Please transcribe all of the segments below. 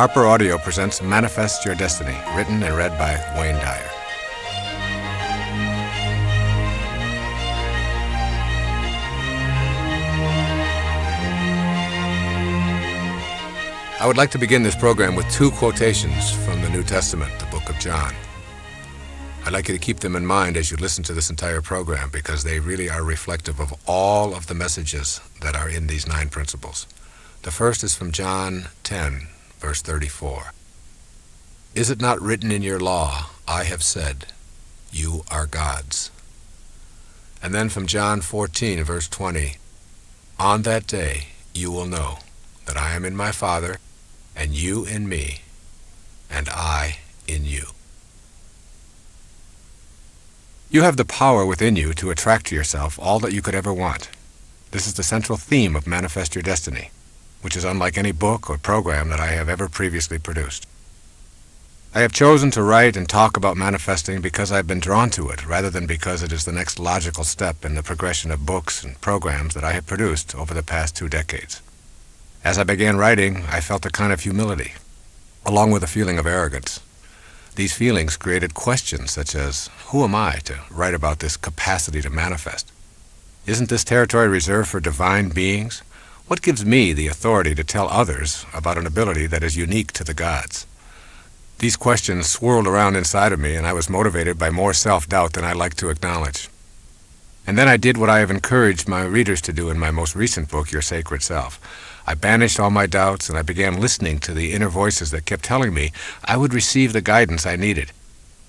Harper Audio presents Manifest Your Destiny, written and read by Wayne Dyer. I would like to begin this program with two quotations from the New Testament, the book of John. I'd like you to keep them in mind as you listen to this entire program because they really are reflective of all of the messages that are in these 9 principles. The first is from John 10, verse 34. Is it not written in your law, I have said, you are gods? And then from John 14, verse 20, on that day you will know that I am in my Father, and you in me, and I in you. You have the power within you to attract to yourself all that you could ever want. This is the central theme of Manifest Your Destiny, which is unlike any book or program that I have ever previously produced. I have chosen to write and talk about manifesting because I've been drawn to it, rather than because it is the next logical step in the progression of books and programs that I have produced over the past 2 decades. As I began writing, I felt a kind of humility, along with a feeling of arrogance. These feelings created questions such as, who am I to write about this capacity to manifest? Isn't this territory reserved for divine beings? What gives me the authority to tell others about an ability that is unique to the gods? These questions swirled around inside of me, and I was motivated by more self-doubt than I like to acknowledge. And then I did what I have encouraged my readers to do in my most recent book, Your Sacred Self. I banished all my doubts, and I began listening to the inner voices that kept telling me I would receive the guidance I needed,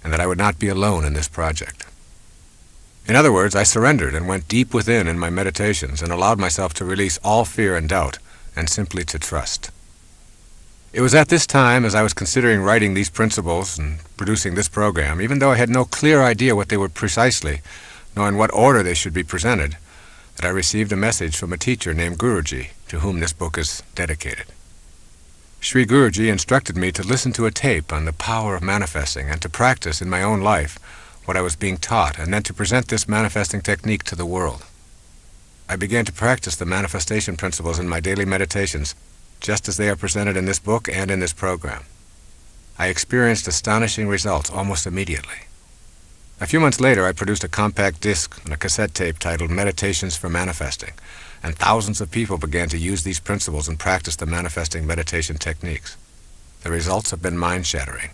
and that I would not be alone in this project. In other words, I surrendered and went deep within in my meditations and allowed myself to release all fear and doubt, and simply to trust. It was at this time, as I was considering writing these principles and producing this program, even though I had no clear idea what they were precisely, nor in what order they should be presented, that I received a message from a teacher named Guruji, to whom this book is dedicated. Sri Guruji instructed me to listen to a tape on the power of manifesting and to practice in my own life what I was being taught, and then to present this manifesting technique to the world. I began to practice the manifestation principles in my daily meditations, just as they are presented in this book and in this program. I experienced astonishing results almost immediately. A few months later, I produced a compact disc and a cassette tape titled Meditations for Manifesting, and thousands of people began to use these principles and practice the manifesting meditation techniques. The results have been mind-shattering.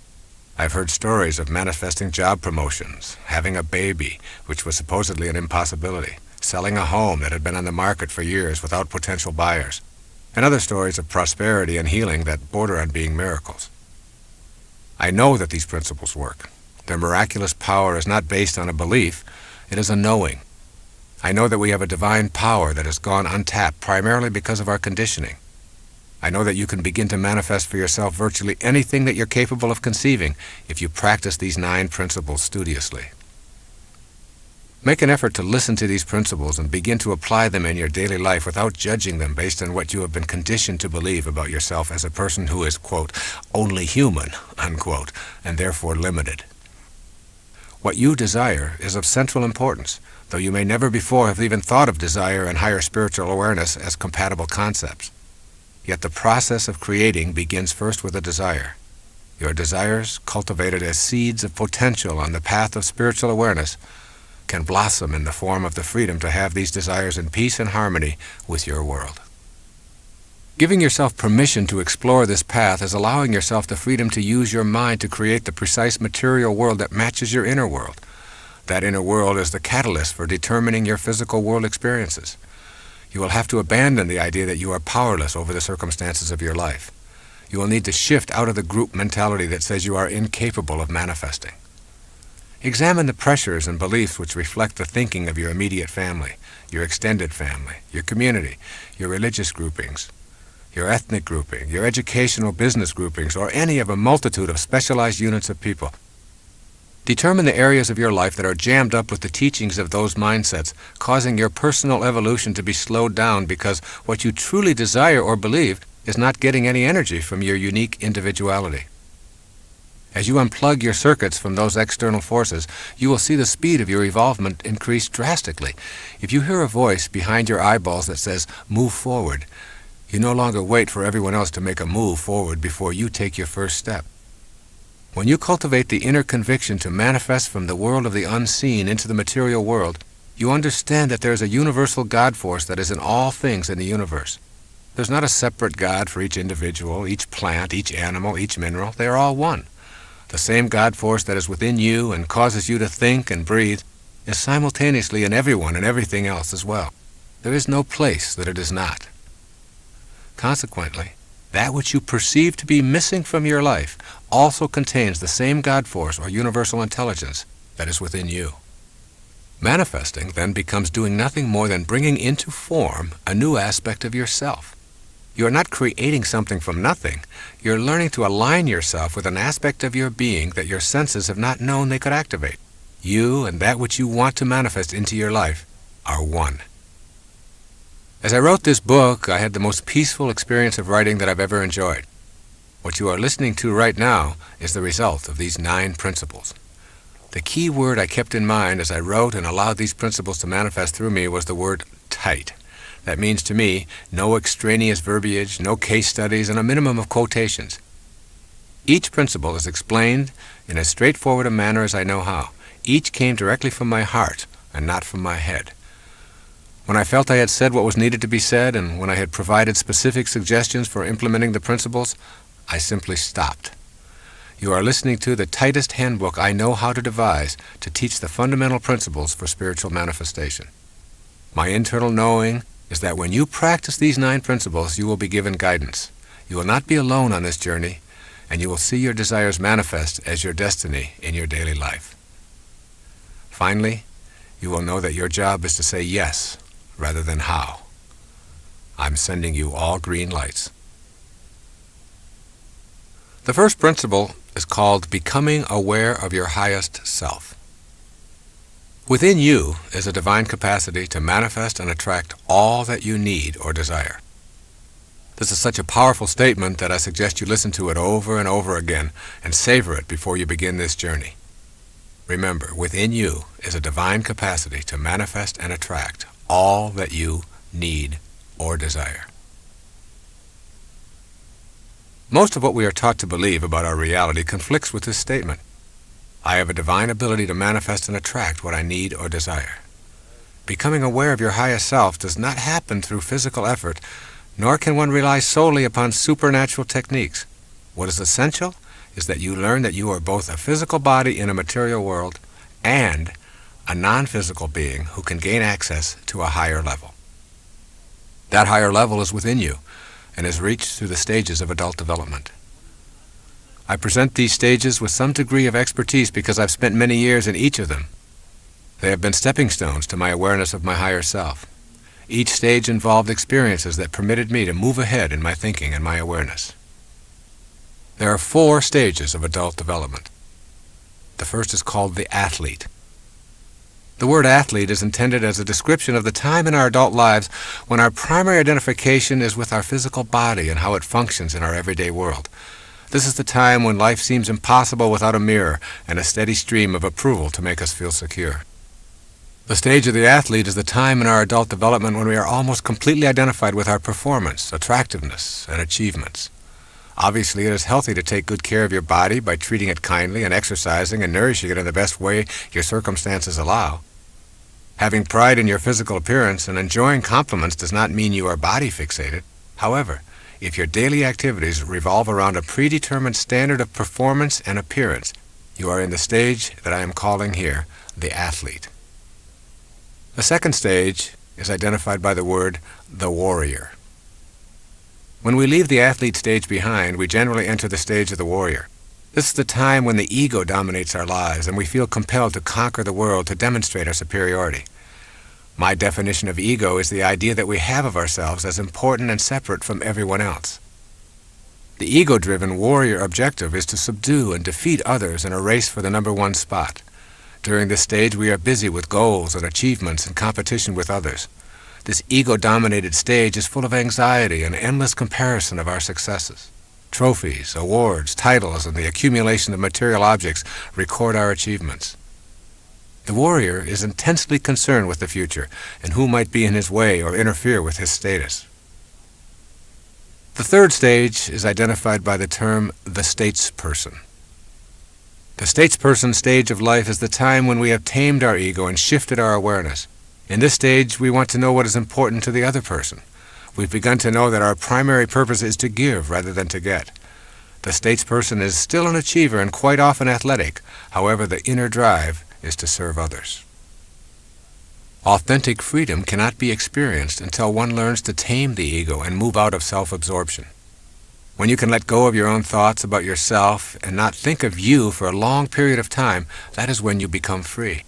I've heard stories of manifesting job promotions, having a baby, which was supposedly an impossibility, selling a home that had been on the market for years without potential buyers, and other stories of prosperity and healing that border on being miracles. I know that these principles work. Their miraculous power is not based on a belief, it is a knowing. I know that we have a divine power that has gone untapped primarily because of our conditioning. I know that you can begin to manifest for yourself virtually anything that you're capable of conceiving if you practice these 9 principles studiously. Make an effort to listen to these principles and begin to apply them in your daily life without judging them based on what you have been conditioned to believe about yourself as a person who is, quote, only human, unquote, and therefore limited. What you desire is of central importance, though you may never before have even thought of desire and higher spiritual awareness as compatible concepts. Yet the process of creating begins first with a desire. Your desires, cultivated as seeds of potential on the path of spiritual awareness, can blossom in the form of the freedom to have these desires in peace and harmony with your world. Giving yourself permission to explore this path is allowing yourself the freedom to use your mind to create the precise material world that matches your inner world. That inner world is the catalyst for determining your physical world experiences. You will have to abandon the idea that you are powerless over the circumstances of your life. You will need to shift out of the group mentality that says you are incapable of manifesting. Examine the pressures and beliefs which reflect the thinking of your immediate family, your extended family, your community, your religious groupings, your ethnic grouping, your educational business groupings, or any of a multitude of specialized units of people. Determine the areas of your life that are jammed up with the teachings of those mindsets, causing your personal evolution to be slowed down because what you truly desire or believe is not getting any energy from your unique individuality. As you unplug your circuits from those external forces, you will see the speed of your evolvement increase drastically. If you hear a voice behind your eyeballs that says, "Move forward," You no longer wait for everyone else to make a move forward before you take your first step. When you cultivate the inner conviction to manifest from the world of the unseen into the material world, you understand that there is a universal God force that is in all things in the universe. There's not a separate God for each individual, each plant, each animal, each mineral. They are all one. The same God force that is within you and causes you to think and breathe is simultaneously in everyone and everything else as well. There is no place that it is not. Consequently, that which you perceive to be missing from your life also contains the same God force or universal intelligence that is within you. Manifesting then becomes doing nothing more than bringing into form a new aspect of yourself. You are not creating something from nothing. You're learning to align yourself with an aspect of your being that your senses have not known they could activate. You and that which you want to manifest into your life are one. As I wrote this book, I had the most peaceful experience of writing that I've ever enjoyed. What you are listening to right now is the result of these 9 principles. The key word I kept in mind as I wrote and allowed these principles to manifest through me was the word tight. That means to me no extraneous verbiage, no case studies, and a minimum of quotations. Each principle is explained in as straightforward a manner as I know how. Each came directly from my heart and not from my head. When I felt I had said what was needed to be said, and when I had provided specific suggestions for implementing the principles, I simply stopped. You are listening to the tightest handbook I know how to devise to teach the fundamental principles for spiritual manifestation. My internal knowing is that when you practice these 9 principles, you will be given guidance. You will not be alone on this journey, and you will see your desires manifest as your destiny in your daily life. Finally, you will know that your job is to say yes rather than how. I'm sending you all green lights. The first principle is called becoming aware of your highest self. Within you is a divine capacity to manifest and attract all that you need or desire. This is such a powerful statement that I suggest you listen to it over and over again and savor it before you begin this journey. Remember, within you is a divine capacity to manifest and attract all that you need or desire. Most of what we are taught to believe about our reality conflicts with this statement. I have a divine ability to manifest and attract what I need or desire. Becoming aware of your highest self does not happen through physical effort, nor can one rely solely upon supernatural techniques. What is essential is that you learn that you are both a physical body in a material world and a non-physical being who can gain access to a higher level. That higher level is within you and is reached through the stages of adult development. I present these stages with some degree of expertise because I've spent many years in each of them. They have been stepping stones to my awareness of my higher self. Each stage involved experiences that permitted me to move ahead in my thinking and my awareness. There are 4 stages of adult development. The first is called the athlete. The word athlete is intended as a description of the time in our adult lives when our primary identification is with our physical body and how it functions in our everyday world. This is the time when life seems impossible without a mirror and a steady stream of approval to make us feel secure. The stage of the athlete is the time in our adult development when we are almost completely identified with our performance, attractiveness, and achievements. Obviously, it is healthy to take good care of your body by treating it kindly and exercising and nourishing it in the best way your circumstances allow. Having pride in your physical appearance and enjoying compliments does not mean you are body fixated. However, if your daily activities revolve around a predetermined standard of performance and appearance, you are in the stage that I am calling here the athlete. The second stage is identified by the word the warrior. When we leave the athlete stage behind, we generally enter the stage of the warrior. This is the time when the ego dominates our lives and we feel compelled to conquer the world to demonstrate our superiority. My definition of ego is the idea that we have of ourselves as important and separate from everyone else. The ego-driven warrior objective is to subdue and defeat others in a race for the number 1 spot. During this stage, we are busy with goals and achievements and competition with others. This ego-dominated stage is full of anxiety and endless comparison of our successes. Trophies, awards, titles, and the accumulation of material objects record our achievements. The warrior is intensely concerned with the future and who might be in his way or interfere with his status. The third stage is identified by the term the statesperson. The statesperson stage of life is the time when we have tamed our ego and shifted our awareness. In this stage, we want to know what is important to the other person. We've begun to know that our primary purpose is to give rather than to get. The statesperson is still an achiever and quite often athletic. However, the inner drive is to serve others. Authentic freedom cannot be experienced until one learns to tame the ego and move out of self-absorption. When you can let go of your own thoughts about yourself and not think of you for a long period of time, that is when you become free.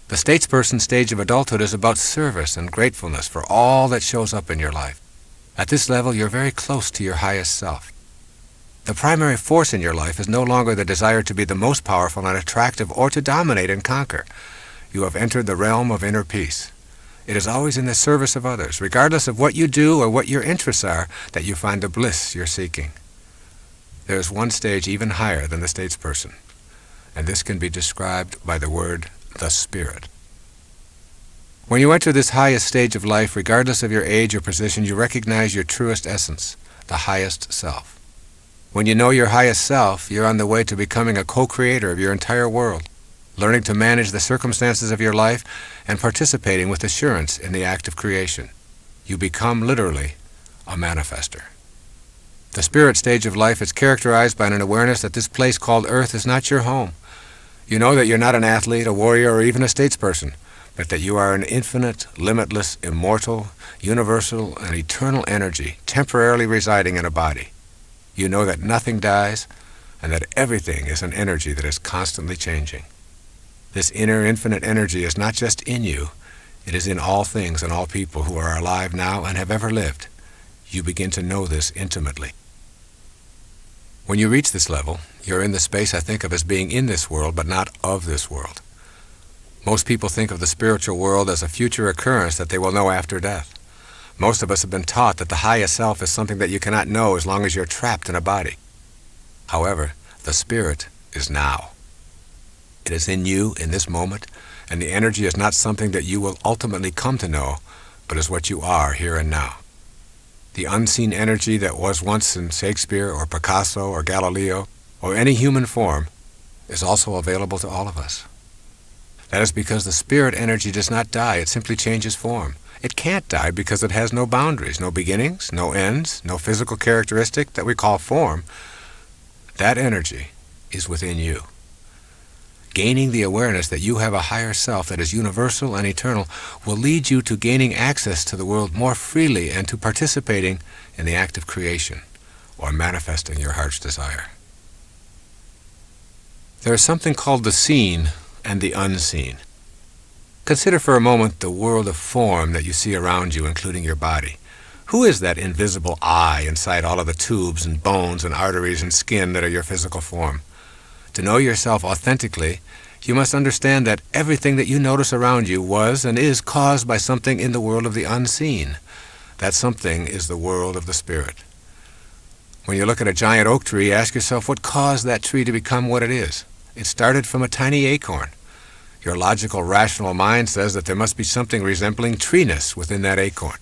The statesperson stage of adulthood is about service and gratefulness for all that shows up in your life. At this level, you're very close to your highest self. The primary force in your life is no longer the desire to be the most powerful and attractive or to dominate and conquer. You have entered the realm of inner peace. It is always in the service of others, regardless of what you do or what your interests are, that you find the bliss you're seeking. There is one stage even higher than the statesperson, and this can be described by the word, the spirit. When you enter this highest stage of life, regardless of your age or position, you recognize your truest essence, the highest self. When you know your highest self, you're on the way to becoming a co-creator of your entire world, learning to manage the circumstances of your life and participating with assurance in the act of creation. You become literally a manifester. The spirit stage of life is characterized by an awareness that this place called Earth is not your home. You know that you're not an athlete, a warrior, or even a statesperson, but that you are an infinite, limitless, immortal, universal, and eternal energy temporarily residing in a body. You know that nothing dies and that everything is an energy that is constantly changing. This inner infinite energy is not just in you, it is in all things and all people who are alive now and have ever lived. You begin to know this intimately. When you reach this level, you're in the space I think of as being in this world, but not of this world. Most people think of the spiritual world as a future occurrence that they will know after death. Most of us have been taught that the highest self is something that you cannot know as long as you're trapped in a body. However, the spirit is now. It is in you in this moment, and the energy is not something that you will ultimately come to know, but is what you are here and now. The unseen energy that was once in Shakespeare or Picasso or Galileo or any human form is also available to all of us. That is because the spirit energy does not die, it simply changes form. It can't die because it has no boundaries, no beginnings, no ends, no physical characteristic that we call form. That energy is within you. Gaining the awareness that you have a higher self that is universal and eternal will lead you to gaining access to the world more freely and to participating in the act of creation or manifesting your heart's desire. There is something called the seen and the unseen. Consider for a moment the world of form that you see around you, including your body. Who is that invisible I inside all of the tubes and bones and arteries and skin that are your physical form? To know yourself authentically, you must understand that everything that you notice around you was and is caused by something in the world of the unseen. That something is the world of the spirit. When you look at a giant oak tree, ask yourself what caused that tree to become what it is. It started from a tiny acorn. Your logical, rational mind says that there must be something resembling treeness within that acorn.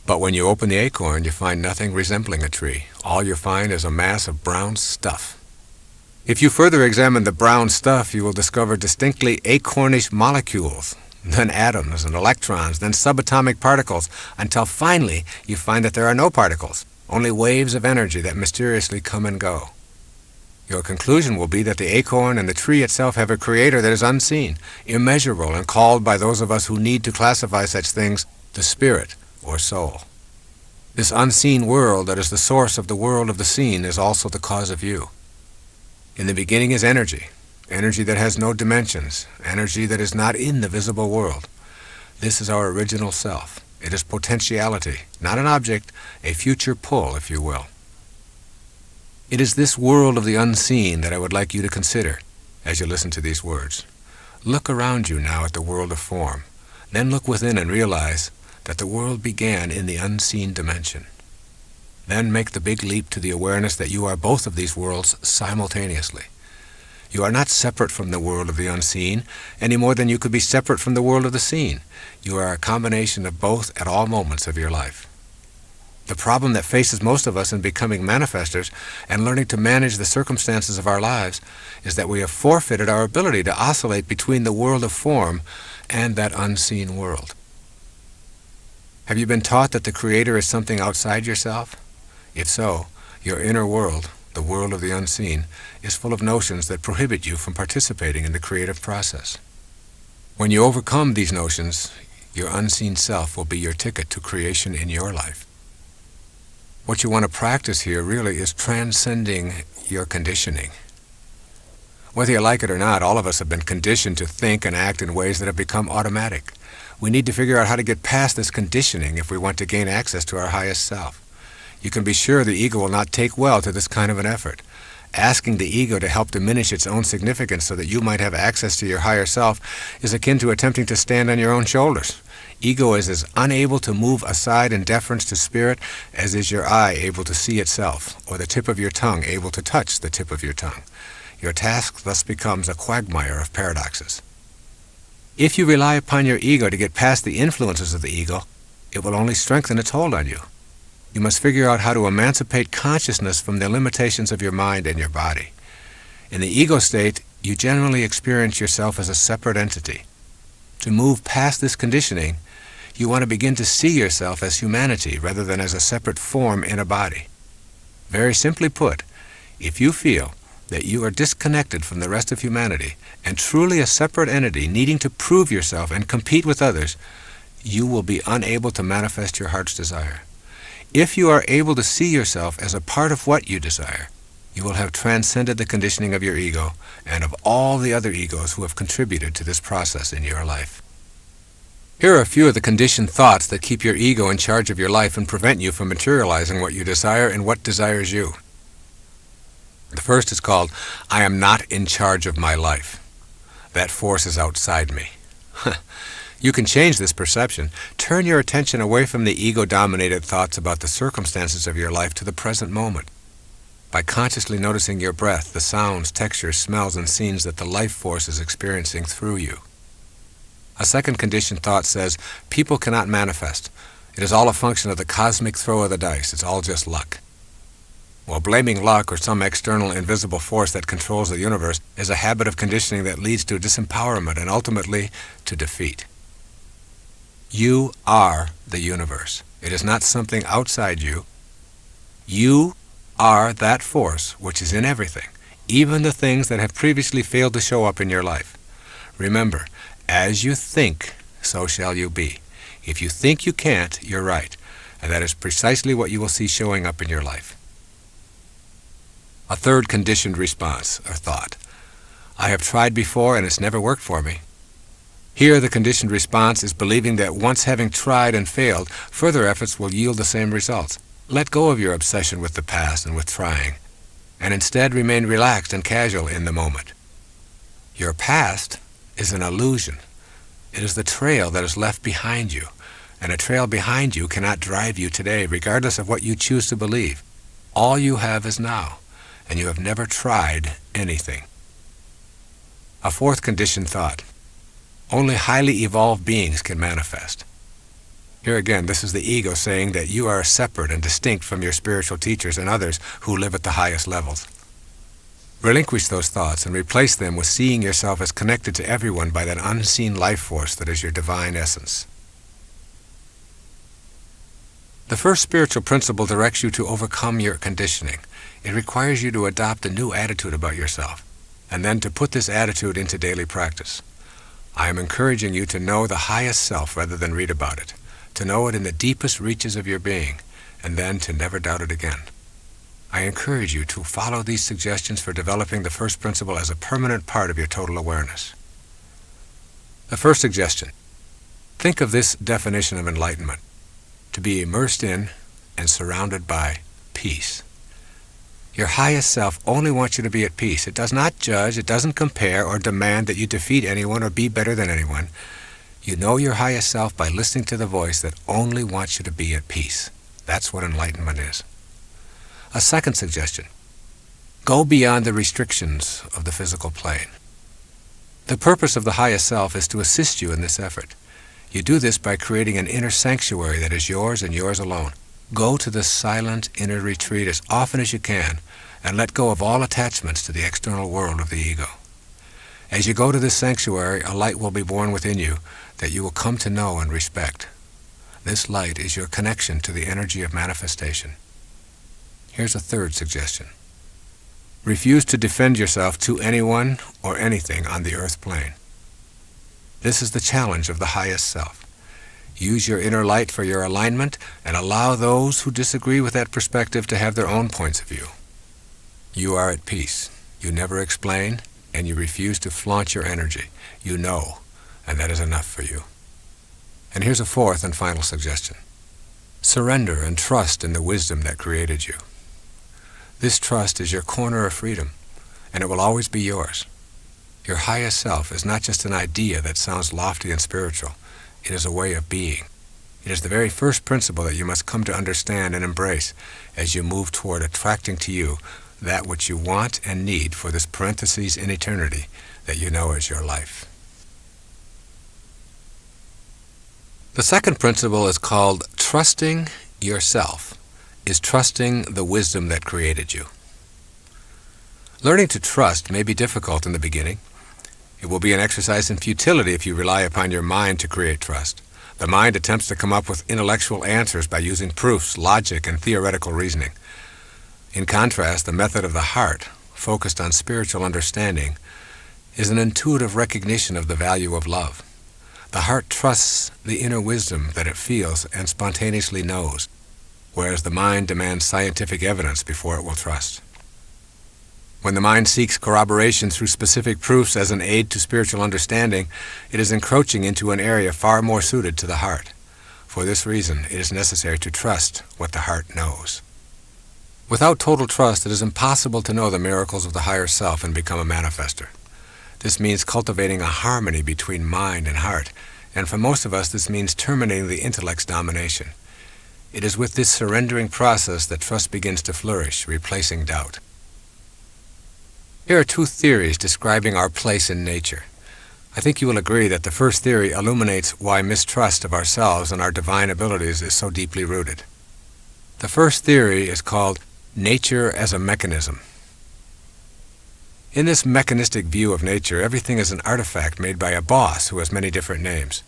But when you open the acorn, you find nothing resembling a tree. All you find is a mass of brown stuff. If you further examine the brown stuff, you will discover distinctly acornish molecules, then atoms and electrons, then subatomic particles, until finally you find that there are no particles, only waves of energy that mysteriously come and go. Your conclusion will be that the acorn and the tree itself have a creator that is unseen, immeasurable, and called by those of us who need to classify such things the spirit or soul. This unseen world that is the source of the world of the seen is also the cause of you. In the beginning is energy, energy that has no dimensions, energy that is not in the visible world. This is our original self. It is potentiality, not an object, a future pull, if you will. It is this world of the unseen that I would like you to consider as you listen to these words. Look around you now at the world of form. Then look within and realize that the world began in the unseen dimension. Then make the big leap to the awareness that you are both of these worlds simultaneously. You are not separate from the world of the unseen any more than you could be separate from the world of the seen. You are a combination of both at all moments of your life. The problem that faces most of us in becoming manifestors and learning to manage the circumstances of our lives is that we have forfeited our ability to oscillate between the world of form and that unseen world. Have you been taught that the Creator is something outside yourself? If so, your inner world, the world of the unseen, is full of notions that prohibit you from participating in the creative process. When you overcome these notions, your unseen self will be your ticket to creation in your life. What you want to practice here really is transcending your conditioning. Whether you like it or not, all of us have been conditioned to think and act in ways that have become automatic. We need to figure out how to get past this conditioning if we want to gain access to our highest self. You can be sure the ego will not take well to this kind of an effort. Asking the ego to help diminish its own significance so that you might have access to your higher self is akin to attempting to stand on your own shoulders. Ego is as unable to move aside in deference to spirit as is your eye able to see itself, or the tip of your tongue able to touch the tip of your tongue. Your task thus becomes a quagmire of paradoxes. If you rely upon your ego to get past the influences of the ego, it will only strengthen its hold on you. You must figure out how to emancipate consciousness from the limitations of your mind and your body. In the ego state, you generally experience yourself as a separate entity. To move past this conditioning, you want to begin to see yourself as humanity rather than as a separate form in a body. Very simply put, if you feel that you are disconnected from the rest of humanity and truly a separate entity needing to prove yourself and compete with others, you will be unable to manifest your heart's desire. If you are able to see yourself as a part of what you desire, you will have transcended the conditioning of your ego and of all the other egos who have contributed to this process in your life. Here are a few of the conditioned thoughts that keep your ego in charge of your life and prevent you from materializing what you desire and what desires you. The first is called, I am not in charge of my life. That force is outside me. You can change this perception. Turn your attention away from the ego-dominated thoughts about the circumstances of your life to the present moment. By consciously noticing your breath, the sounds, textures, smells, and scenes that the life force is experiencing through you. A second conditioned thought says, people cannot manifest. It is all a function of the cosmic throw of the dice. It's all just luck. Well, blaming luck or some external invisible force that controls the universe is a habit of conditioning that leads to disempowerment and ultimately to defeat. You are the universe. It is not something outside you. You are that force which is in everything, even the things that have previously failed to show up in your life. Remember, as you think, so shall you be. If you think you can't, you're right, and that is precisely what you will see showing up in your life. A third conditioned response, or thought. I have tried before and it's never worked for me. Here, the conditioned response is believing that once having tried and failed, further efforts will yield the same results. Let go of your obsession with the past and with trying, and instead remain relaxed and casual in the moment. Your past is an illusion. It is the trail that is left behind you, and a trail behind you cannot drive you today, regardless of what you choose to believe. All you have is now, and you have never tried anything. A fourth conditioned thought. Only highly evolved beings can manifest. Here again, this is the ego saying that you are separate and distinct from your spiritual teachers and others who live at the highest levels. Relinquish those thoughts and replace them with seeing yourself as connected to everyone by that unseen life force that is your divine essence. The first spiritual principle directs you to overcome your conditioning. It requires you to adopt a new attitude about yourself, and then to put this attitude into daily practice. I am encouraging you to know the highest self rather than read about it, to know it in the deepest reaches of your being, and then to never doubt it again. I encourage you to follow these suggestions for developing the first principle as a permanent part of your total awareness. The first suggestion. Think of this definition of enlightenment: to be immersed in and surrounded by peace. Your highest self only wants you to be at peace. It does not judge, it doesn't compare or demand that you defeat anyone or be better than anyone. You know your highest self by listening to the voice that only wants you to be at peace. That's what enlightenment is. A second suggestion. Go beyond the restrictions of the physical plane. The purpose of the highest self is to assist you in this effort. You do this by creating an inner sanctuary that is yours and yours alone. Go to this silent inner retreat as often as you can and let go of all attachments to the external world of the ego. As you go to this sanctuary, a light will be born within you that you will come to know and respect. This light is your connection to the energy of manifestation. Here's a third suggestion. Refuse to defend yourself to anyone or anything on the earth plane. This is the challenge of the highest self. Use your inner light for your alignment and allow those who disagree with that perspective to have their own points of view. You are at peace. You never explain, and you refuse to flaunt your energy. You know, and that is enough for you. And here's a fourth and final suggestion. Surrender and trust in the wisdom that created you. This trust is your corner of freedom, and it will always be yours. Your highest self is not just an idea that sounds lofty and spiritual. It is a way of being. It is the very first principle that you must come to understand and embrace as you move toward attracting to you that which you want and need for this parenthesis in eternity that you know as your life. The second principle is called trusting yourself, is trusting the wisdom that created you. Learning to trust may be difficult in the beginning. It will be an exercise in futility if you rely upon your mind to create trust. The mind attempts to come up with intellectual answers by using proofs, logic, and theoretical reasoning. In contrast, the method of the heart, focused on spiritual understanding, is an intuitive recognition of the value of love. The heart trusts the inner wisdom that it feels and spontaneously knows, whereas the mind demands scientific evidence before it will trust. When the mind seeks corroboration through specific proofs as an aid to spiritual understanding, it is encroaching into an area far more suited to the heart. For this reason, it is necessary to trust what the heart knows. Without total trust, it is impossible to know the miracles of the higher self and become a manifester. This means cultivating a harmony between mind and heart, and for most of us this means terminating the intellect's domination. It is with this surrendering process that trust begins to flourish, replacing doubt. Here are two theories describing our place in nature. I think you will agree that the first theory illuminates why mistrust of ourselves and our divine abilities is so deeply rooted. The first theory is called nature as a mechanism. In this mechanistic view of nature, everything is an artifact made by a boss who has many different names.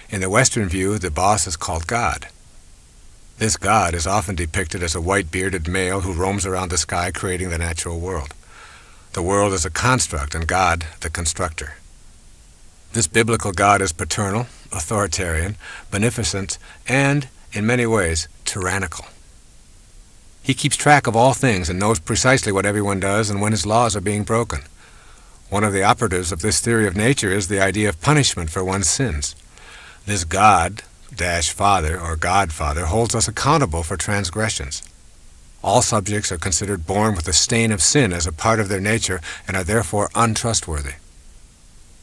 In the Western view, the boss is called God. This God is often depicted as a white-bearded male who roams around the sky creating the natural world. The world is a construct and God the constructor. This biblical God is paternal, authoritarian, beneficent, and, in many ways, tyrannical. He keeps track of all things and knows precisely what everyone does and when his laws are being broken. One of the operatives of this theory of nature is the idea of punishment for one's sins. This God-Father or Godfather holds us accountable for transgressions. All subjects are considered born with the stain of sin as a part of their nature and are therefore untrustworthy.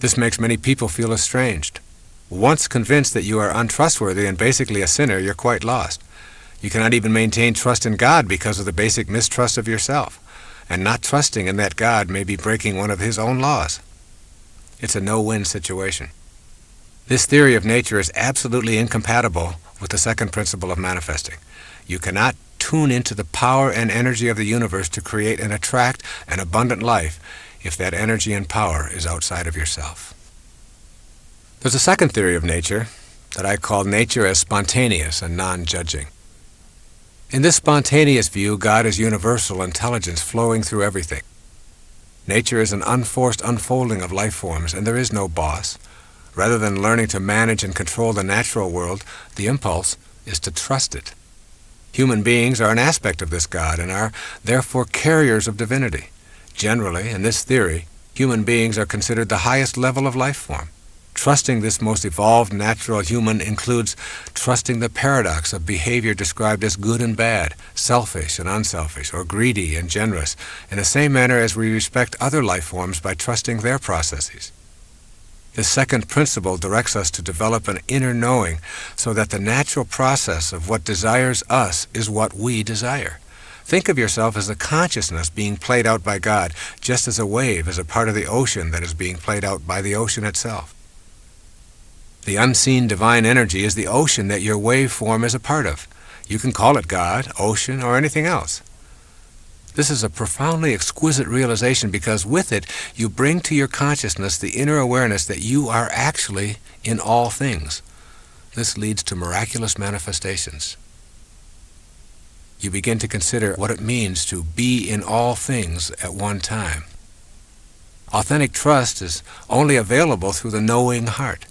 This makes many people feel estranged. Once convinced that you are untrustworthy and basically a sinner, you're quite lost. You cannot even maintain trust in God because of the basic mistrust of yourself, and not trusting in that God may be breaking one of His own laws. It's a no-win situation. This theory of nature is absolutely incompatible with the second principle of manifesting. You cannot tune into the power and energy of the universe to create and attract an abundant life if that energy and power is outside of yourself. There's a second theory of nature that I call nature as spontaneous and non-judging. In this spontaneous view, God is universal intelligence flowing through everything. Nature is an unforced unfolding of life forms, and there is no boss. Rather than learning to manage and control the natural world, the impulse is to trust it. Human beings are an aspect of this God and are therefore carriers of divinity. Generally, in this theory, human beings are considered the highest level of life form. Trusting this most evolved natural human includes trusting the paradox of behavior described as good and bad, selfish and unselfish, or greedy and generous, in the same manner as we respect other life forms by trusting their processes. This second principle directs us to develop an inner knowing so that the natural process of what desires us is what we desire. Think of yourself as a consciousness being played out by God, just as a wave is a part of the ocean that is being played out by the ocean itself. The unseen divine energy is the ocean that your waveform is a part of. You can call it God, ocean, or anything else. This is a profoundly exquisite realization because with it, you bring to your consciousness the inner awareness that you are actually in all things. This leads to miraculous manifestations. You begin to consider what it means to be in all things at one time. Authentic trust is only available through the knowing heart.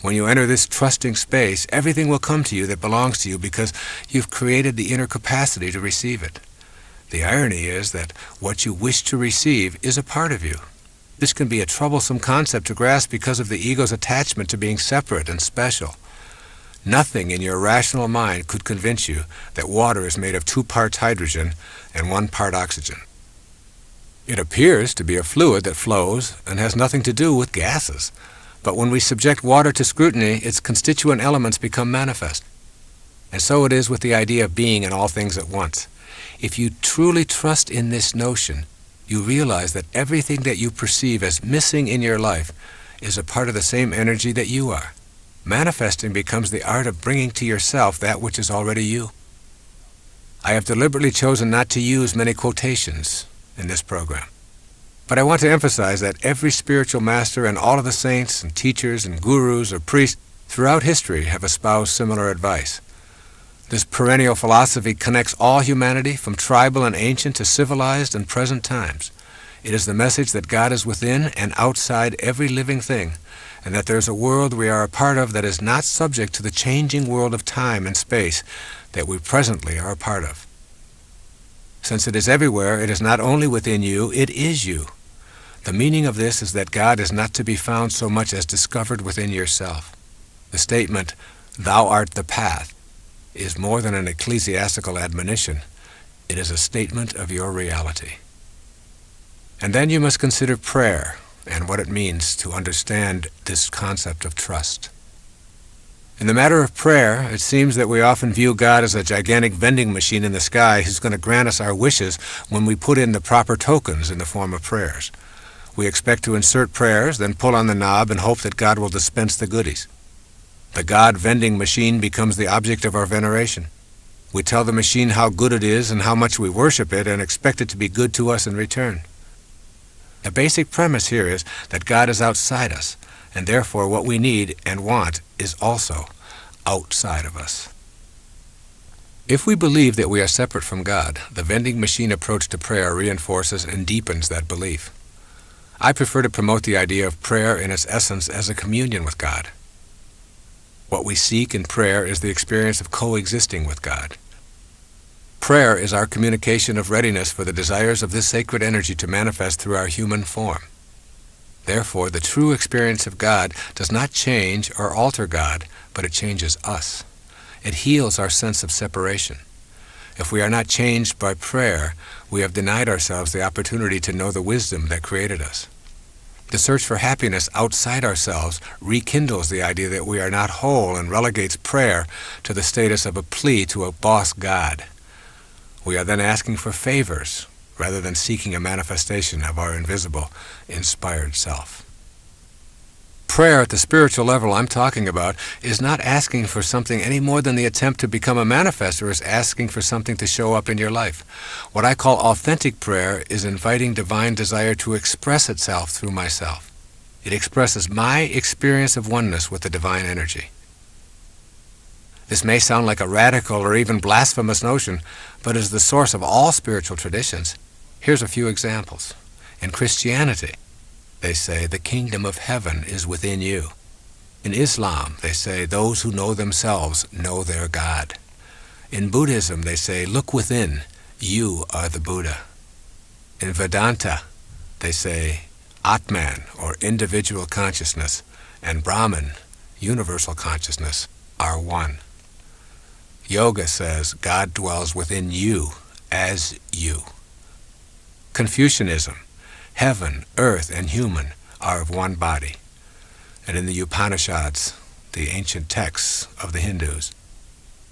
When you enter this trusting space, everything will come to you that belongs to you because you've created the inner capacity to receive it. The irony is that what you wish to receive is a part of you. This can be a troublesome concept to grasp because of the ego's attachment to being separate and special. Nothing in your rational mind could convince you that water is made of 2 parts hydrogen and 1 part oxygen. It appears to be a fluid that flows and has nothing to do with gases. But when we subject water to scrutiny, its constituent elements become manifest. And so it is with the idea of being in all things at once. If you truly trust in this notion, you realize that everything that you perceive as missing in your life is a part of the same energy that you are. Manifesting becomes the art of bringing to yourself that which is already you. I have deliberately chosen not to use many quotations in this program. But I want to emphasize that every spiritual master and all of the saints and teachers and gurus or priests throughout history have espoused similar advice. This perennial philosophy connects all humanity from tribal and ancient to civilized and present times. It is the message that God is within and outside every living thing, and that there is a world we are a part of that is not subject to the changing world of time and space that we presently are a part of. Since it is everywhere, it is not only within you, it is you. The meaning of this is that God is not to be found so much as discovered within yourself. The statement, "Thou art the path," is more than an ecclesiastical admonition. It is a statement of your reality. And then you must consider prayer and what it means to understand this concept of trust. In the matter of prayer, it seems that we often view God as a gigantic vending machine in the sky who's going to grant us our wishes when we put in the proper tokens in the form of prayers. We expect to insert prayers, then pull on the knob and hope that God will dispense the goodies. The God vending machine becomes the object of our veneration. We tell the machine how good it is and how much we worship it and expect it to be good to us in return. The basic premise here is that God is outside us, and therefore what we need and want is also outside of us. If we believe that we are separate from God, the vending machine approach to prayer reinforces and deepens that belief. I prefer to promote the idea of prayer in its essence as a communion with God. What we seek in prayer is the experience of coexisting with God. Prayer is our communication of readiness for the desires of this sacred energy to manifest through our human form. Therefore, the true experience of God does not change or alter God, but it changes us. It heals our sense of separation. If we are not changed by prayer, we have denied ourselves the opportunity to know the wisdom that created us. The search for happiness outside ourselves rekindles the idea that we are not whole and relegates prayer to the status of a plea to a boss God. We are then asking for favors rather than seeking a manifestation of our invisible, inspired self. Prayer at the spiritual level I'm talking about is not asking for something any more than the attempt to become a manifester is asking for something to show up in your life. What I call authentic prayer is inviting divine desire to express itself through myself. It expresses my experience of oneness with the divine energy. This may sound like a radical or even blasphemous notion, but is the source of all spiritual traditions. Here's a few examples. In Christianity, they say, the kingdom of heaven is within you. In Islam, they say, those who know themselves know their God. In Buddhism, they say, look within, you are the Buddha. In Vedanta, they say, Atman, or individual consciousness, and Brahman, universal consciousness, are one. Yoga says God dwells within you as you. Confucianism, heaven, earth, and human are of one body. And in the Upanishads, the ancient texts of the Hindus,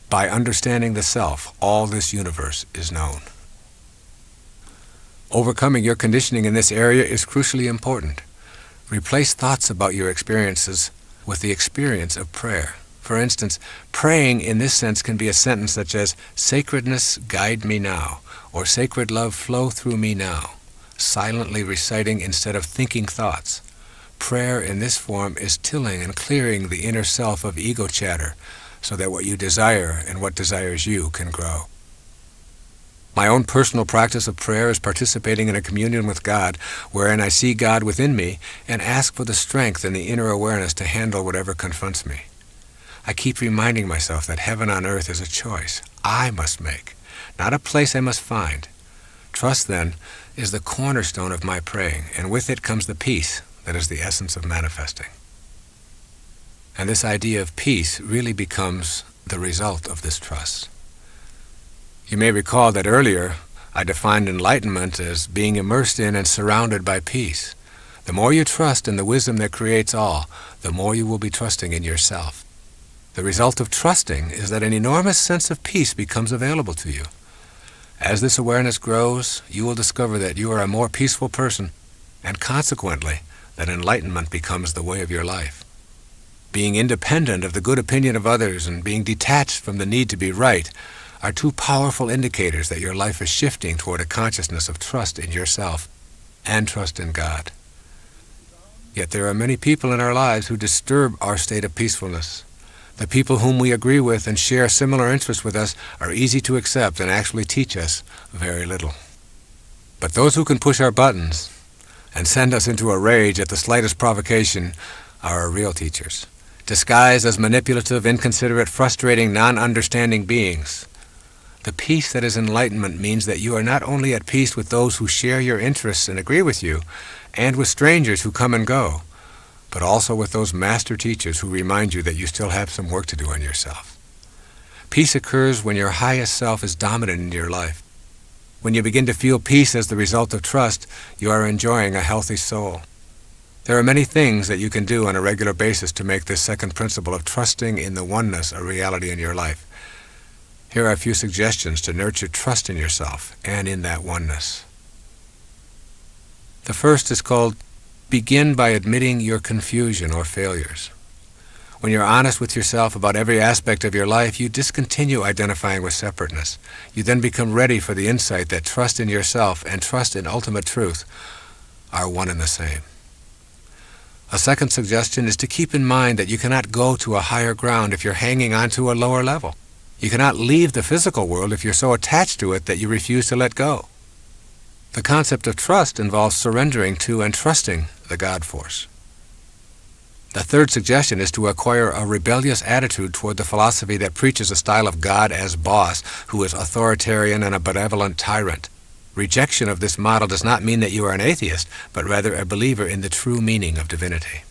by understanding the self, all this universe is known. Overcoming your conditioning in this area is crucially important. Replace thoughts about your experiences with the experience of prayer. For instance, praying in this sense can be a sentence such as, "Sacredness, guide me now," or "Sacred love, flow through me now," silently reciting instead of thinking thoughts. Prayer in this form is tilling and clearing the inner self of ego chatter so that what you desire and what desires you can grow. My own personal practice of prayer is participating in a communion with God wherein I see God within me and ask for the strength and the inner awareness to handle whatever confronts me. I keep reminding myself that heaven on earth is a choice I must make, not a place I must find. Trust, then, is the cornerstone of my praying, and with it comes the peace that is the essence of manifesting. And this idea of peace really becomes the result of this trust. You may recall that earlier I defined enlightenment as being immersed in and surrounded by peace. The more you trust in the wisdom that creates all, the more you will be trusting in yourself. The result of trusting is that an enormous sense of peace becomes available to you. As this awareness grows, you will discover that you are a more peaceful person, and consequently, that enlightenment becomes the way of your life. Being independent of the good opinion of others and being detached from the need to be right are two powerful indicators that your life is shifting toward a consciousness of trust in yourself and trust in God. Yet there are many people in our lives who disturb our state of peacefulness. The people whom we agree with and share similar interests with us are easy to accept and actually teach us very little. But those who can push our buttons and send us into a rage at the slightest provocation are our real teachers, disguised as manipulative, inconsiderate, frustrating, non-understanding beings. The peace that is enlightenment means that you are not only at peace with those who share your interests and agree with you, and with strangers who come and go, but also with those master teachers who remind you that you still have some work to do on yourself. Peace occurs when your highest self is dominant in your life. When you begin to feel peace as the result of trust, you are enjoying a healthy soul. There are many things that you can do on a regular basis to make this second principle of trusting in the oneness a reality in your life. Here are a few suggestions to nurture trust in yourself and in that oneness. The first is called begin by admitting your confusion or failures. When you're honest with yourself about every aspect of your life, you discontinue identifying with separateness. You then become ready for the insight that trust in yourself and trust in ultimate truth are one and the same. A second suggestion is to keep in mind that you cannot go to a higher ground if you're hanging on to a lower level. You cannot leave the physical world if you're so attached to it that you refuse to let go. The concept of trust involves surrendering to and trusting the God force. The third suggestion is to acquire a rebellious attitude toward the philosophy that preaches a style of God as boss, who is authoritarian and a benevolent tyrant. Rejection of this model does not mean that you are an atheist, but rather a believer in the true meaning of divinity.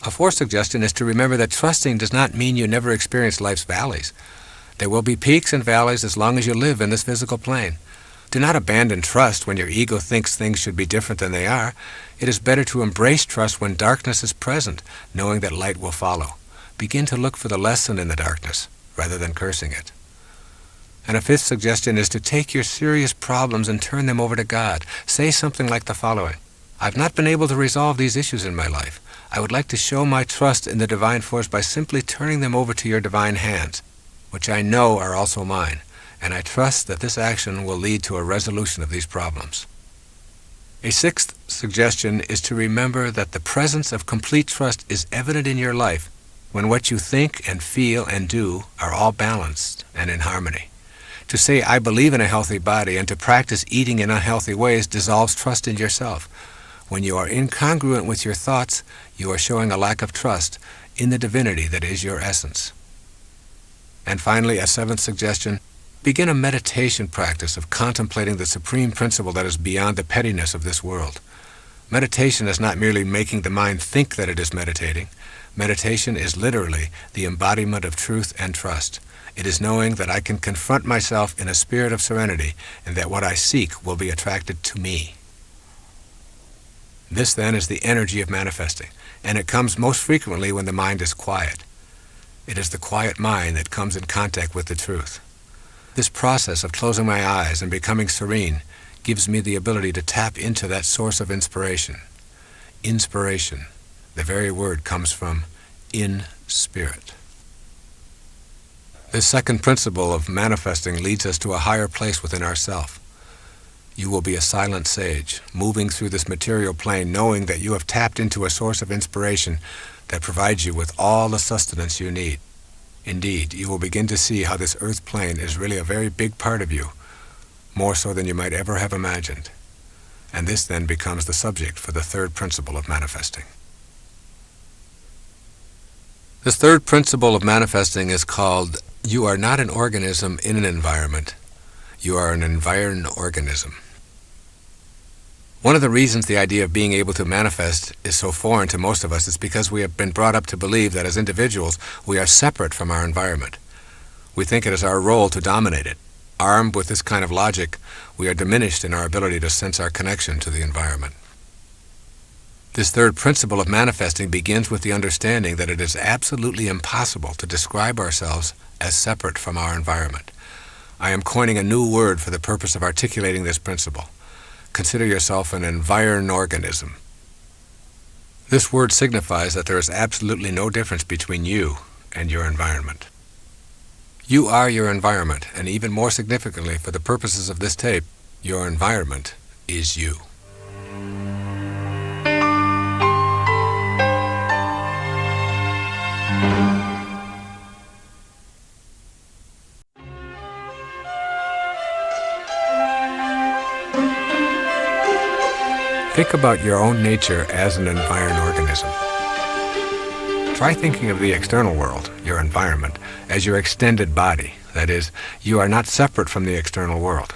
A fourth suggestion is to remember that trusting does not mean you never experience life's valleys. There will be peaks and valleys as long as you live in this physical plane. Do not abandon trust when your ego thinks things should be different than they are. It is better to embrace trust when darkness is present, knowing that light will follow. Begin to look for the lesson in the darkness, rather than cursing it. And a fifth suggestion is to take your serious problems and turn them over to God. Say something like the following: I've not been able to resolve these issues in my life. I would like to show my trust in the divine force by simply turning them over to your divine hands, which I know are also mine, and I trust that this action will lead to a resolution of these problems. A sixth suggestion is to remember that the presence of complete trust is evident in your life when what you think and feel and do are all balanced and in harmony. To say, I believe in a healthy body, and to practice eating in unhealthy ways dissolves trust in yourself. When you are incongruent with your thoughts, you are showing a lack of trust in the divinity that is your essence. And finally, a seventh suggestion: begin a meditation practice of contemplating the supreme principle that is beyond the pettiness of this world. Meditation is not merely making the mind think that it is meditating. Meditation is literally the embodiment of truth and trust. It is knowing that I can confront myself in a spirit of serenity, and that what I seek will be attracted to me. This, then, is the energy of manifesting, and it comes most frequently when the mind is quiet. It is the quiet mind that comes in contact with the truth. This process of closing my eyes and becoming serene gives me the ability to tap into that source of inspiration. Inspiration, the very word, comes from in spirit. This second principle of manifesting leads us to a higher place within ourself. You will be a silent sage, moving through this material plane knowing that you have tapped into a source of inspiration that provides you with all the sustenance you need. Indeed, you will begin to see how this earth plane is really a very big part of you, more so than you might ever have imagined. And this then becomes the subject for the third principle of manifesting. This third principle of manifesting is called, you are not an organism in an environment. You are an environ-organism. One of the reasons the idea of being able to manifest is so foreign to most of us is because we have been brought up to believe that as individuals we are separate from our environment. We think it is our role to dominate it. Armed with this kind of logic, we are diminished in our ability to sense our connection to the environment. This third principle of manifesting begins with the understanding that it is absolutely impossible to describe ourselves as separate from our environment. I am coining a new word for the purpose of articulating this principle. Consider yourself an environ-organism. This word signifies that there is absolutely no difference between you and your environment. You are your environment, and even more significantly, for the purposes of this tape, your environment is you. Think about your own nature as an environ-organism. Try thinking of the external world, your environment, as your extended body. That is, you are not separate from the external world.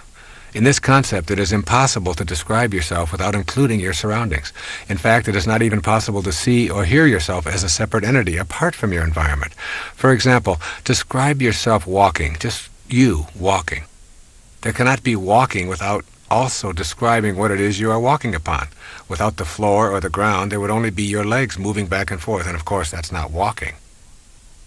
In this concept, it is impossible to describe yourself without including your surroundings. In fact, it is not even possible to see or hear yourself as a separate entity apart from your environment. For example, describe yourself walking, just you walking. There cannot be walking without also describing what it is you are walking upon. Without the floor or the ground, there would only be your legs moving back and forth, and of course that's not walking.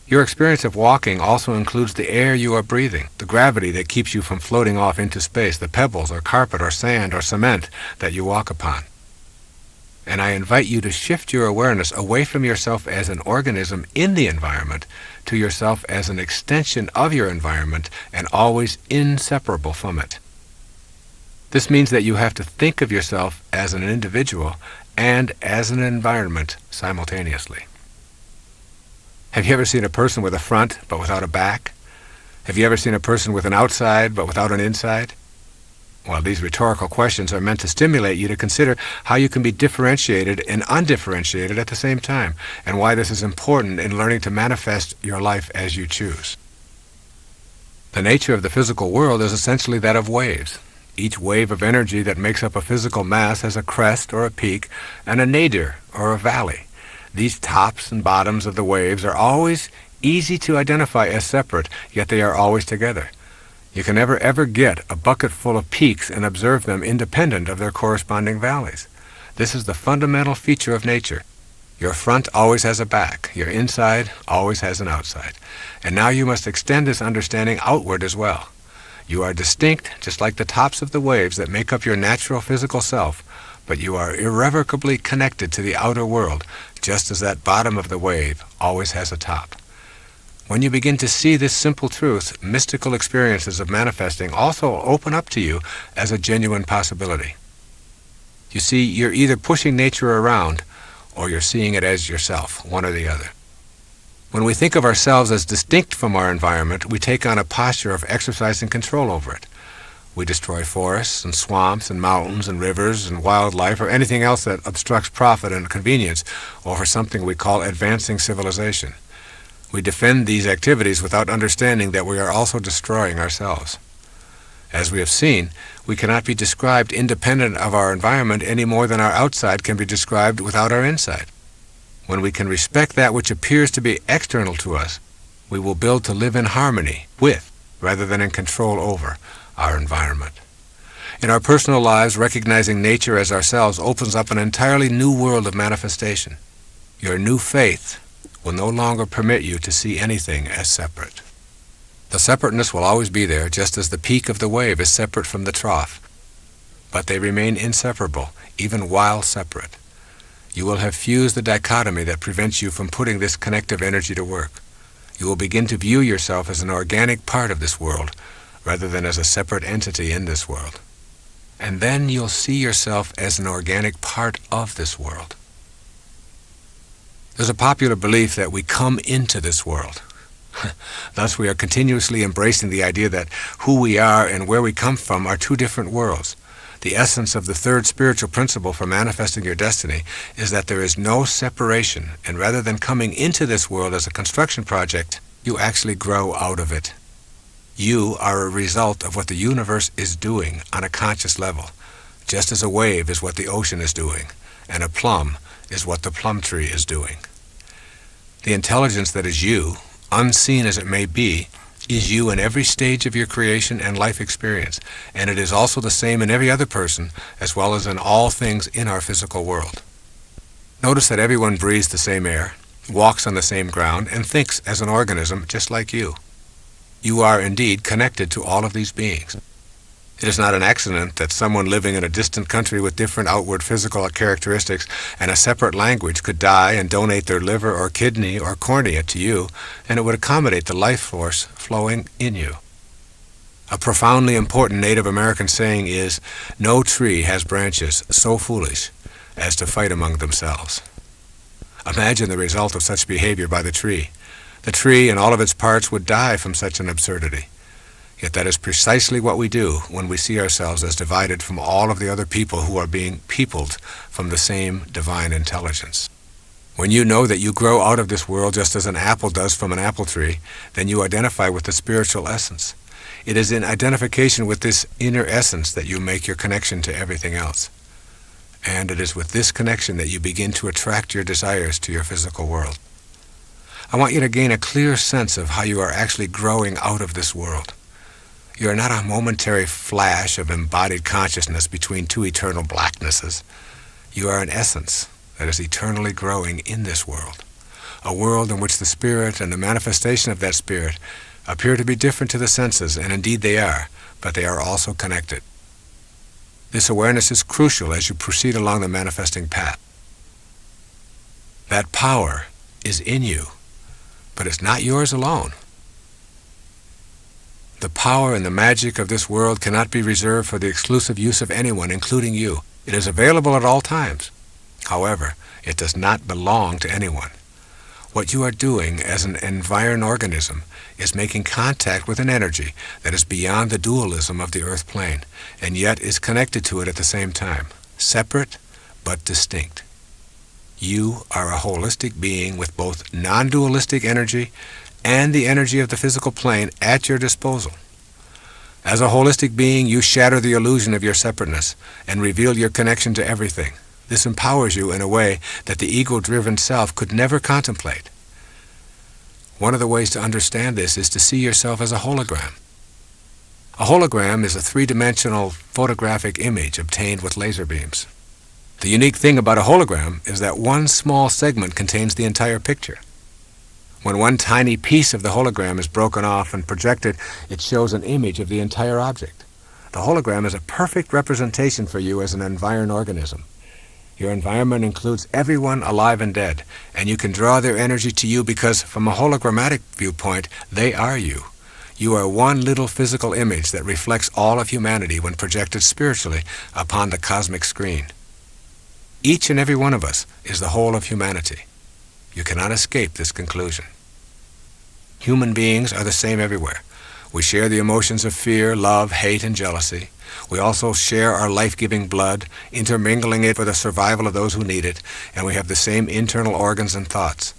Your experience of walking also includes the air you are breathing, the gravity that keeps you from floating off into space, the pebbles or carpet or sand or cement that you walk upon. And I invite you to shift your awareness away from yourself as an organism in the environment to yourself as an extension of your environment and always inseparable from it. This means that you have to think of yourself as an individual and as an environment simultaneously. Have you ever seen a person with a front but without a back? Have you ever seen a person with an outside but without an inside? Well, these rhetorical questions are meant to stimulate you to consider how you can be differentiated and undifferentiated at the same time, and why this is important in learning to manifest your life as you choose. The nature of the physical world is essentially that of waves. Each wave of energy that makes up a physical mass has a crest or a peak and a nadir or a valley. These tops and bottoms of the waves are always easy to identify as separate, yet they are always together. You can never ever get a bucket full of peaks and observe them independent of their corresponding valleys. This is the fundamental feature of nature. Your front always has a back. Your inside always has an outside. And now you must extend this understanding outward as well. You are distinct, just like the tops of the waves that make up your natural physical self, but you are irrevocably connected to the outer world, just as that bottom of the wave always has a top. When you begin to see this simple truth, mystical experiences of manifesting also open up to you as a genuine possibility. You see, you're either pushing nature around, or you're seeing it as yourself, one or the other. When we think of ourselves as distinct from our environment, we take on a posture of exercising control over it. We destroy forests and swamps and mountains and rivers and wildlife or anything else that obstructs profit and convenience over something we call advancing civilization. We defend these activities without understanding that we are also destroying ourselves. As we have seen, we cannot be described independent of our environment any more than our outside can be described without our inside. When we can respect that which appears to be external to us, we will build to live in harmony with, rather than in control over, our environment. In our personal lives, recognizing nature as ourselves opens up an entirely new world of manifestation. Your new faith will no longer permit you to see anything as separate. The separateness will always be there, just as the peak of the wave is separate from the trough. But they remain inseparable, even while separate. You will have fused the dichotomy that prevents you from putting this connective energy to work. You will begin to view yourself as an organic part of this world, rather than as a separate entity in this world. And then you'll see yourself as an organic part of this world. There's a popular belief that we come into this world. Thus, we are continuously embracing the idea that who we are and where we come from are two different worlds. The essence of the third spiritual principle for manifesting your destiny is that there is no separation, and rather than coming into this world as a construction project, you actually grow out of it. You are a result of what the universe is doing on a conscious level, just as a wave is what the ocean is doing, and a plum is what the plum tree is doing. The intelligence that is you, unseen as it may be, is you in every stage of your creation and life experience, and it is also the same in every other person, as well as in all things in our physical world. Notice that everyone breathes the same air, walks on the same ground, and thinks as an organism just like you. You are indeed connected to all of these beings. It is not an accident that someone living in a distant country with different outward physical characteristics and a separate language could die and donate their liver or kidney or cornea to you, and it would accommodate the life force flowing in you. A profoundly important Native American saying is, "No tree has branches so foolish as to fight among themselves." Imagine the result of such behavior by the tree. The tree and all of its parts would die from such an absurdity. Yet that is precisely what we do when we see ourselves as divided from all of the other people who are being peopled from the same divine intelligence. When you know that you grow out of this world just as an apple does from an apple tree, then you identify with the spiritual essence. It is in identification with this inner essence that you make your connection to everything else. And it is with this connection that you begin to attract your desires to your physical world. I want you to gain a clear sense of how you are actually growing out of this world. You are not a momentary flash of embodied consciousness between two eternal blacknesses. You are an essence that is eternally growing in this world, a world in which the spirit and the manifestation of that spirit appear to be different to the senses, and indeed they are, but they are also connected. This awareness is crucial as you proceed along the manifesting path. That power is in you, but it's not yours alone. The power and the magic of this world cannot be reserved for the exclusive use of anyone, including you. It is available at all times. However, it does not belong to anyone. What you are doing as an environed organism is making contact with an energy that is beyond the dualism of the earth plane, and yet is connected to it at the same time, separate but distinct. You are a holistic being with both non-dualistic energy and the energy of the physical plane at your disposal. As a holistic being, you shatter the illusion of your separateness and reveal your connection to everything. This empowers you in a way that the ego-driven self could never contemplate. One of the ways to understand this is to see yourself as a hologram. A hologram is a three-dimensional photographic image obtained with laser beams. The unique thing about a hologram is that one small segment contains the entire picture. When one tiny piece of the hologram is broken off and projected, it shows an image of the entire object. The hologram is a perfect representation for you as an environed organism. Your environment includes everyone alive and dead, and you can draw their energy to you because, from a hologrammatic viewpoint, they are you. You are one little physical image that reflects all of humanity when projected spiritually upon the cosmic screen. Each and every one of us is the whole of humanity. You cannot escape this conclusion. Human beings are the same everywhere. We share the emotions of fear, love, hate, and jealousy. We also share our life-giving blood, intermingling it for the survival of those who need it, and we have the same internal organs and thoughts.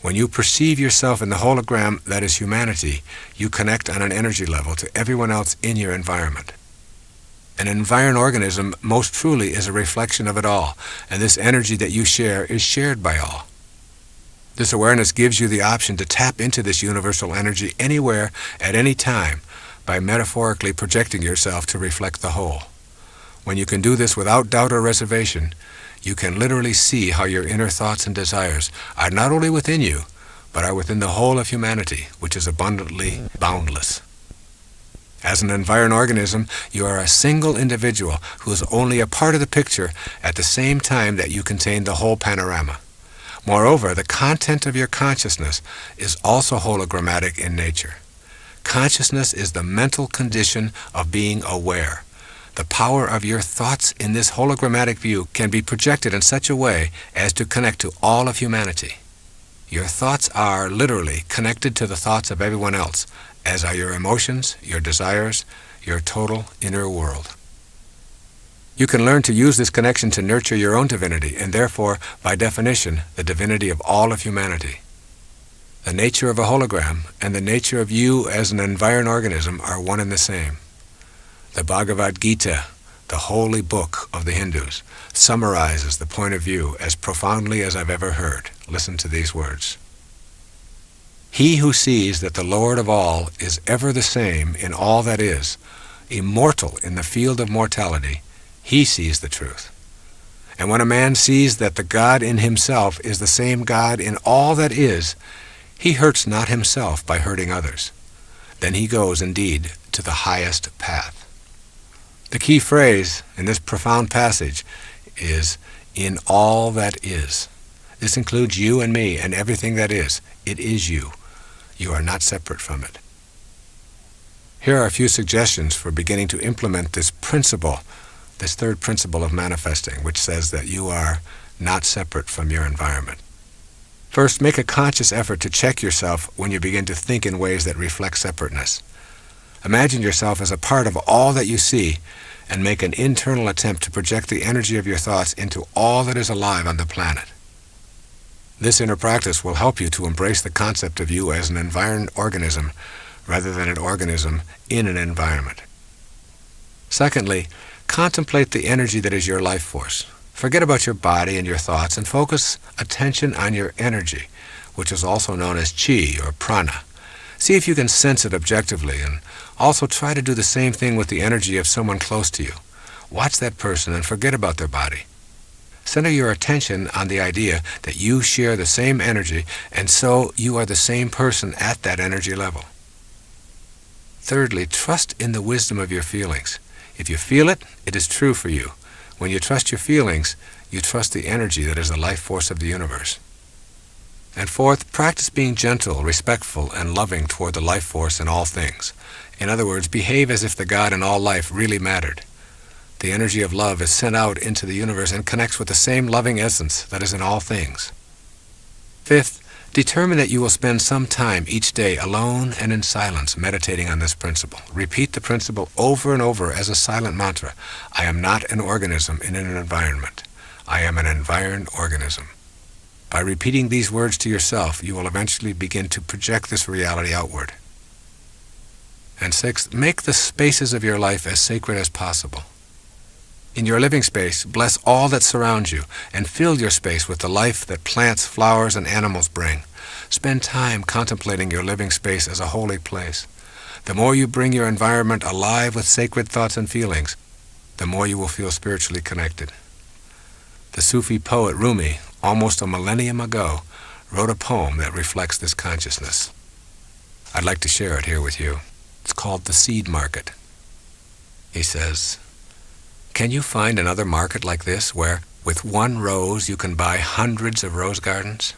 When you perceive yourself in the hologram that is humanity, you connect on an energy level to everyone else in your environment. An environed organism most truly is a reflection of it all, and this energy that you share is shared by all. This awareness gives you the option to tap into this universal energy anywhere, at any time, by metaphorically projecting yourself to reflect the whole. When you can do this without doubt or reservation, you can literally see how your inner thoughts and desires are not only within you, but are within the whole of humanity, which is abundantly boundless. As an environed organism, you are a single individual who is only a part of the picture at the same time that you contain the whole panorama. Moreover, the content of your consciousness is also hologrammatic in nature. Consciousness is the mental condition of being aware. The power of your thoughts in this hologrammatic view can be projected in such a way as to connect to all of humanity. Your thoughts are literally connected to the thoughts of everyone else, as are your emotions, your desires, your total inner world. You can learn to use this connection to nurture your own divinity, and therefore, by definition, the divinity of all of humanity. The nature of a hologram and the nature of you as an environed organism are one and the same. The Bhagavad Gita, the holy book of the Hindus, summarizes the point of view as profoundly as I've ever heard. Listen to these words. He who sees that the Lord of all is ever the same in all that is, immortal in the field of mortality, he sees the truth. And when a man sees that the God in himself is the same God in all that is, he hurts not himself by hurting others. Then he goes, indeed, to the highest path. The key phrase in this profound passage is, in all that is. This includes you and me and everything that is. It is you. You are not separate from it. Here are a few suggestions for beginning to implement this principle, this third principle of manifesting, which says that you are not separate from your environment. First, make a conscious effort to check yourself when you begin to think in ways that reflect separateness. Imagine yourself as a part of all that you see, and make an internal attempt to project the energy of your thoughts into all that is alive on the planet. This inner practice will help you to embrace the concept of you as an environed organism rather than an organism in an environment. Secondly, contemplate the energy that is your life force. Forget about your body and your thoughts and focus attention on your energy, which is also known as chi or prana. See if you can sense it objectively, and also try to do the same thing with the energy of someone close to you. Watch that person and forget about their body. Center your attention on the idea that you share the same energy, and so you are the same person at that energy level. Thirdly, trust in the wisdom of your feelings. If you feel it, it is true for you. When you trust your feelings, you trust the energy that is the life force of the universe. And fourth, practice being gentle, respectful, and loving toward the life force in all things. In other words, behave as if the God in all life really mattered. The energy of love is sent out into the universe and connects with the same loving essence that is in all things. Fifth, determine that you will spend some time each day alone and in silence meditating on this principle. Repeat the principle over and over as a silent mantra. I am not an organism in an environment. I am an environed organism. By repeating these words to yourself, you will eventually begin to project this reality outward. And sixth, make the spaces of your life as sacred as possible. In your living space, bless all that surrounds you and fill your space with the life that plants, flowers, and animals bring. Spend time contemplating your living space as a holy place. The more you bring your environment alive with sacred thoughts and feelings, the more you will feel spiritually connected. The Sufi poet Rumi, almost a millennium ago, wrote a poem that reflects this consciousness. I'd like to share it here with you. It's called The Seed Market. He says, "Can you find another market like this where with one rose you can buy hundreds of rose gardens?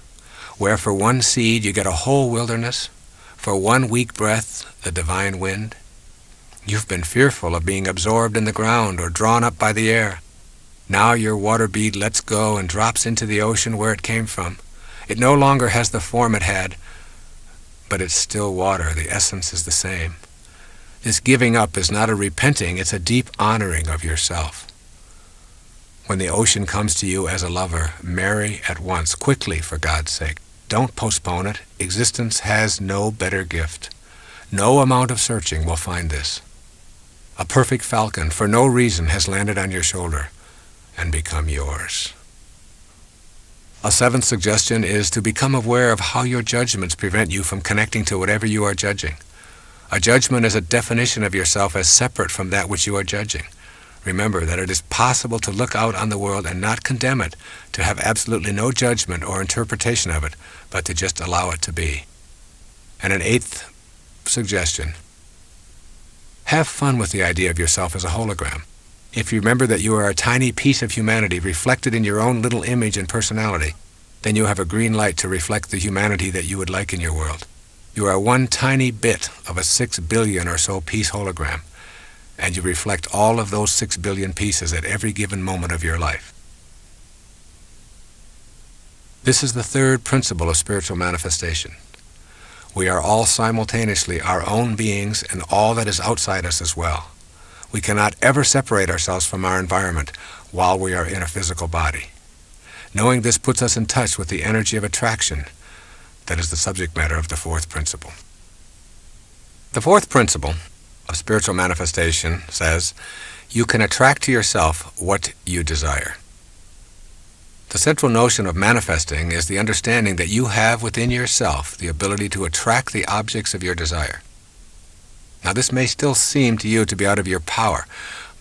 Where for one seed you get a whole wilderness? For one weak breath, the divine wind? You've been fearful of being absorbed in the ground or drawn up by the air. Now your water bead lets go and drops into the ocean where it came from. It no longer has the form it had, but it's still water. The essence is the same. This giving up is not a repenting, it's a deep honoring of yourself. When the ocean comes to you as a lover, marry at once, quickly for God's sake. Don't postpone it. Existence has no better gift. No amount of searching will find this. A perfect falcon for no reason has landed on your shoulder and become yours." A seventh suggestion is to become aware of how your judgments prevent you from connecting to whatever you are judging. A judgment is a definition of yourself as separate from that which you are judging. Remember that it is possible to look out on the world and not condemn it, to have absolutely no judgment or interpretation of it, but to just allow it to be. And an eighth suggestion, Have fun with the idea of yourself as a hologram. If you remember that you are a tiny piece of humanity reflected in your own little image and personality, then you have a green light to reflect the humanity that you would like in your world. You are one tiny bit of a 6 billion or so piece hologram, and you reflect all of those 6 billion pieces at every given moment of your life. This is the third principle of spiritual manifestation. We are all simultaneously our own beings and all that is outside us as well. We cannot ever separate ourselves from our environment while we are in a physical body. Knowing this puts us in touch with the energy of attraction that is the subject matter of the fourth principle. The fourth principle of spiritual manifestation says, you can attract to yourself what you desire. The central notion of manifesting is the understanding that you have within yourself the ability to attract the objects of your desire. Now, this may still seem to you to be out of your power,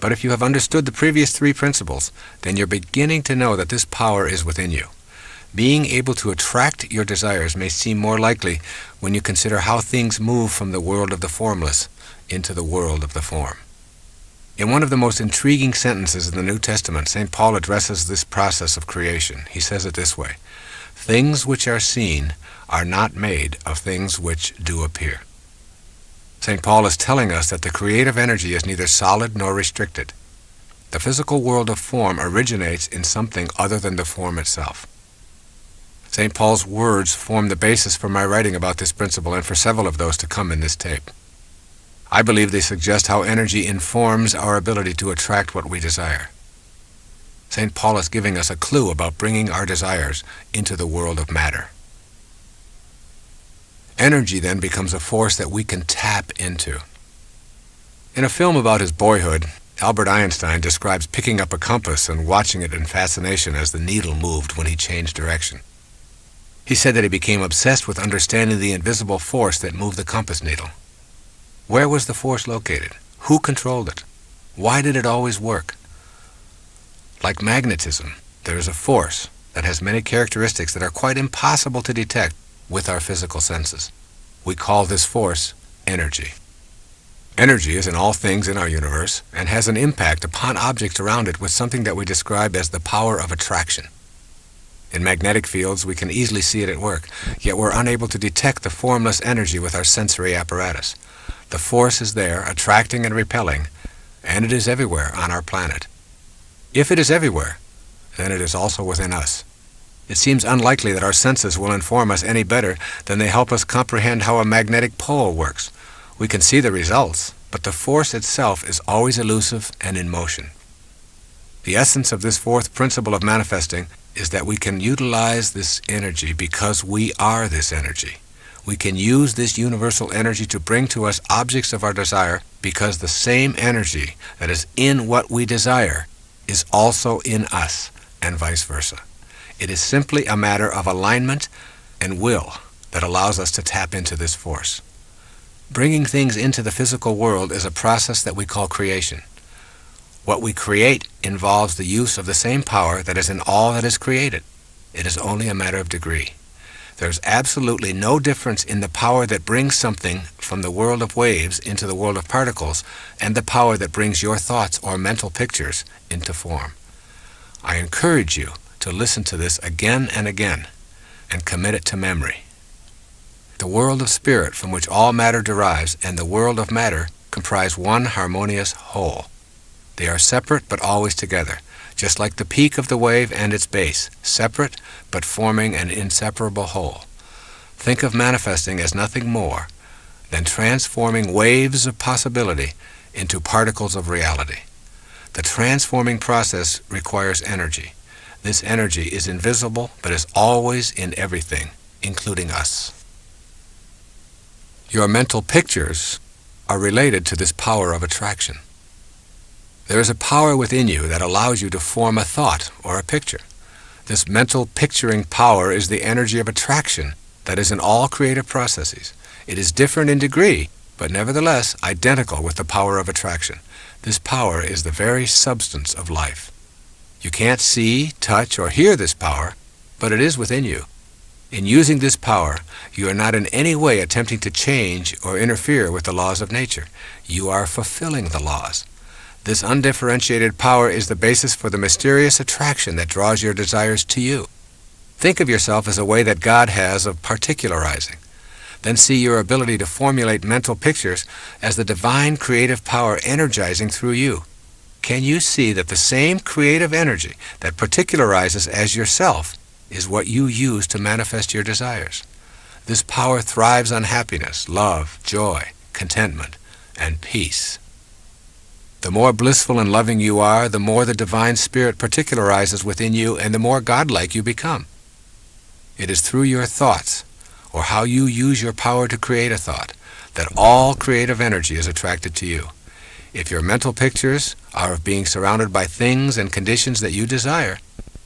but if you have understood the previous three principles, then you're beginning to know that this power is within you. Being able to attract your desires may seem more likely when you consider how things move from the world of the formless into the world of the form. In one of the most intriguing sentences in the New Testament, St. Paul addresses this process of creation. He says it this way, "Things which are seen are not made of things which do appear." St. Paul is telling us that the creative energy is neither solid nor restricted. The physical world of form originates in something other than the form itself. St. Paul's words form the basis for my writing about this principle and for several of those to come in this tape. I believe they suggest how energy informs our ability to attract what we desire. St. Paul is giving us a clue about bringing our desires into the world of matter. Energy then becomes a force that we can tap into. In a film about his boyhood, Albert Einstein describes picking up a compass and watching it in fascination as the needle moved when he changed direction. He said that he became obsessed with understanding the invisible force that moved the compass needle. Where was the force located? Who controlled it? Why did it always work? Like magnetism, there is a force that has many characteristics that are quite impossible to detect with our physical senses. We call this force energy. Energy is in all things in our universe and has an impact upon objects around it with something that we describe as the power of attraction. In magnetic fields, we can easily see it at work, yet we're unable to detect the formless energy with our sensory apparatus. The force is there, attracting and repelling, and it is everywhere on our planet. If it is everywhere, then it is also within us. It seems unlikely that our senses will inform us any better than they help us comprehend how a magnetic pole works. We can see the results, but the force itself is always elusive and in motion. The essence of this fourth principle of manifesting is that we can utilize this energy because we are this energy. We can use this universal energy to bring to us objects of our desire because the same energy that is in what we desire is also in us, and vice versa. It is simply a matter of alignment and will that allows us to tap into this force. Bringing things into the physical world is a process that we call creation. What we create involves the use of the same power that is in all that is created. It is only a matter of degree. There's absolutely no difference in the power that brings something from the world of waves into the world of particles and the power that brings your thoughts or mental pictures into form. I encourage you to listen to this again and again and commit it to memory. The world of spirit from which all matter derives and the world of matter comprise one harmonious whole. They are separate but always together, just like the peak of the wave and its base, separate but forming an inseparable whole. Think of manifesting as nothing more than transforming waves of possibility into particles of reality. The transforming process requires energy. This energy is invisible but is always in everything, including us. Your mental pictures are related to this power of attraction. There is a power within you that allows you to form a thought or a picture. This mental picturing power is the energy of attraction that is in all creative processes. It is different in degree, but nevertheless identical with the power of attraction. This power is the very substance of life. You can't see, touch, or hear this power, but it is within you. In using this power, you are not in any way attempting to change or interfere with the laws of nature. You are fulfilling the laws. This undifferentiated power is the basis for the mysterious attraction that draws your desires to you. Think of yourself as a way that God has of particularizing. Then see your ability to formulate mental pictures as the divine creative power energizing through you. Can you see that the same creative energy that particularizes as yourself is what you use to manifest your desires? This power thrives on happiness, love, joy, contentment, and peace. The more blissful and loving you are, the more the divine spirit particularizes within you and the more godlike you become. It is through your thoughts, or how you use your power to create a thought, that all creative energy is attracted to you. If your mental pictures are of being surrounded by things and conditions that you desire,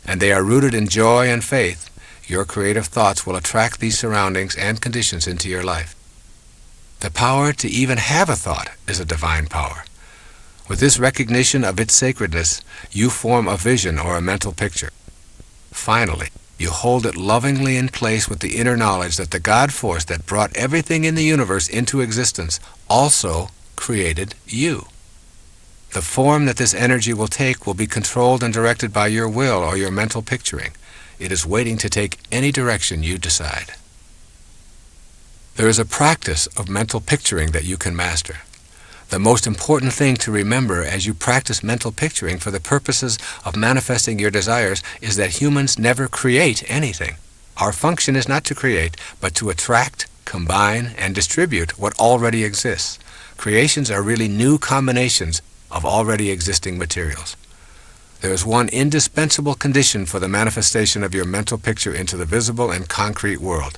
and they are rooted in joy and faith, your creative thoughts will attract these surroundings and conditions into your life. The power to even have a thought is a divine power. With this recognition of its sacredness, you form a vision or a mental picture. Finally, you hold it lovingly in place with the inner knowledge that the God force that brought everything in the universe into existence also created you. The form that this energy will take will be controlled and directed by your will or your mental picturing. It is waiting to take any direction you decide. There is a practice of mental picturing that you can master. The most important thing to remember as you practice mental picturing for the purposes of manifesting your desires is that humans never create anything. Our function is not to create, but to attract, combine, and distribute what already exists. Creations are really new combinations of already existing materials. There is one indispensable condition for the manifestation of your mental picture into the visible and concrete world: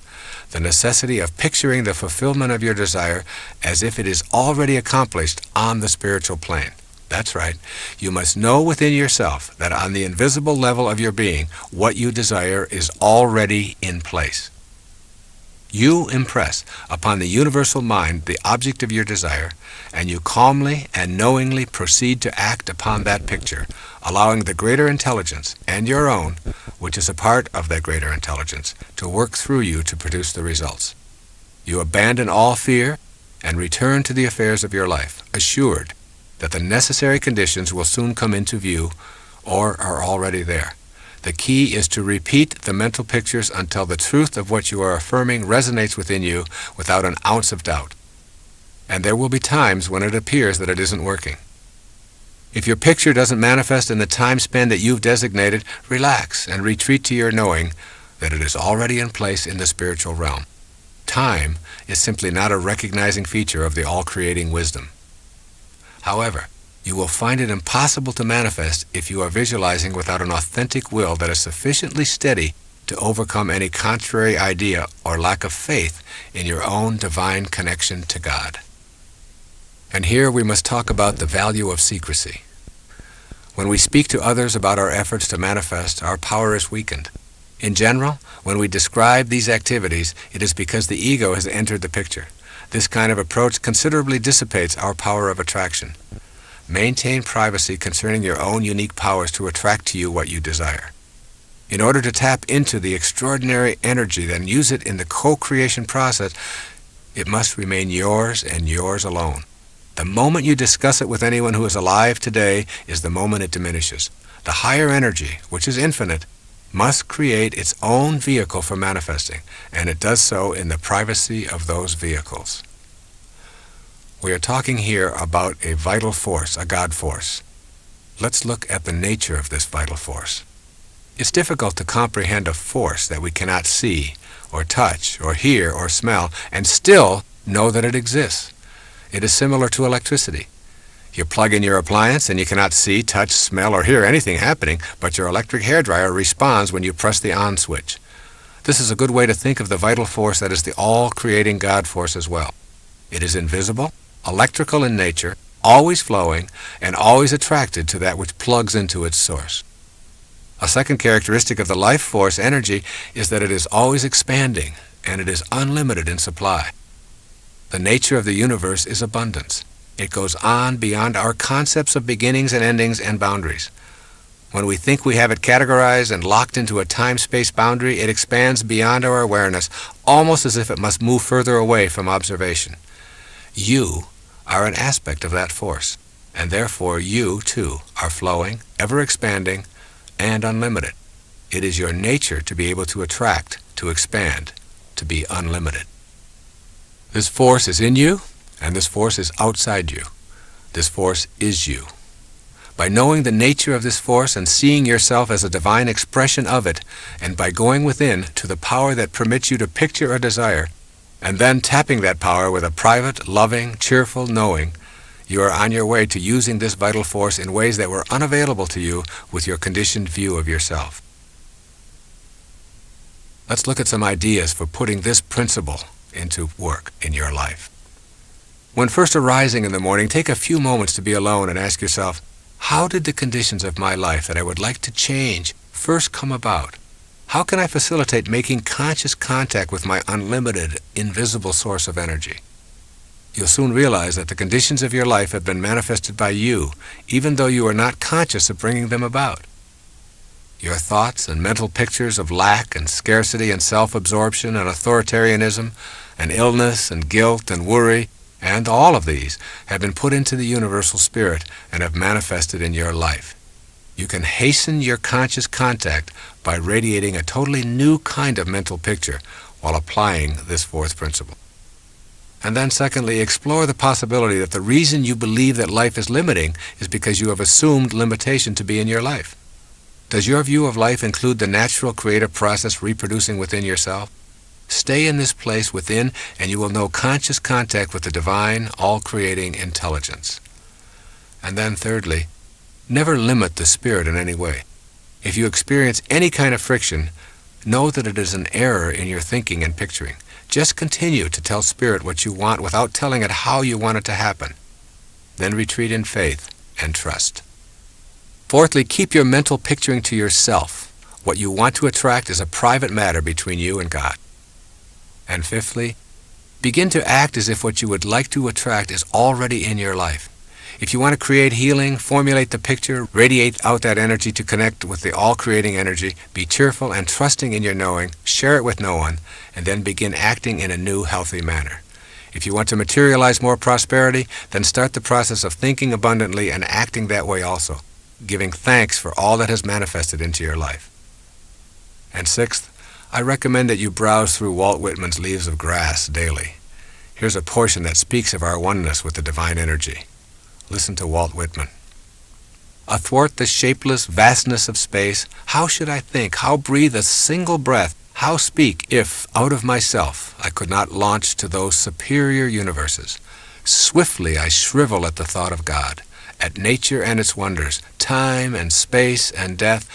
the necessity of picturing the fulfillment of your desire as if it is already accomplished on the spiritual plane. That's right. You must know within yourself that on the invisible level of your being, what you desire is already in place. You impress upon the universal mind the object of your desire, and you calmly and knowingly proceed to act upon that picture, allowing the greater intelligence, and your own, which is a part of that greater intelligence, to work through you to produce the results. You abandon all fear and return to the affairs of your life, assured that the necessary conditions will soon come into view or are already there. The key is to repeat the mental pictures until the truth of what you are affirming resonates within you without an ounce of doubt. And there will be times when it appears that it isn't working. If your picture doesn't manifest in the time span that you've designated, relax and retreat to your knowing that it is already in place in the spiritual realm. Time is simply not a recognizing feature of the all-creating wisdom. However, you will find it impossible to manifest if you are visualizing without an authentic will that is sufficiently steady to overcome any contrary idea or lack of faith in your own divine connection to God. And here we must talk about the value of secrecy. When we speak to others about our efforts to manifest, our power is weakened. In general, when we describe these activities, it is because the ego has entered the picture. This kind of approach considerably dissipates our power of attraction. Maintain privacy concerning your own unique powers to attract to you what you desire. In order to tap into the extraordinary energy and use it in the co-creation process, it must remain yours and yours alone. The moment you discuss it with anyone who is alive today is the moment it diminishes. The higher energy, which is infinite, must create its own vehicle for manifesting, and it does so in the privacy of those vehicles. We are talking here about a vital force, a God force. Let's look at the nature of this vital force. It's difficult to comprehend a force that we cannot see, or touch, or hear, or smell, and still know that it exists. It is similar to electricity. You plug in your appliance and you cannot see, touch, smell, or hear anything happening, but your electric hairdryer responds when you press the on switch. This is a good way to think of the vital force that is the all-creating God force as well. It is invisible, electrical in nature, always flowing, and always attracted to that which plugs into its source. A second characteristic of the life force energy is that it is always expanding, and it is unlimited in supply. The nature of the universe is abundance. It goes on beyond our concepts of beginnings and endings and boundaries. When we think we have it categorized and locked into a time-space boundary, it expands beyond our awareness, almost as if it must move further away from observation. You are an aspect of that force, and therefore you, too, are flowing, ever-expanding, and unlimited. It is your nature to be able to attract, to expand, to be unlimited. This force is in you, and this force is outside you. This force is you. By knowing the nature of this force and seeing yourself as a divine expression of it, and by going within to the power that permits you to picture a desire, and then tapping that power with a private, loving, cheerful knowing, you are on your way to using this vital force in ways that were unavailable to you with your conditioned view of yourself. Let's look at some ideas for putting this principle into work in your life. When first arising in the morning, take a few moments to be alone and ask yourself, how did the conditions of my life that I would like to change first come about? How can I facilitate making conscious contact with my unlimited, invisible source of energy? You'll soon realize that the conditions of your life have been manifested by you, even though you are not conscious of bringing them about. Your thoughts and mental pictures of lack and scarcity and self-absorption and authoritarianism and illness and guilt and worry, and all of these have been put into the universal spirit and have manifested in your life. You can hasten your conscious contact by radiating a totally new kind of mental picture while applying this fourth principle. And then secondly, explore the possibility that the reason you believe that life is limiting is because you have assumed limitation to be in your life. Does your view of life include the natural creative process reproducing within yourself? Stay in this place within, and you will know conscious contact with the divine, all-creating intelligence. And then thirdly, never limit the spirit in any way. If you experience any kind of friction, know that it is an error in your thinking and picturing. Just continue to tell spirit what you want without telling it how you want it to happen. Then retreat in faith and trust. Fourthly, keep your mental picturing to yourself. What you want to attract is a private matter between you and God. And fifthly, begin to act as if what you would like to attract is already in your life. If you want to create healing, formulate the picture, radiate out that energy to connect with the all-creating energy, be cheerful and trusting in your knowing, share it with no one, and then begin acting in a new, healthy manner. If you want to materialize more prosperity, then start the process of thinking abundantly and acting that way also, giving thanks for all that has manifested into your life. And sixth, I recommend that you browse through Walt Whitman's Leaves of Grass daily. Here's a portion that speaks of our oneness with the divine energy. Listen to Walt Whitman. Athwart the shapeless vastness of space, how should I think, how breathe a single breath, how speak if, out of myself, I could not launch to those superior universes? Swiftly I shrivel at the thought of God, at nature and its wonders, time and space and death,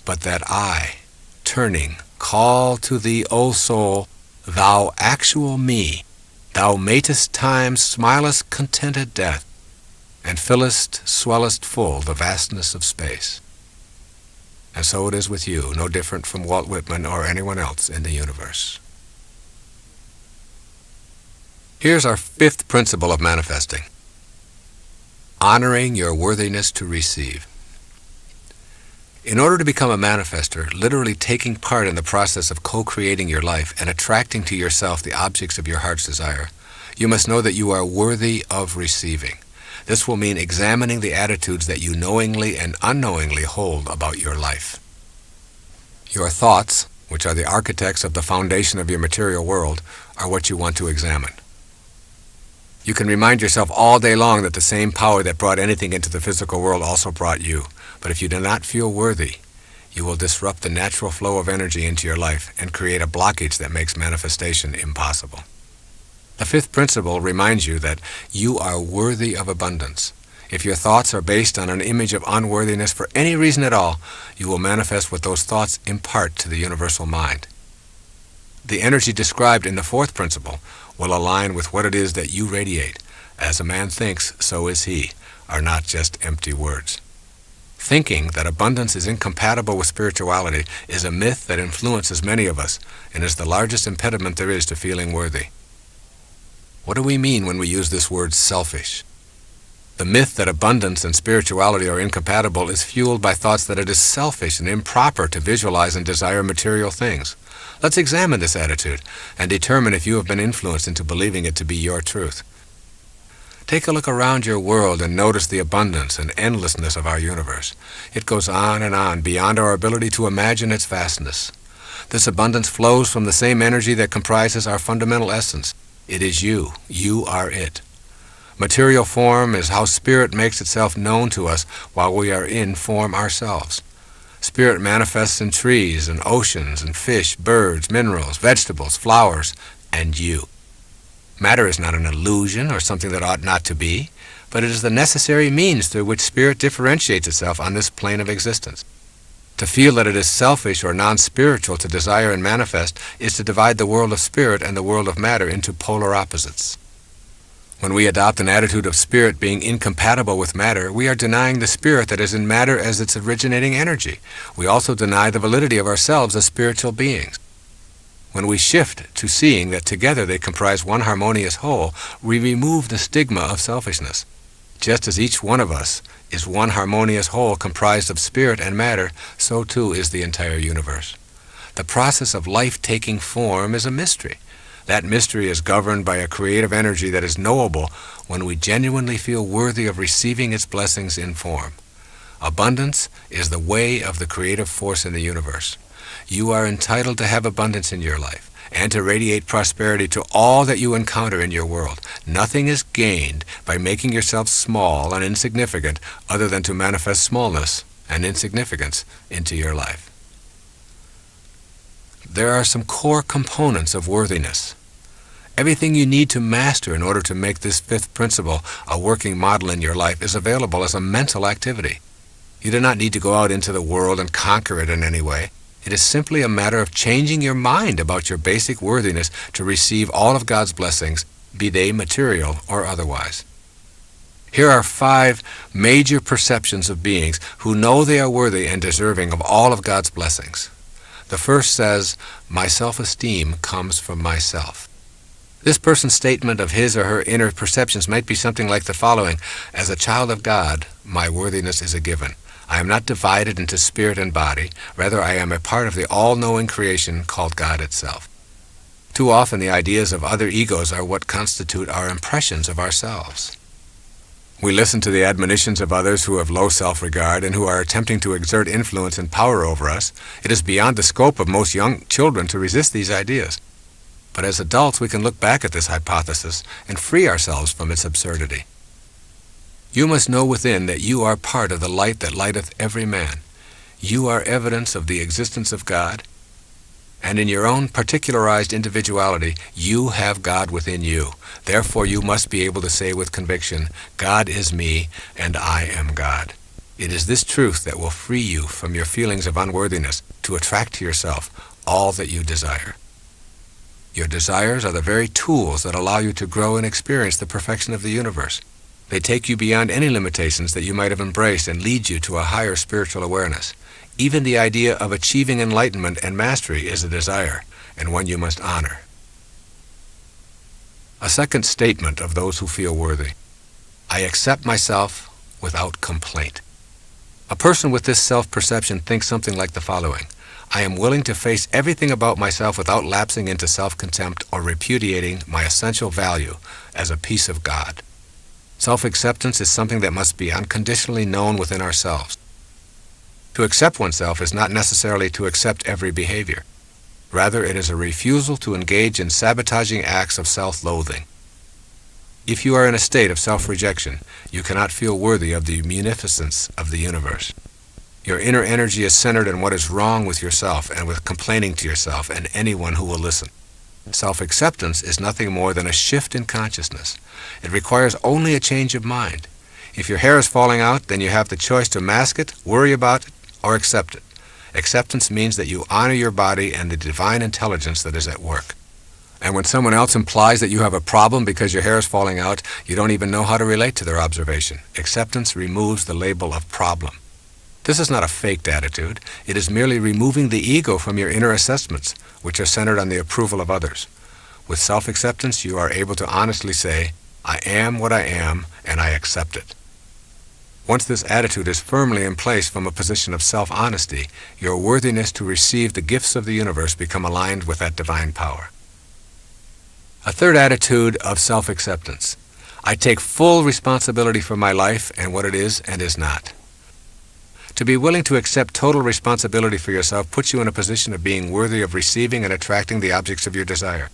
but that I, turning, call to thee, O soul, thou actual me, thou matest time, smilest contented death, and fillest, swellest full the vastness of space. And so it is with you, no different from Walt Whitman or anyone else in the universe. Here's our fifth principle of manifesting: honoring your worthiness to receive. In order to become a manifester, literally taking part in the process of co-creating your life and attracting to yourself the objects of your heart's desire, you must know that you are worthy of receiving. This will mean examining the attitudes that you knowingly and unknowingly hold about your life. Your thoughts, which are the architects of the foundation of your material world, are what you want to examine. You can remind yourself all day long that the same power that brought anything into the physical world also brought you. But if you do not feel worthy, you will disrupt the natural flow of energy into your life and create a blockage that makes manifestation impossible. The fifth principle reminds you that you are worthy of abundance. If your thoughts are based on an image of unworthiness for any reason at all, you will manifest what those thoughts impart to the universal mind. The energy described in the fourth principle will align with what it is that you radiate. As a man thinks, so is he, are not just empty words. Thinking that abundance is incompatible with spirituality is a myth that influences many of us and is the largest impediment there is to feeling worthy. What do we mean when we use this word selfish? The myth that abundance and spirituality are incompatible is fueled by thoughts that it is selfish and improper to visualize and desire material things. Let's examine this attitude and determine if you have been influenced into believing it to be your truth. Take a look around your world and notice the abundance and endlessness of our universe. It goes on and on beyond our ability to imagine its vastness. This abundance flows from the same energy that comprises our fundamental essence. It is you. You are it. Material form is how spirit makes itself known to us while we are in form ourselves. Spirit manifests in trees and oceans and fish, birds, minerals, vegetables, flowers, and you. Matter is not an illusion or something that ought not to be, but it is the necessary means through which spirit differentiates itself on this plane of existence. To feel that it is selfish or non-spiritual to desire and manifest is to divide the world of spirit and the world of matter into polar opposites. When we adopt an attitude of spirit being incompatible with matter, we are denying the spirit that is in matter as its originating energy. We also deny the validity of ourselves as spiritual beings. When we shift to seeing that together they comprise one harmonious whole, we remove the stigma of selfishness. Just as each one of us is one harmonious whole comprised of spirit and matter, so too is the entire universe. The process of life taking form is a mystery. That mystery is governed by a creative energy that is knowable when we genuinely feel worthy of receiving its blessings in form. Abundance is the way of the creative force in the universe. You are entitled to have abundance in your life and to radiate prosperity to all that you encounter in your world. Nothing is gained by making yourself small and insignificant other than to manifest smallness and insignificance into your life. There are some core components of worthiness. Everything you need to master in order to make this fifth principle a working model in your life is available as a mental activity. You do not need to go out into the world and conquer it in any way. It is simply a matter of changing your mind about your basic worthiness to receive all of God's blessings, be they material or otherwise. Here are 5 major perceptions of beings who know they are worthy and deserving of all of God's blessings. The first says, "My self-esteem comes from myself." This person's statement of his or her inner perceptions might be something like the following: "As a child of God, my worthiness is a given. I am not divided into spirit and body. Rather, I am a part of the all-knowing creation called God itself." Too often, the ideas of other egos are what constitute our impressions of ourselves. We listen to the admonitions of others who have low self-regard and who are attempting to exert influence and power over us. It is beyond the scope of most young children to resist these ideas. But as adults, we can look back at this hypothesis and free ourselves from its absurdity. You must know within that you are part of the light that lighteth every man. You are evidence of the existence of God, and in your own particularized individuality, you have God within you. Therefore, you must be able to say with conviction, "God is me, and I am God." It is this truth that will free you from your feelings of unworthiness to attract to yourself all that you desire. Your desires are the very tools that allow you to grow and experience the perfection of the universe. They take you beyond any limitations that you might have embraced and lead you to a higher spiritual awareness. Even the idea of achieving enlightenment and mastery is a desire, and one you must honor. A second statement of those who feel worthy: "I accept myself without complaint." A person with this self-perception thinks something like the following: "I am willing to face everything about myself without lapsing into self-contempt or repudiating my essential value as a piece of God." Self-acceptance is something that must be unconditionally known within ourselves. To accept oneself is not necessarily to accept every behavior. Rather, it is a refusal to engage in sabotaging acts of self-loathing. If you are in a state of self-rejection, you cannot feel worthy of the munificence of the universe. Your inner energy is centered in what is wrong with yourself and with complaining to yourself and anyone who will listen. Self-acceptance is nothing more than a shift in consciousness. It requires only a change of mind. If your hair is falling out, then you have the choice to mask it, worry about it, or accept it. Acceptance means that you honor your body and the divine intelligence that is at work. And when someone else implies that you have a problem because your hair is falling out, you don't even know how to relate to their observation. Acceptance removes the label of problem. This is not a faked attitude. It is merely removing the ego from your inner assessments, which are centered on the approval of others. With self-acceptance, you are able to honestly say, "I am what I am, and I accept it." Once this attitude is firmly in place from a position of self-honesty, your worthiness to receive the gifts of the universe become aligned with that divine power. A third attitude of self-acceptance. I take full responsibility for my life and what it is and is not. To be willing to accept total responsibility for yourself puts you in a position of being worthy of receiving and attracting the objects of your desire.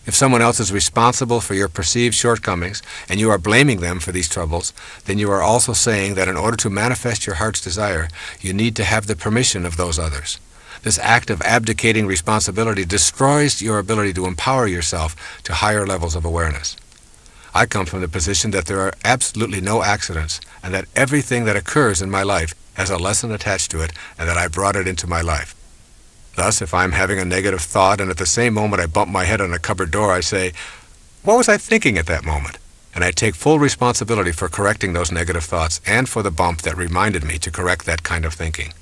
If someone else is responsible for your perceived shortcomings and you are blaming them for these troubles, then you are also saying that in order to manifest your heart's desire, you need to have the permission of those others. This act of abdicating responsibility destroys your ability to empower yourself to higher levels of awareness. I come from the position that there are absolutely no accidents and that everything that occurs in my life has a lesson attached to it and that I brought it into my life. Thus, if I'm having a negative thought and at the same moment I bump my head on a cupboard door, I say, "What was I thinking at that moment?" And I take full responsibility for correcting those negative thoughts and for the bump that reminded me to correct that kind of thinking.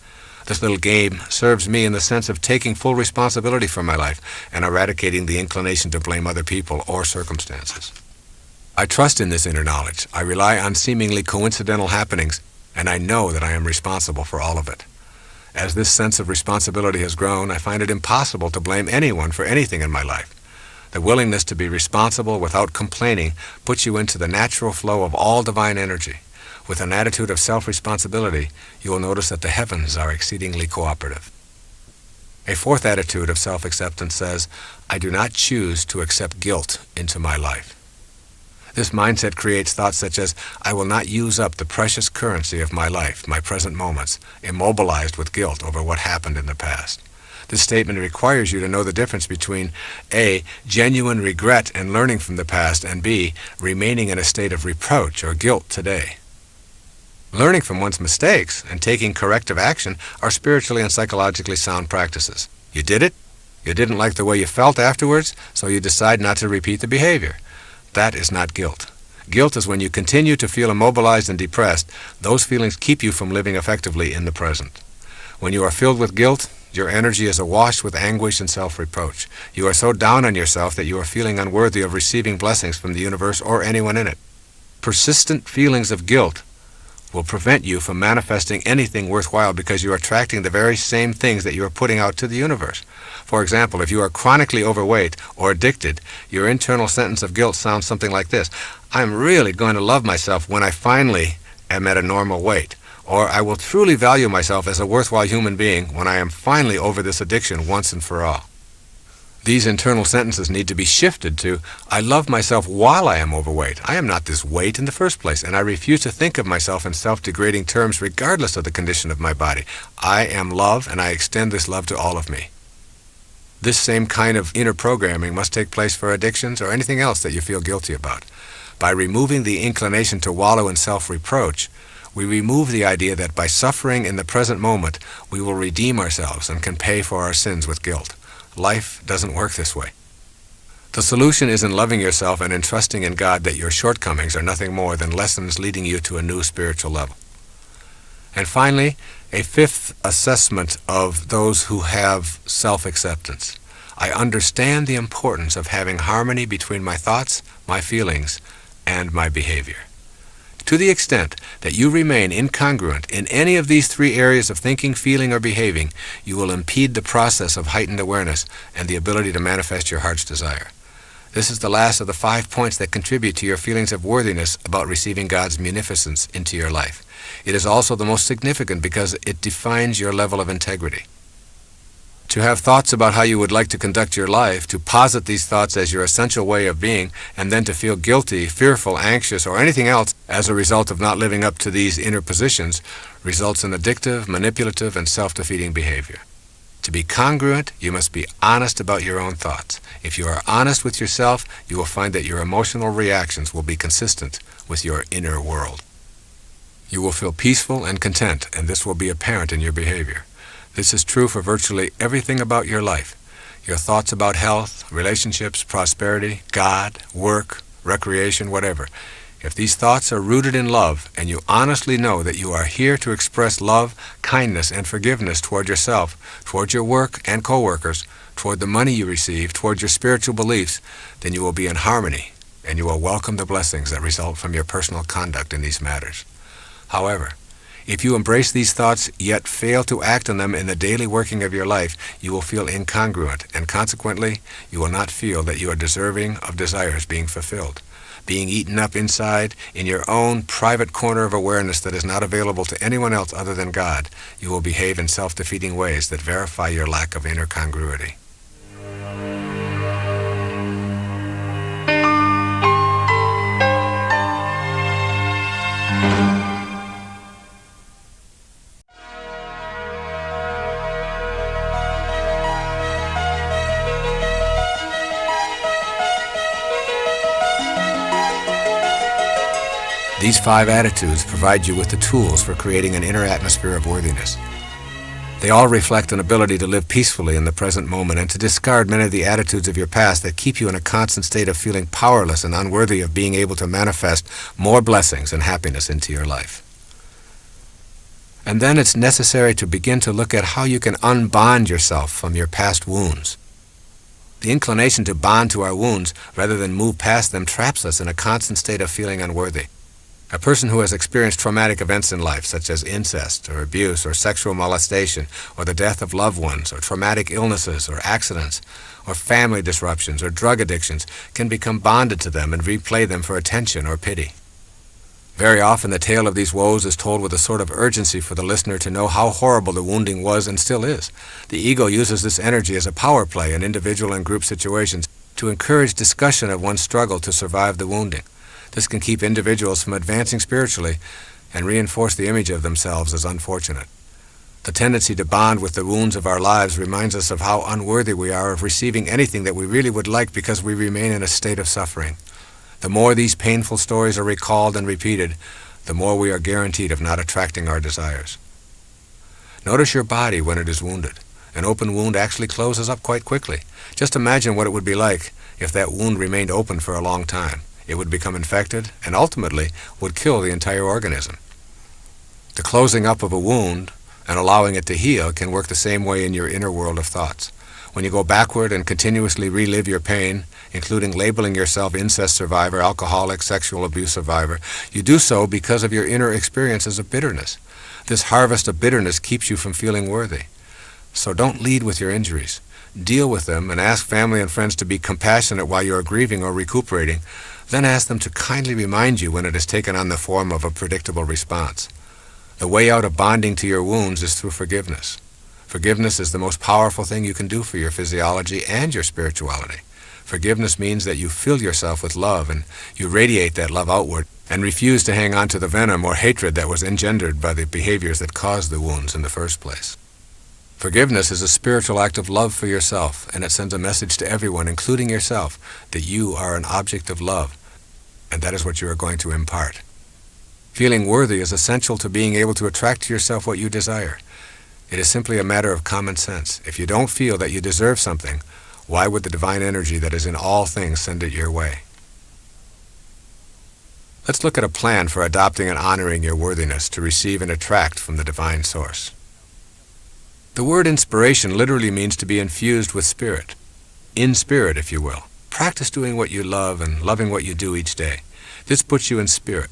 This little game serves me in the sense of taking full responsibility for my life and eradicating the inclination to blame other people or circumstances. I trust in this inner knowledge. I rely on seemingly coincidental happenings, and I know that I am responsible for all of it. As this sense of responsibility has grown, I find it impossible to blame anyone for anything in my life. The willingness to be responsible without complaining puts you into the natural flow of all divine energy. With an attitude of self-responsibility, you will notice that the heavens are exceedingly cooperative. A fourth attitude of self-acceptance says, I do not choose to accept guilt into my life. This mindset creates thoughts such as, I will not use up the precious currency of my life, my present moments, immobilized with guilt over what happened in the past. This statement requires you to know the difference between A, genuine regret and learning from the past, and B, remaining in a state of reproach or guilt today. Learning from one's mistakes and taking corrective action are spiritually and psychologically sound practices. You did it, you didn't like the way you felt afterwards, so you decide not to repeat the behavior. That is not guilt. Guilt is when you continue to feel immobilized and depressed. Those feelings keep you from living effectively in the present. When you are filled with guilt, your energy is awash with anguish and self-reproach. You are so down on yourself that you are feeling unworthy of receiving blessings from the universe or anyone in it. Persistent feelings of guilt will prevent you from manifesting anything worthwhile because you are attracting the very same things that you are putting out to the universe. For example, if you are chronically overweight or addicted, your internal sentence of guilt sounds something like this: I'm really going to love myself when I finally am at a normal weight. Or I will truly value myself as a worthwhile human being when I am finally over this addiction once and for all. These internal sentences need to be shifted to, I love myself while I am overweight. I am not this weight in the first place, and I refuse to think of myself in self-degrading terms regardless of the condition of my body. I am love, and I extend this love to all of me. This same kind of inner programming must take place for addictions or anything else that you feel guilty about. By removing the inclination to wallow in self-reproach, we remove the idea that by suffering in the present moment, we will redeem ourselves and can pay for our sins with guilt. Life doesn't work this way. The solution is in loving yourself and in trusting in God that your shortcomings are nothing more than lessons leading you to a new spiritual level. And finally, a fifth assessment of those who have self-acceptance. I understand the importance of having harmony between my thoughts, my feelings, and my behavior. To the extent that you remain incongruent in any of these three areas of thinking, feeling, or behaving, you will impede the process of heightened awareness and the ability to manifest your heart's desire. This is the last of the 5 points that contribute to your feelings of worthiness about receiving God's munificence into your life. It is also the most significant because it defines your level of integrity. To have thoughts about how you would like to conduct your life, to posit these thoughts as your essential way of being, and then to feel guilty, fearful, anxious, or anything else as a result of not living up to these inner positions, results in addictive, manipulative, and self-defeating behavior. To be congruent, you must be honest about your own thoughts. If you are honest with yourself, you will find that your emotional reactions will be consistent with your inner world. You will feel peaceful and content, and this will be apparent in your behavior. This is true for virtually everything about your life. Your thoughts about health, relationships, prosperity, God, work, recreation, whatever. If these thoughts are rooted in love, and you honestly know that you are here to express love, kindness, and forgiveness toward yourself, toward your work and co-workers, toward the money you receive, toward your spiritual beliefs, then you will be in harmony, and you will welcome the blessings that result from your personal conduct in these matters. However, if you embrace these thoughts yet fail to act on them in the daily working of your life, you will feel incongruent, and consequently, you will not feel that you are deserving of desires being fulfilled. Being eaten up inside, in your own private corner of awareness that is not available to anyone else other than God, you will behave in self-defeating ways that verify your lack of inner congruity. These 5 attitudes provide you with the tools for creating an inner atmosphere of worthiness. They all reflect an ability to live peacefully in the present moment and to discard many of the attitudes of your past that keep you in a constant state of feeling powerless and unworthy of being able to manifest more blessings and happiness into your life. And then it's necessary to begin to look at how you can unbond yourself from your past wounds. The inclination to bond to our wounds rather than move past them traps us in a constant state of feeling unworthy. A person who has experienced traumatic events in life, such as incest or abuse or sexual molestation or the death of loved ones or traumatic illnesses or accidents or family disruptions or drug addictions, can become bonded to them and replay them for attention or pity. Very often the tale of these woes is told with a sort of urgency for the listener to know how horrible the wounding was and still is. The ego uses this energy as a power play in individual and group situations to encourage discussion of one's struggle to survive the wounding. This can keep individuals from advancing spiritually and reinforce the image of themselves as unfortunate. The tendency to bond with the wounds of our lives reminds us of how unworthy we are of receiving anything that we really would like because we remain in a state of suffering. The more these painful stories are recalled and repeated, the more we are guaranteed of not attracting our desires. Notice your body when it is wounded. An open wound actually closes up quite quickly. Just imagine what it would be like if that wound remained open for a long time. It would become infected and ultimately would kill the entire organism. The closing up of a wound and allowing it to heal can work the same way in your inner world of thoughts. When you go backward and continuously relive your pain, including labeling yourself incest survivor, alcoholic, sexual abuse survivor, you do so because of your inner experiences of bitterness. This harvest of bitterness keeps you from feeling worthy. So don't lead with your injuries. Deal with them and ask family and friends to be compassionate while you are grieving or recuperating. Then ask them to kindly remind you when it has taken on the form of a predictable response. The way out of bonding to your wounds is through forgiveness. Forgiveness is the most powerful thing you can do for your physiology and your spirituality. Forgiveness means that you fill yourself with love and you radiate that love outward and refuse to hang on to the venom or hatred that was engendered by the behaviors that caused the wounds in the first place. Forgiveness is a spiritual act of love for yourself, and it sends a message to everyone, including yourself, that you are an object of love, and that is what you are going to impart. Feeling worthy is essential to being able to attract to yourself what you desire. It is simply a matter of common sense. If you don't feel that you deserve something, why would the divine energy that is in all things send it your way? Let's look at a plan for adopting and honoring your worthiness to receive and attract from the divine source. The word inspiration literally means to be infused with spirit. In spirit, if you will. Practice doing what you love and loving what you do each day. This puts you in spirit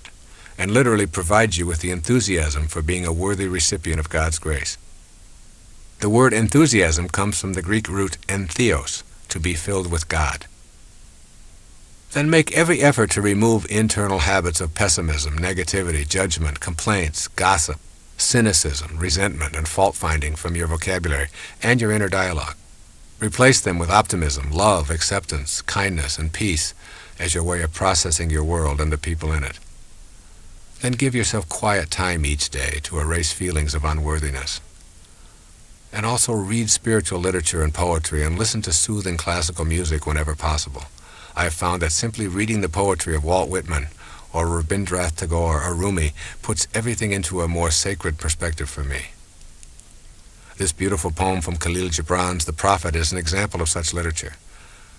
and literally provides you with the enthusiasm for being a worthy recipient of God's grace. The word enthusiasm comes from the Greek root entheos, to be filled with God. Then make every effort to remove internal habits of pessimism, negativity, judgment, complaints, gossip, cynicism, resentment, and fault-finding from your vocabulary and your inner dialogue. Replace them with optimism, love, acceptance, kindness, and peace as your way of processing your world and the people in it. Then give yourself quiet time each day to erase feelings of unworthiness. And also read spiritual literature and poetry and listen to soothing classical music whenever possible. I have found that simply reading the poetry of Walt Whitman or Rabindranath Tagore or Rumi puts everything into a more sacred perspective for me. This beautiful poem from Khalil Gibran's The Prophet is an example of such literature.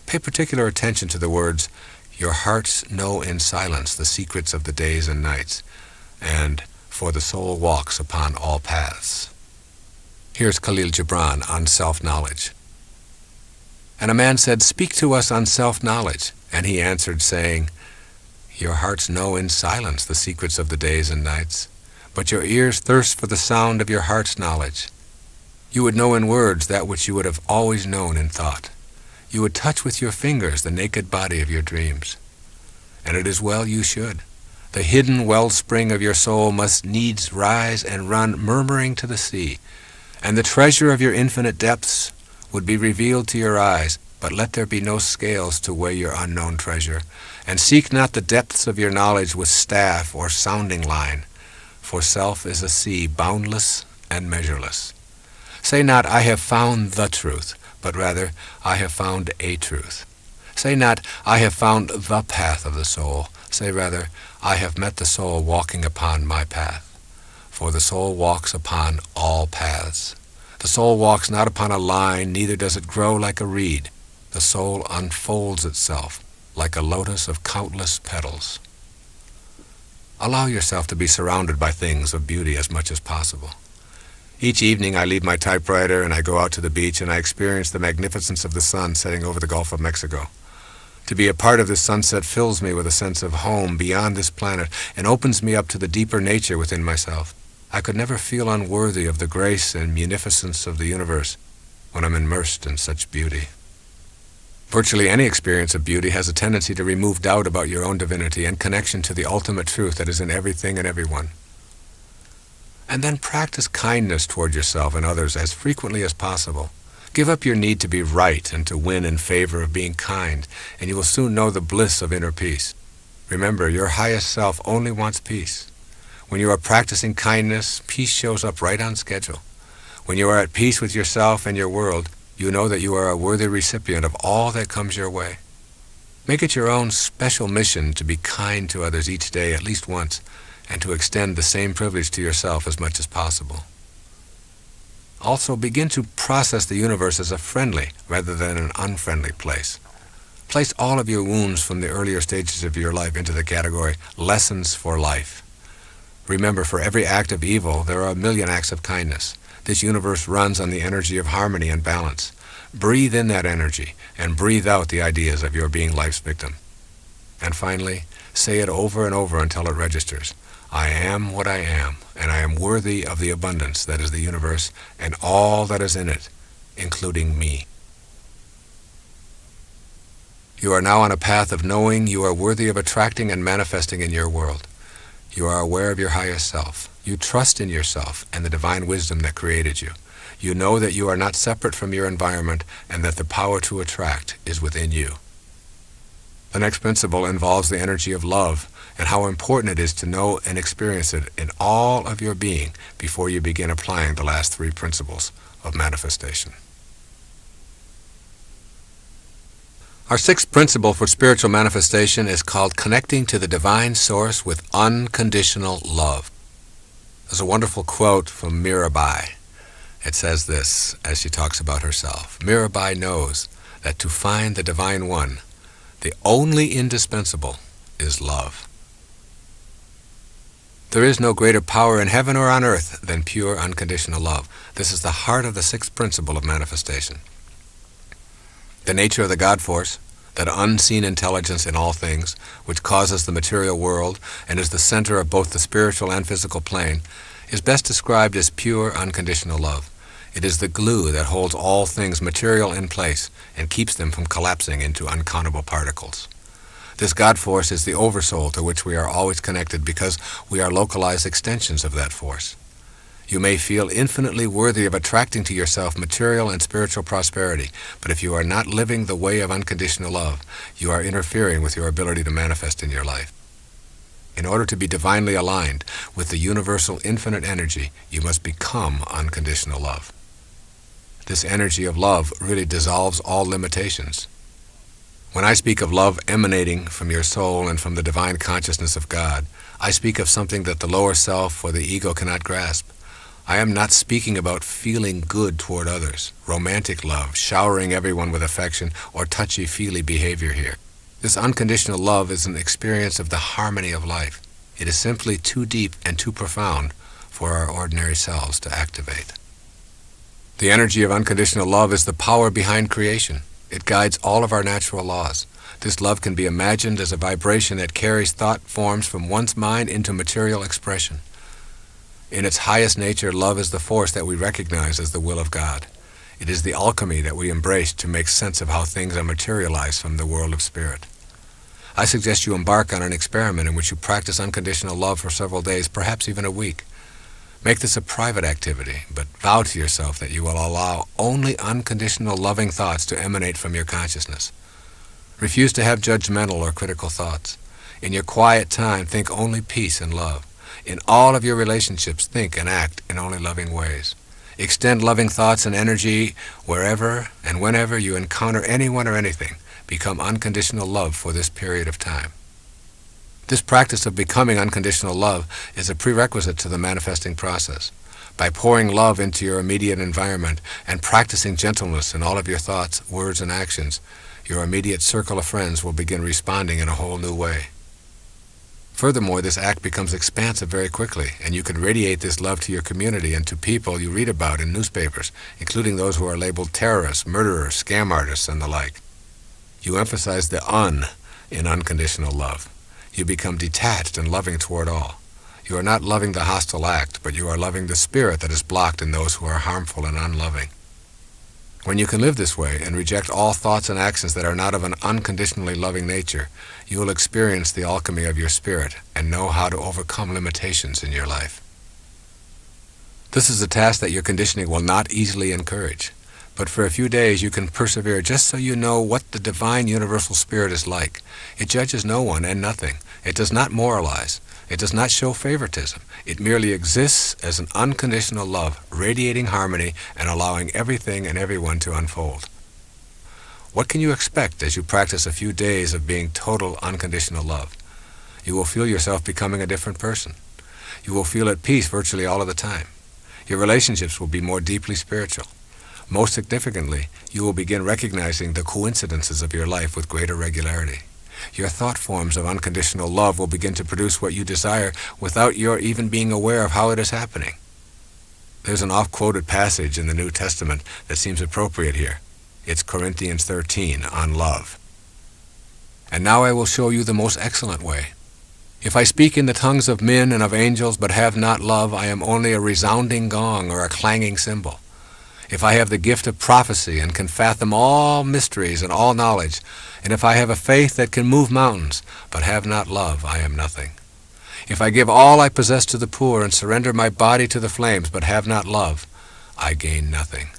Pay particular attention to the words, "Your hearts know in silence the secrets of the days and nights," and "For the soul walks upon all paths." Here's Khalil Gibran on self-knowledge. And a man said, "Speak to us on self-knowledge." And he answered, saying, "Your hearts know in silence the secrets of the days and nights, but your ears thirst for the sound of your heart's knowledge. You would know in words that which you would have always known in thought. You would touch with your fingers the naked body of your dreams. And it is well you should. The hidden wellspring of your soul must needs rise and run murmuring to the sea, and the treasure of your infinite depths would be revealed to your eyes, but let there be no scales to weigh your unknown treasure, and seek not the depths of your knowledge with staff or sounding line, for self is a sea boundless and measureless. Say not, I have found the truth, but rather, I have found a truth. Say not, I have found the path of the soul. Say rather, I have met the soul walking upon my path. For the soul walks upon all paths. The soul walks not upon a line, neither does it grow like a reed. The soul unfolds itself like a lotus of countless petals. Allow yourself to be surrounded by things of beauty as much as possible. Each evening I leave my typewriter and I go out to the beach and I experience the magnificence of the sun setting over the Gulf of Mexico. To be a part of this sunset fills me with a sense of home beyond this planet and opens me up to the deeper nature within myself. I could never feel unworthy of the grace and munificence of the universe when I'm immersed in such beauty. Virtually any experience of beauty has a tendency to remove doubt about your own divinity and connection to the ultimate truth that is in everything and everyone. And then practice kindness toward yourself and others as frequently as possible. Give up your need to be right and to win in favor of being kind, and you will soon know the bliss of inner peace. Remember, your highest self only wants peace. When you are practicing kindness, peace shows up right on schedule. When you are at peace with yourself and your world, you know that you are a worthy recipient of all that comes your way. Make it your own special mission to be kind to others each day at least once, and to extend the same privilege to yourself as much as possible. Also, begin to process the universe as a friendly rather than an unfriendly place. Place all of your wounds from the earlier stages of your life into the category lessons for life. Remember, for every act of evil, there are a million acts of kindness. This universe runs on the energy of harmony and balance. Breathe in that energy and breathe out the ideas of your being life's victim. And finally, say it over and over until it registers. I am what I am, and I am worthy of the abundance that is the universe and all that is in it, including me. You are now on a path of knowing you are worthy of attracting and manifesting in your world. You are aware of your highest self. You trust in yourself and the divine wisdom that created you. You know that you are not separate from your environment and that the power to attract is within you. The next principle involves the energy of love and how important it is to know and experience it in all of your being before you begin applying the last three principles of manifestation. Our sixth principle for spiritual manifestation is called connecting to the divine source with unconditional love. There's a wonderful quote from Mirabai. It says this as she talks about herself. Mirabai knows that to find the Divine One, the only indispensable is love. There is no greater power in heaven or on earth than pure unconditional love. This is the heart of the sixth principle of manifestation. The nature of the God force, that unseen intelligence in all things, which causes the material world and is the center of both the spiritual and physical plane, is best described as pure unconditional love. It is the glue that holds all things material in place and keeps them from collapsing into uncountable particles. This God force is the oversoul to which we are always connected because we are localized extensions of that force. You may feel infinitely worthy of attracting to yourself material and spiritual prosperity, but if you are not living the way of unconditional love, you are interfering with your ability to manifest in your life. In order to be divinely aligned with the universal infinite energy, you must become unconditional love. This energy of love really dissolves all limitations. When I speak of love emanating from your soul and from the divine consciousness of God, I speak of something that the lower self or the ego cannot grasp. I am not speaking about feeling good toward others, romantic love, showering everyone with affection, or touchy-feely behavior here. This unconditional love is an experience of the harmony of life. It is simply too deep and too profound for our ordinary selves to activate. The energy of unconditional love is the power behind creation. It guides all of our natural laws. This love can be imagined as a vibration that carries thought forms from one's mind into material expression. In its highest nature, love is the force that we recognize as the will of God. It is the alchemy that we embrace to make sense of how things are materialized from the world of spirit. I suggest you embark on an experiment in which you practice unconditional love for several days, perhaps even a week. Make this a private activity, but vow to yourself that you will allow only unconditional loving thoughts to emanate from your consciousness. Refuse to have judgmental or critical thoughts. In your quiet time, think only peace and love. In all of your relationships, think and act in only loving ways. Extend loving thoughts and energy wherever and whenever you encounter anyone or anything. Become unconditional love for this period of time. This practice of becoming unconditional love is a prerequisite to the manifesting process. By pouring love into your immediate environment and practicing gentleness in all of your thoughts, words, and actions, your immediate circle of friends will begin responding in a whole new way. Furthermore, this act becomes expansive very quickly, and you can radiate this love to your community and to people you read about in newspapers, including those who are labeled terrorists, murderers, scam artists, and the like. You emphasize the in unconditional love. You become detached and loving toward all. You are not loving the hostile act, but you are loving the spirit that is blocked in those who are harmful and unloving. When you can live this way and reject all thoughts and actions that are not of an unconditionally loving nature, you will experience the alchemy of your spirit and know how to overcome limitations in your life. This is a task that your conditioning will not easily encourage. But for a few days you can persevere just so you know what the divine universal spirit is like. It judges no one and nothing. It does not moralize. It does not show favoritism. It merely exists as an unconditional love, radiating harmony and allowing everything and everyone to unfold. What can you expect as you practice a few days of being total unconditional love? You will feel yourself becoming a different person. You will feel at peace virtually all of the time. Your relationships will be more deeply spiritual. Most significantly, you will begin recognizing the coincidences of your life with greater regularity. Your thought forms of unconditional love will begin to produce what you desire without your even being aware of how it is happening. There's an oft-quoted passage in the New Testament that seems appropriate here. It's Corinthians 13 on love. And now I will show you the most excellent way. If I speak in the tongues of men and of angels but have not love, I am only a resounding gong or a clanging cymbal. If I have the gift of prophecy and can fathom all mysteries and all knowledge, and if I have a faith that can move mountains, but have not love, I am nothing. If I give all I possess to the poor and surrender my body to the flames, but have not love, I gain nothing.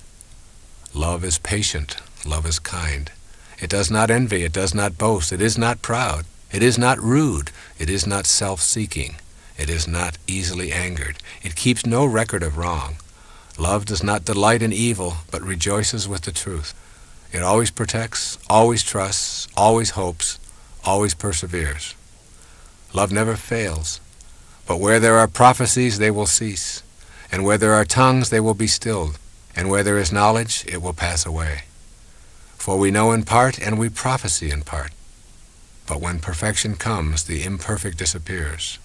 Love is patient. Love is kind. It does not envy. It does not boast. It is not proud. It is not rude. It is not self-seeking. It is not easily angered. It keeps no record of wrong. Love does not delight in evil, but rejoices with the truth. It always protects, always trusts, always hopes, always perseveres. Love never fails, but where there are prophecies, they will cease, and where there are tongues, they will be stilled, and where there is knowledge, it will pass away. For we know in part, and we prophesy in part. But when perfection comes, the imperfect disappears.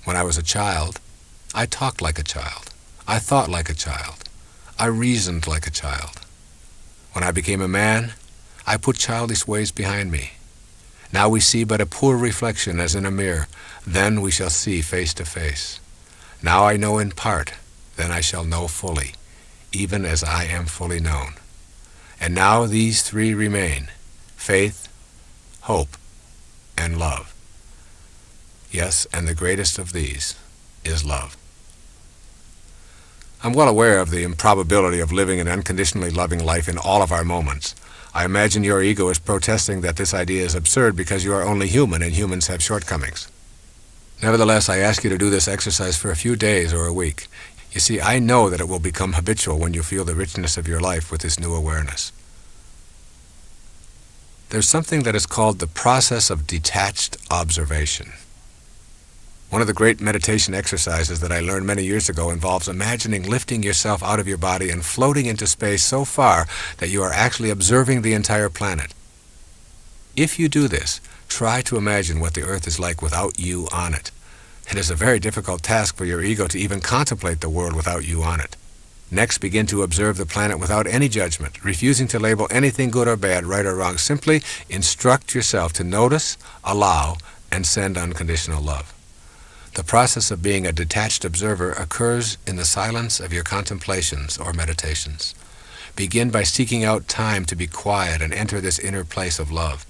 When I was a child, I talked like a child. I thought like a child. I reasoned like a child. When I became a man, I put childish ways behind me. Now we see but a poor reflection as in a mirror. Then we shall see face to face. Now I know in part, then I shall know fully, even as I am fully known. And now these three remain: faith, hope, and love. Yes, and the greatest of these is love. I'm well aware of the improbability of living an unconditionally loving life in all of our moments. I imagine your ego is protesting that this idea is absurd because you are only human and humans have shortcomings. Nevertheless, I ask you to do this exercise for a few days or a week. You see, I know that it will become habitual when you feel the richness of your life with this new awareness. There's something that is called the process of detached observation. One of the great meditation exercises that I learned many years ago involves imagining lifting yourself out of your body and floating into space so far that you are actually observing the entire planet. If you do this, try to imagine what the Earth is like without you on it. It is a very difficult task for your ego to even contemplate the world without you on it. Next, begin to observe the planet without any judgment, refusing to label anything good or bad, right or wrong. Simply instruct yourself to notice, allow, and send unconditional love. The process of being a detached observer occurs in the silence of your contemplations or meditations. Begin by seeking out time to be quiet and enter this inner place of love.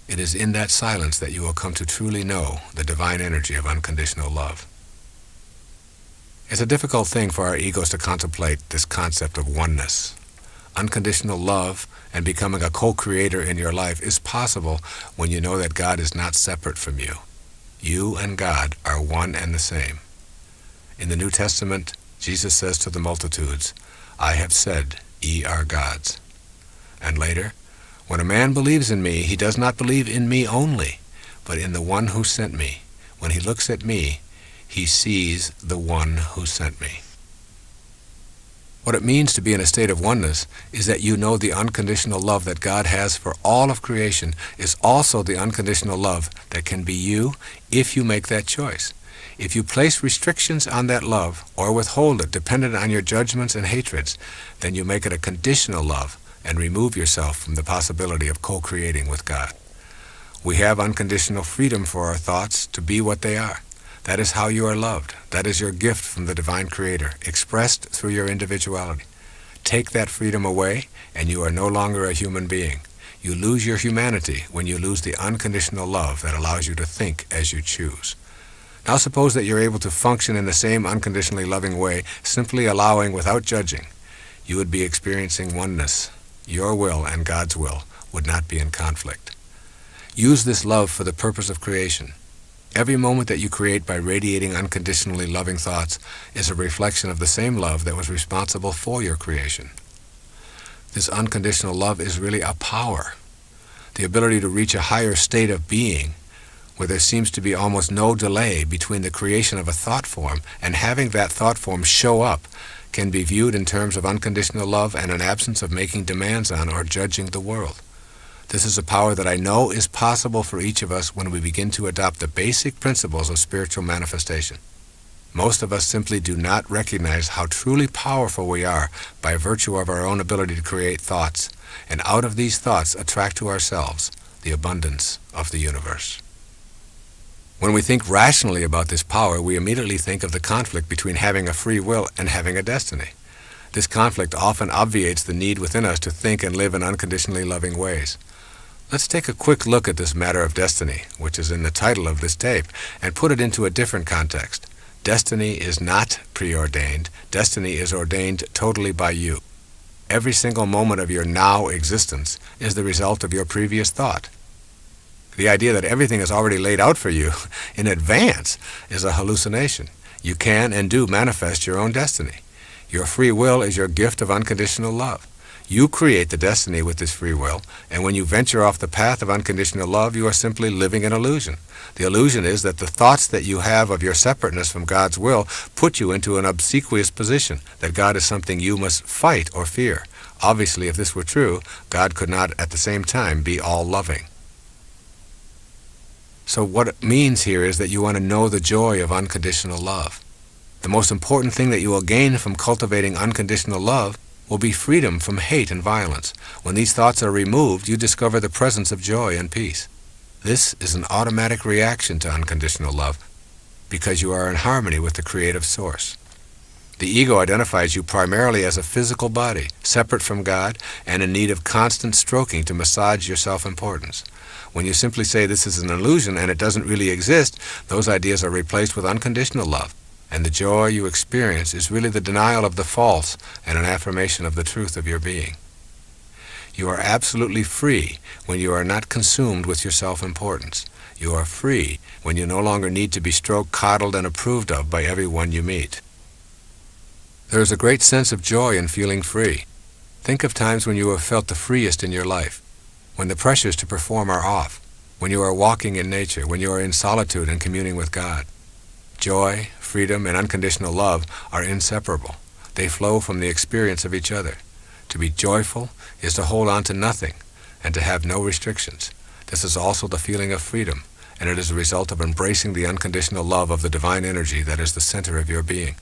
It is in that silence that you will come to truly know the divine energy of unconditional love. It's a difficult thing for our egos to contemplate this concept of oneness. Unconditional love and becoming a co-creator in your life is possible when you know that God is not separate from you. You and God are one and the same. In the New Testament, Jesus says to the multitudes, "I have said, ye are gods." And later, "When a man believes in me, he does not believe in me only, but in the one who sent me. When he looks at me, he sees the one who sent me." What it means to be in a state of oneness is that you know the unconditional love that God has for all of creation is also the unconditional love that can be you if you make that choice. If you place restrictions on that love or withhold it dependent on your judgments and hatreds, then you make it a conditional love and remove yourself from the possibility of co-creating with God. We have unconditional freedom for our thoughts to be what they are. That is how you are loved. That is your gift from the divine Creator, expressed through your individuality. Take that freedom away, and you are no longer a human being. You lose your humanity when you lose the unconditional love that allows you to think as you choose. Now suppose that you're able to function in the same unconditionally loving way, simply allowing without judging. You would be experiencing oneness. Your will and God's will would not be in conflict. Use this love for the purpose of creation. Every moment that you create by radiating unconditionally loving thoughts is a reflection of the same love that was responsible for your creation. This unconditional love is really a power, the ability to reach a higher state of being where there seems to be almost no delay between the creation of a thought form and having that thought form show up can be viewed in terms of unconditional love and an absence of making demands on or judging the world. This is a power that I know is possible for each of us when we begin to adopt the basic principles of spiritual manifestation. Most of us simply do not recognize how truly powerful we are by virtue of our own ability to create thoughts, and out of these thoughts attract to ourselves the abundance of the universe. When we think rationally about this power, we immediately think of the conflict between having a free will and having a destiny. This conflict often obviates the need within us to think and live in unconditionally loving ways. Let's take a quick look at this matter of destiny, which is in the title of this tape, and put it into a different context. Destiny is not preordained. Destiny is ordained totally by you. Every single moment of your now existence is the result of your previous thought. The idea that everything is already laid out for you in advance is a hallucination. You can and do manifest your own destiny. Your free will is your gift of unconditional love. You create the destiny with this free will, and when you venture off the path of unconditional love, you are simply living an illusion. The illusion is that the thoughts that you have of your separateness from God's will put you into an obsequious position, that God is something you must fight or fear. Obviously, if this were true, God could not at the same time be all-loving. So what it means here is that you want to know the joy of unconditional love. The most important thing that you will gain from cultivating unconditional love will be freedom from hate and violence. When these thoughts are removed, you discover the presence of joy and peace. This is an automatic reaction to unconditional love because you are in harmony with the creative source. The ego identifies you primarily as a physical body, separate from God and in need of constant stroking to massage your self-importance. When you simply say this is an illusion and it doesn't really exist, those ideas are replaced with unconditional love. And the joy you experience is really the denial of the false and an affirmation of the truth of your being. You are absolutely free when you are not consumed with your self-importance. You are free when you no longer need to be stroked, coddled, and approved of by everyone you meet. There is a great sense of joy in feeling free. Think of times when you have felt the freest in your life, when the pressures to perform are off, when you are walking in nature, when you are in solitude and communing with God. Joy, freedom, and unconditional love are inseparable. They flow from the experience of each other. To be joyful is to hold on to nothing and to have no restrictions. This is also the feeling of freedom, and it is a result of embracing the unconditional love of the divine energy that is the center of your being.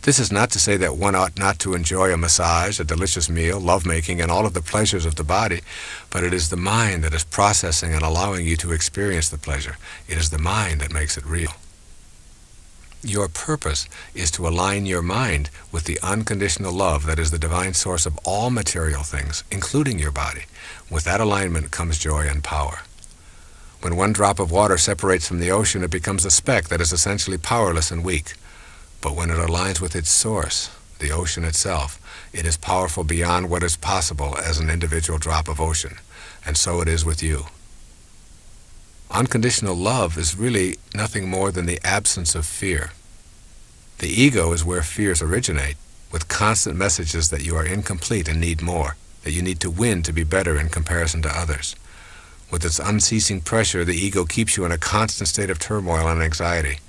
This is not to say that one ought not to enjoy a massage, a delicious meal, lovemaking, and all of the pleasures of the body, but it is the mind that is processing and allowing you to experience the pleasure. It is the mind that makes it real. Your purpose is to align your mind with the unconditional love that is the divine source of all material things, including your body. With that alignment comes joy and power. When one drop of water separates from the ocean, it becomes a speck that is essentially powerless and weak. But when it aligns with its source, the ocean itself, it is powerful beyond what is possible as an individual drop of ocean. And so it is with you. Unconditional love is really nothing more than the absence of fear. The ego is where fears originate, with constant messages that you are incomplete and need more, that you need to win to be better in comparison to others. With its unceasing pressure, the ego keeps you in a constant state of turmoil and anxiety.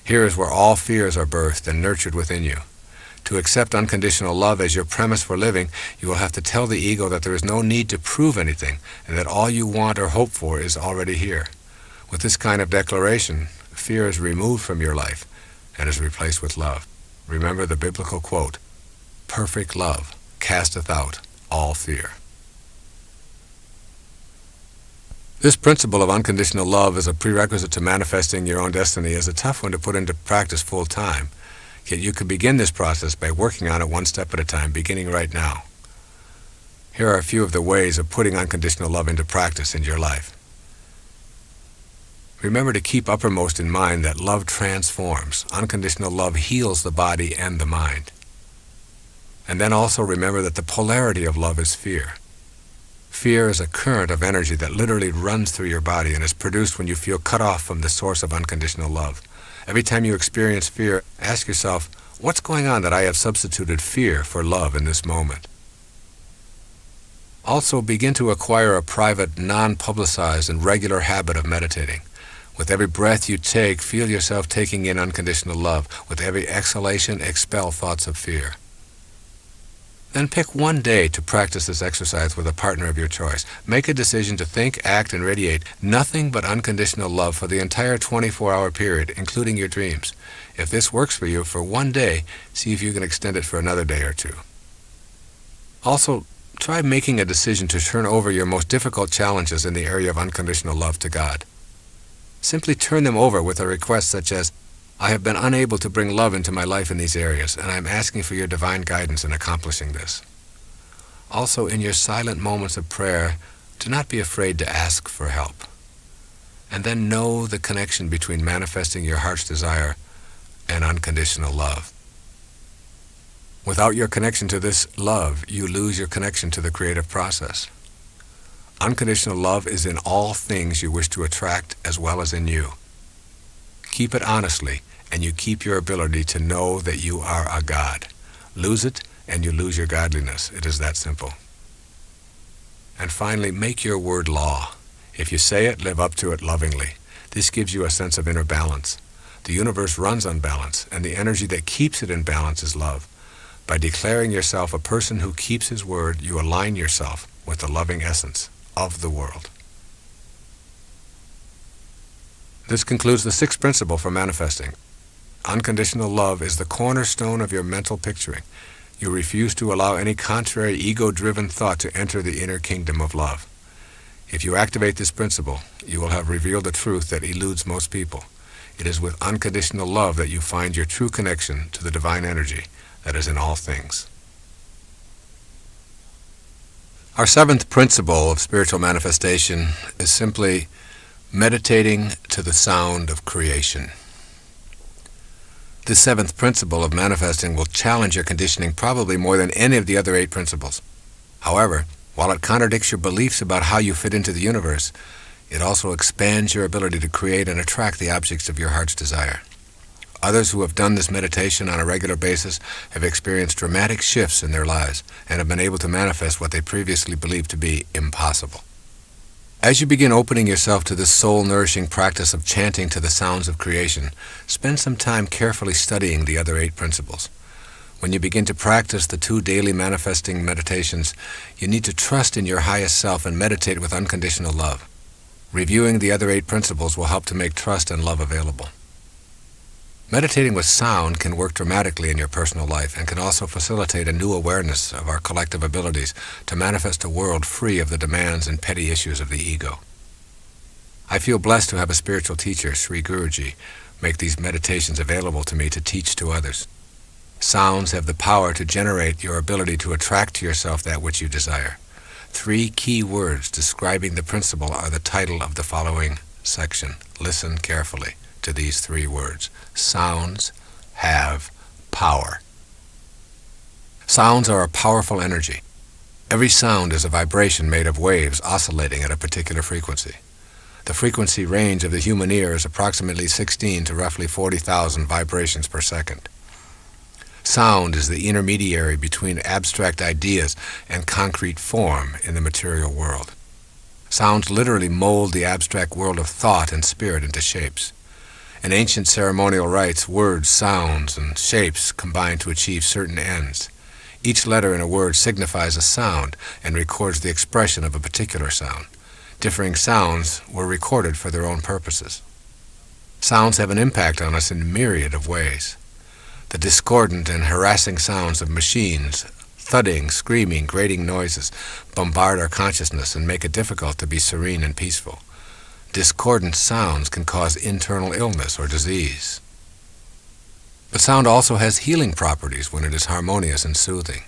Here is where all fears are birthed and nurtured within you. To accept unconditional love as your premise for living, you will have to tell the ego that there is no need to prove anything, and that all you want or hope for is already here. With this kind of declaration, fear is removed from your life and is replaced with love. Remember the biblical quote, "Perfect love casteth out all fear." This principle of unconditional love as a prerequisite to manifesting your own destiny is a tough one to put into practice full time. Yet you can begin this process by working on it one step at a time, beginning right now. Here are a few of the ways of putting unconditional love into practice in your life. Remember to keep uppermost in mind that love transforms. Unconditional love heals the body and the mind. And then also remember that the polarity of love is fear. Fear is a current of energy that literally runs through your body and is produced when you feel cut off from the source of unconditional love. Every time you experience fear, ask yourself, what's going on that I have substituted fear for love in this moment? Also, begin to acquire a private, non-publicized, and regular habit of meditating. With every breath you take, feel yourself taking in unconditional love. With every exhalation, expel thoughts of fear. Then pick one day to practice this exercise with a partner of your choice. Make a decision to think, act, and radiate nothing but unconditional love for the entire 24-hour period, including your dreams. If this works for you for one day, see if you can extend it for another day or two. Also, try making a decision to turn over your most difficult challenges in the area of unconditional love to God. Simply turn them over with a request such as, I have been unable to bring love into my life in these areas, and I am asking for your divine guidance in accomplishing this. Also, in your silent moments of prayer, do not be afraid to ask for help. And then know the connection between manifesting your heart's desire and unconditional love. Without your connection to this love, you lose your connection to the creative process. Unconditional love is in all things you wish to attract as well as in you. Keep it honestly, and you keep your ability to know that you are a God. Lose it, and you lose your godliness. It is that simple. And finally, make your word law. If you say it, live up to it lovingly. This gives you a sense of inner balance. The universe runs on balance, and the energy that keeps it in balance is love. By declaring yourself a person who keeps his word, you align yourself with the loving essence of the world. This concludes the sixth principle for manifesting. Unconditional love is the cornerstone of your mental picturing. You refuse to allow any contrary ego-driven thought to enter the inner kingdom of love. If you activate this principle, you will have revealed a truth that eludes most people. It is with unconditional love that you find your true connection to the divine energy that is in all things. Our seventh principle of spiritual manifestation is simply meditating to the sound of creation. This seventh principle of manifesting will challenge your conditioning probably more than any of the other 8 principles. However, while it contradicts your beliefs about how you fit into the universe, it also expands your ability to create and attract the objects of your heart's desire. Others who have done this meditation on a regular basis have experienced dramatic shifts in their lives and have been able to manifest what they previously believed to be impossible. As you begin opening yourself to this soul-nourishing practice of chanting to the sounds of creation, spend some time carefully studying the other 8 principles. When you begin to practice the 2 daily manifesting meditations, you need to trust in your highest self and meditate with unconditional love. Reviewing the other 8 principles will help to make trust and love available. Meditating with sound can work dramatically in your personal life and can also facilitate a new awareness of our collective abilities to manifest a world free of the demands and petty issues of the ego. I feel blessed to have a spiritual teacher, Sri Guruji, make these meditations available to me to teach to others. Sounds have the power to generate your ability to attract to yourself that which you desire. 3 key words describing the principle are the title of the following section. Listen carefully to these 3 words. Sounds have power. Sounds are a powerful energy. Every sound is a vibration made of waves oscillating at a particular frequency. The frequency range of the human ear is approximately 16 to roughly 40,000 vibrations per second. Sound is the intermediary between abstract ideas and concrete form in the material world. Sounds literally mold the abstract world of thought and spirit into shapes. In ancient ceremonial rites, words, sounds, and shapes combine to achieve certain ends. Each letter in a word signifies a sound and records the expression of a particular sound. Differing sounds were recorded for their own purposes. Sounds have an impact on us in a myriad of ways. The discordant and harassing sounds of machines, thudding, screaming, grating noises, bombard our consciousness and make it difficult to be serene and peaceful. Discordant sounds can cause internal illness or disease. But sound also has healing properties when it is harmonious and soothing.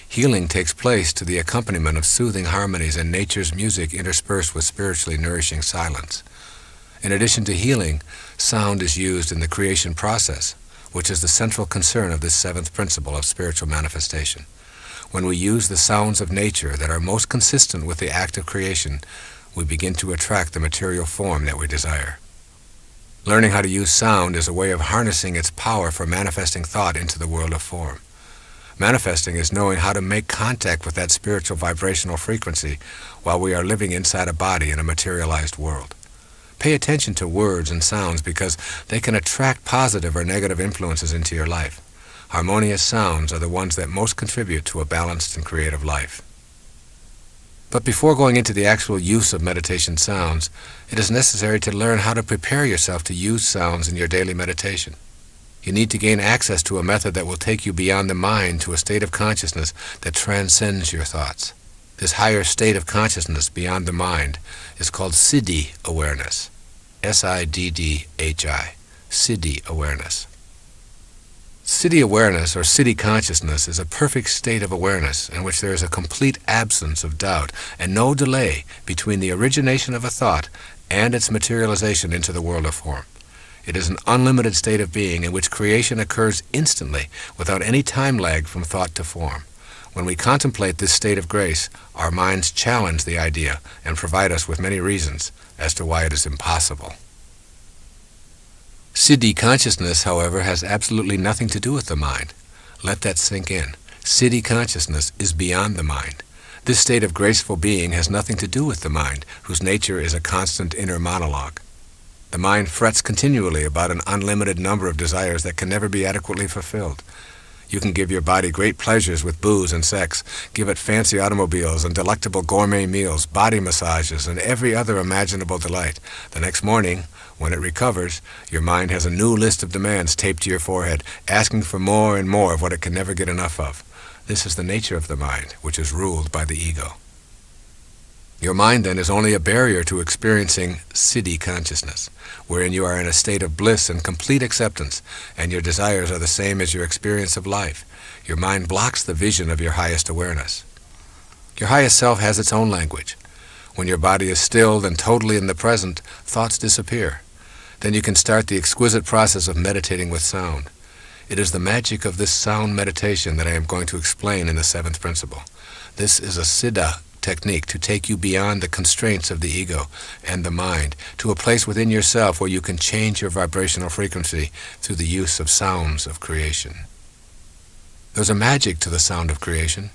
Healing takes place to the accompaniment of soothing harmonies and nature's music interspersed with spiritually nourishing silence. In addition to healing, sound is used in the creation process, which is the central concern of this 7th principle of spiritual manifestation. When we use the sounds of nature that are most consistent with the act of creation, we begin to attract the material form that we desire. Learning how to use sound is a way of harnessing its power for manifesting thought into the world of form. Manifesting is knowing how to make contact with that spiritual vibrational frequency while we are living inside a body in a materialized world. Pay attention to words and sounds because they can attract positive or negative influences into your life. Harmonious sounds are the ones that most contribute to a balanced and creative life. But before going into the actual use of meditation sounds, it is necessary to learn how to prepare yourself to use sounds in your daily meditation. You need to gain access to a method that will take you beyond the mind to a state of consciousness that transcends your thoughts. This higher state of consciousness beyond the mind is called Siddhi awareness. S-I-D-D-H-I. Siddhi awareness. Siddhi awareness or Siddhi consciousness is a perfect state of awareness in which there is a complete absence of doubt and no delay between the origination of a thought and its materialization into the world of form. It is an unlimited state of being in which creation occurs instantly without any time lag from thought to form. When we contemplate this state of grace, our minds challenge the idea and provide us with many reasons as to why it is impossible. Siddhi consciousness, however, has absolutely nothing to do with the mind. Let that sink in. Siddhi consciousness is beyond the mind. This state of graceful being has nothing to do with the mind, whose nature is a constant inner monologue. The mind frets continually about an unlimited number of desires that can never be adequately fulfilled. You can give your body great pleasures with booze and sex, give it fancy automobiles and delectable gourmet meals, body massages, and every other imaginable delight. The next morning, when it recovers, your mind has a new list of demands taped to your forehead, asking for more and more of what it can never get enough of. This is the nature of the mind, which is ruled by the ego. Your mind, then, is only a barrier to experiencing Siddhi consciousness, wherein you are in a state of bliss and complete acceptance, and your desires are the same as your experience of life. Your mind blocks the vision of your highest awareness. Your highest self has its own language. When your body is stilled and totally in the present, thoughts disappear. Then you can start the exquisite process of meditating with sound. It is the magic of this sound meditation that I am going to explain in the 7th principle. This is a Siddha technique to take you beyond the constraints of the ego and the mind to a place within yourself where you can change your vibrational frequency through the use of sounds of creation. There's a magic to the sound of creation.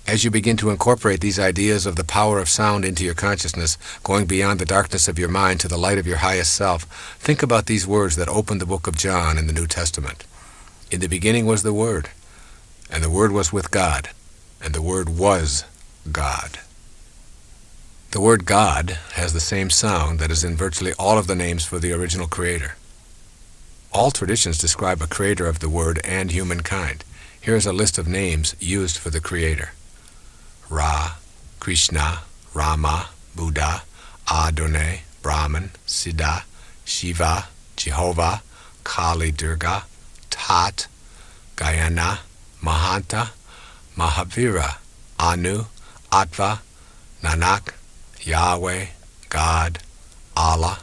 As you begin to incorporate these ideas of the power of sound into your consciousness, going beyond the darkness of your mind to the light of your highest self, think about these words that open the book of John in the New Testament. In the beginning was the Word, and the Word was with God, and the Word was God. The word God has the same sound that is in virtually all of the names for the original creator. All traditions describe a creator of the Word and humankind. Here is a list of names used for the creator. Ra, Krishna, Rama, Buddha, Adonai, Brahman, Siddha, Shiva, Jehovah, Kali Durga, Tat, Gayana, Mahanta, Mahavira, Anu, Atva, Nanak, Yahweh, God, Allah.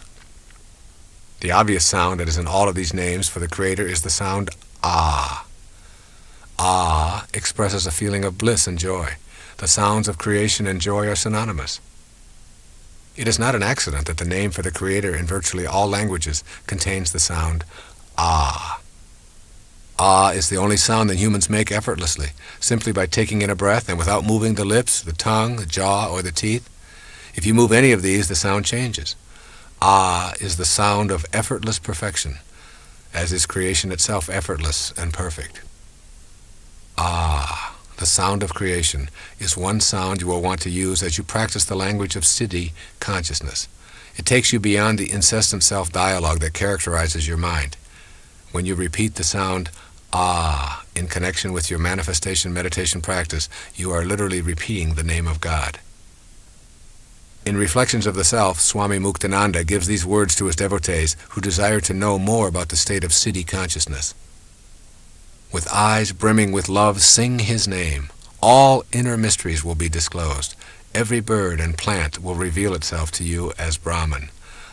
The obvious sound that is in all of these names for the Creator is the sound Ah. Ah expresses a feeling of bliss and joy. The sounds of creation and joy are synonymous. It is not an accident that the name for the Creator in virtually all languages contains the sound Ah. Ah is the only sound that humans make effortlessly, simply by taking in a breath and without moving the lips, the tongue, the jaw, or the teeth. If you move any of these, the sound changes. Ah is the sound of effortless perfection, as is creation itself effortless and perfect. Ah, the sound of creation, is one sound you will want to use as you practice the language of Siddhi consciousness. It takes you beyond the incessant self-dialogue that characterizes your mind. When you repeat the sound Ah in connection with your manifestation meditation practice, you are literally repeating the name of God. In Reflections of the Self, Swami Muktananda gives these words to his devotees who desire to know more about the state of Siddhi consciousness. With eyes brimming with love, sing his name. All inner mysteries will be disclosed. Every bird and plant will reveal itself to you as Brahman.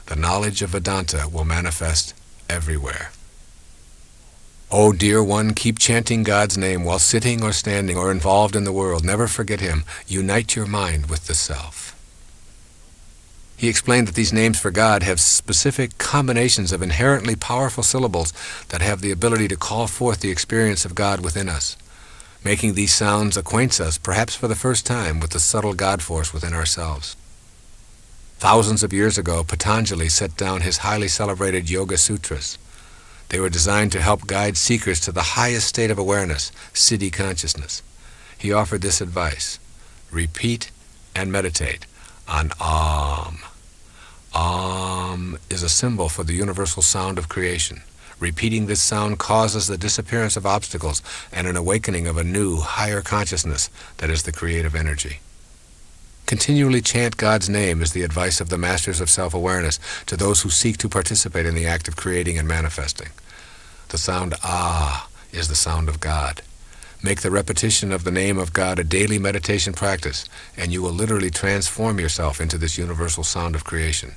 The knowledge of Vedanta will manifest everywhere. O dear one, keep chanting God's name while sitting or standing or involved in the world. Never forget him. Unite your mind with the self. He explained that these names for God have specific combinations of inherently powerful syllables that have the ability to call forth the experience of God within us. Making these sounds acquaints us, perhaps for the first time, with the subtle God force within ourselves. Thousands of years ago, Patanjali set down his highly celebrated Yoga Sutras. They were designed to help guide seekers to the highest state of awareness, Siddhi consciousness. He offered this advice: repeat and meditate on Om. Om is a symbol for the universal sound of creation. Repeating this sound causes the disappearance of obstacles and an awakening of a new, higher consciousness that is the creative energy. Continually chant God's name is the advice of the masters of self-awareness to those who seek to participate in the act of creating and manifesting. The sound Ah is the sound of God. Make the repetition of the name of God a daily meditation practice, and you will literally transform yourself into this universal sound of creation.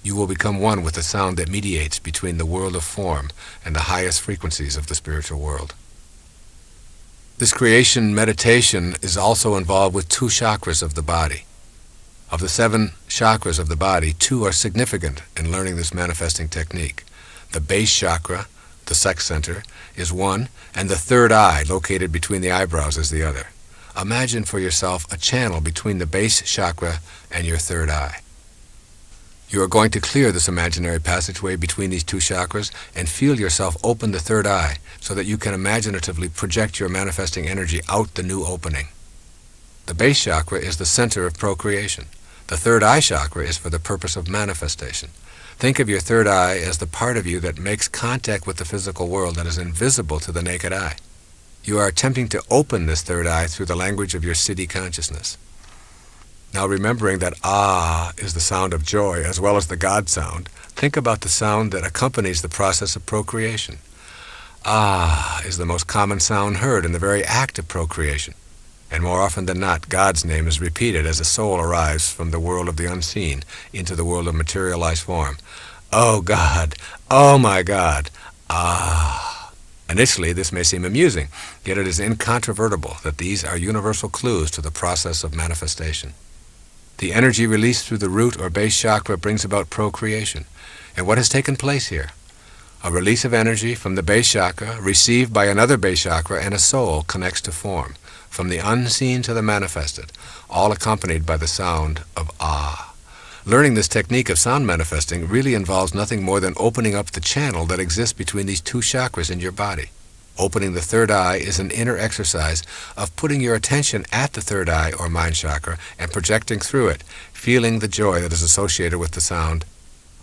You will become one with the sound that mediates between the world of form and the highest frequencies of the spiritual world. This creation meditation is also involved with 2 chakras of the body. Of the 7 chakras of the body, 2 are significant in learning this manifesting technique. The base chakra, the sex center, is one, and the third eye, located between the eyebrows, is the other. Imagine for yourself a channel between the base chakra and your third eye. You are going to clear this imaginary passageway between these 2 chakras and feel yourself open the third eye so that you can imaginatively project your manifesting energy out the new opening. The base chakra is the center of procreation. The third eye chakra is for the purpose of manifestation. Think of your third eye as the part of you that makes contact with the physical world that is invisible to the naked eye. You are attempting to open this third eye through the language of your Siddhi consciousness. Now, remembering that Ah is the sound of joy as well as the God sound, think about the sound that accompanies the process of procreation. Ah is the most common sound heard in the very act of procreation. And more often than not, God's name is repeated as a soul arrives from the world of the unseen into the world of materialized form. Oh God! Oh my God! Ah! Initially, this may seem amusing, yet it is incontrovertible that these are universal clues to the process of manifestation. The energy released through the root or base chakra brings about procreation. And what has taken place here? A release of energy from the base chakra, received by another base chakra, and a soul connects to form, from the unseen to the manifested, all accompanied by the sound of Ah. Learning this technique of sound manifesting really involves nothing more than opening up the channel that exists between these 2 chakras in your body. Opening the third eye is an inner exercise of putting your attention at the third eye or mind chakra and projecting through it, feeling the joy that is associated with the sound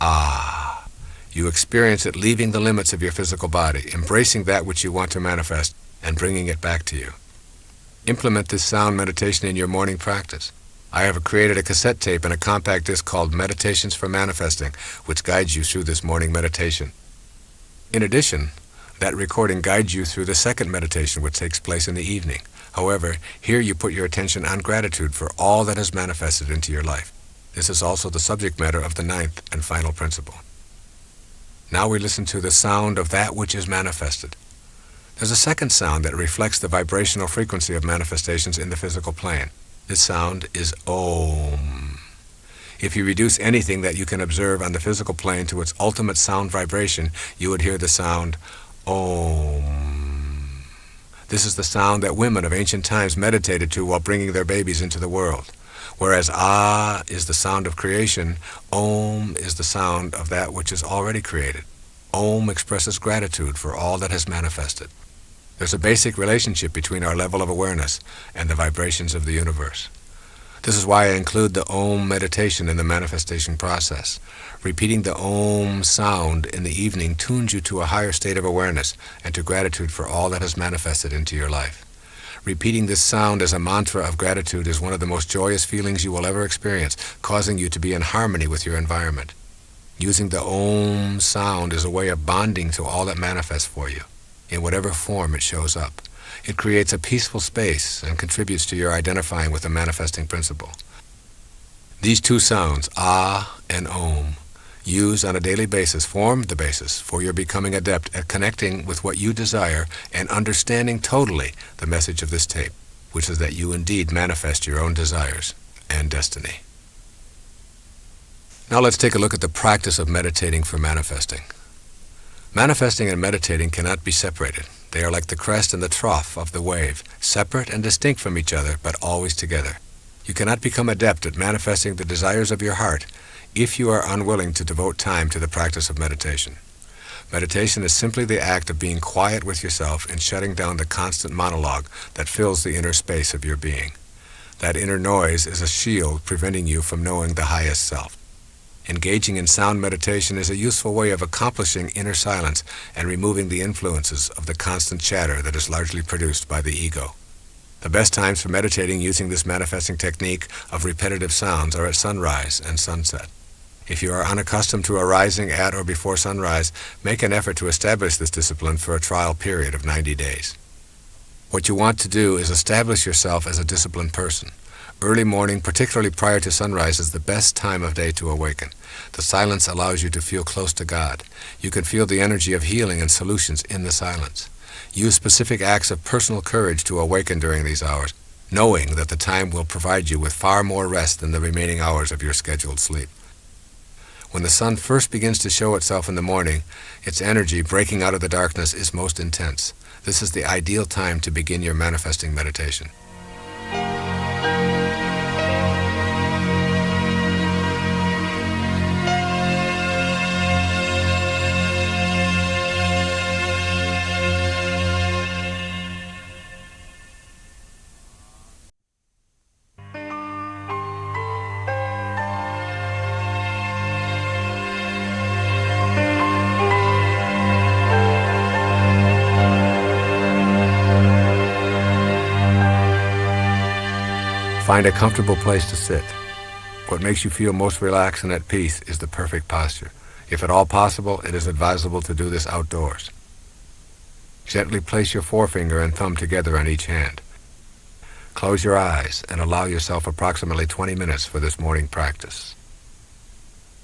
Ah. You experience it leaving the limits of your physical body, embracing that which you want to manifest and bringing it back to you. Implement this sound meditation in your morning practice. I have created a cassette tape and a compact disc called Meditations for Manifesting, which guides you through this morning meditation. In addition, that recording guides you through the second meditation, which takes place in the evening. However, here you put your attention on gratitude for all that has manifested into your life. This is also the subject matter of the ninth and final principle. Now we listen to the sound of that which is manifested. There's a second sound that reflects the vibrational frequency of manifestations in the physical plane. This sound is Om. If you reduce anything that you can observe on the physical plane to its ultimate sound vibration, you would hear the sound Om. This is the sound that women of ancient times meditated to while bringing their babies into the world. Whereas Ah is the sound of creation, Om is the sound of that which is already created. Om expresses gratitude for all that has manifested. There's a basic relationship between our level of awareness and the vibrations of the universe. This is why I include the Om meditation in the manifestation process. Repeating the Om sound in the evening tunes you to a higher state of awareness and to gratitude for all that has manifested into your life. Repeating this sound as a mantra of gratitude is one of the most joyous feelings you will ever experience, causing you to be in harmony with your environment. Using the Om sound is a way of bonding to all that manifests for you, in whatever form it shows up. It creates a peaceful space and contributes to your identifying with the manifesting principle. These two sounds, Ah and Om, used on a daily basis, form the basis for your becoming adept at connecting with what you desire and understanding totally the message of this tape, which is that you indeed manifest your own desires and destiny. Now let's take a look at the practice of meditating for manifesting. Manifesting and meditating cannot be separated. They are like the crest and the trough of the wave, separate and distinct from each other, but always together. You cannot become adept at manifesting the desires of your heart if you are unwilling to devote time to the practice of meditation. Meditation is simply the act of being quiet with yourself and shutting down the constant monologue that fills the inner space of your being. That inner noise is a shield preventing you from knowing the highest self. Engaging in sound meditation is a useful way of accomplishing inner silence and removing the influences of the constant chatter that is largely produced by the ego. The best times for meditating using this manifesting technique of repetitive sounds are at sunrise and sunset. If you are unaccustomed to arising at or before sunrise, make an effort to establish this discipline for a trial period of 90 days. What you want to do is establish yourself as a disciplined person. Early morning, particularly prior to sunrise, is the best time of day to awaken. The silence allows you to feel close to God. You can feel the energy of healing and solutions in the silence. Use specific acts of personal courage to awaken during these hours, knowing that the time will provide you with far more rest than the remaining hours of your scheduled sleep. When the sun first begins to show itself in the morning, its energy breaking out of the darkness is most intense. This is the ideal time to begin your manifesting meditation. Find a comfortable place to sit. What makes you feel most relaxed and at peace is the perfect posture. If at all possible, it is advisable to do this outdoors. Gently place your forefinger and thumb together on each hand. Close your eyes and allow yourself approximately 20 minutes for this morning practice.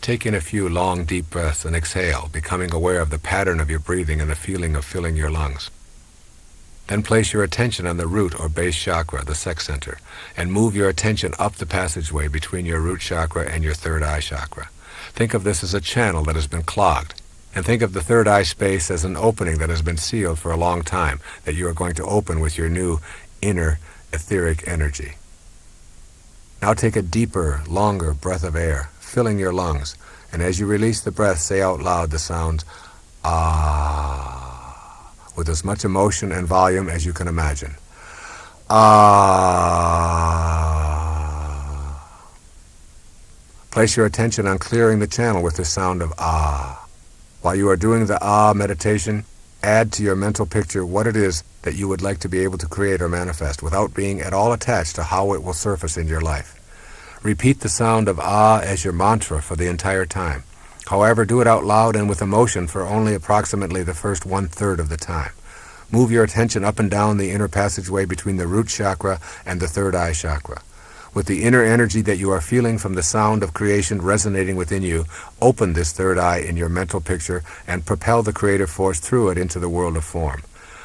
Take in a few long, deep breaths and exhale, becoming aware of the pattern of your breathing and the feeling of filling your lungs. Then place your attention on the root or base chakra, the sex center, and move your attention up the passageway between your root chakra and your third eye chakra. Think of this as a channel that has been clogged, and think of the third eye space as an opening that has been sealed for a long time, that you are going to open with your new inner etheric energy. Now take a deeper, longer breath of air, filling your lungs, and as you release the breath, say out loud the sounds Ah, with as much emotion and volume as you can imagine. Ah. Place your attention on clearing the channel with the sound of Ah. While you are doing the Ah meditation, add to your mental picture what it is that you would like to be able to create or manifest without being at all attached to how it will surface in your life. Repeat the sound of ah as your mantra for the entire time. However, do it out loud and with emotion for only approximately the first one-third of the time. Move your attention up and down the inner passageway between the root chakra and the third eye chakra. With the inner energy that you are feeling from the sound of creation resonating within you, open this third eye in your mental picture and propel the creative force through it into the world of form.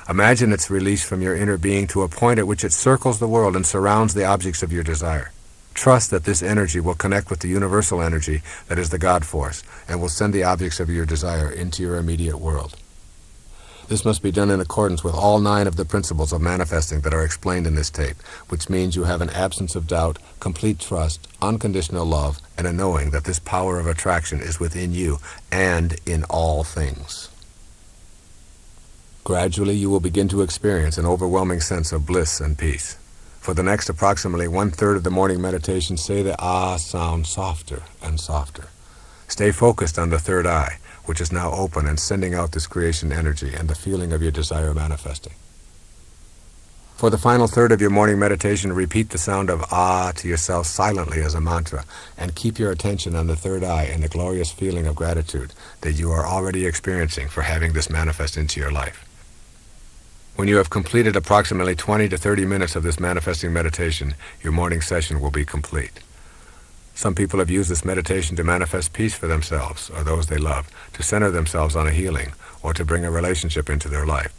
Imagine its release from your inner being to a point at which it circles the world and surrounds the objects of your desire. Trust that this energy will connect with the universal energy that is the God force and will send the objects of your desire into your immediate world. This must be done in accordance with all 9 of the principles of manifesting that are explained in this tape, which means you have an absence of doubt, complete trust, unconditional love, and a knowing that this power of attraction is within you and in all things. Gradually, you will begin to experience an overwhelming sense of bliss and peace. For the next approximately one-third of the morning meditation, say the ah sound softer and softer. Stay focused on the third eye, which is now open and sending out this creation energy and the feeling of your desire manifesting. For the final third of your morning meditation, repeat the sound of ah to yourself silently as a mantra, and keep your attention on the third eye and the glorious feeling of gratitude that you are already experiencing for having this manifest into your life. When you have completed approximately 20 to 30 minutes of this manifesting meditation, your morning session will be complete. Some people have used this meditation to manifest peace for themselves or those they love, to center themselves on a healing, or to bring a relationship into their life.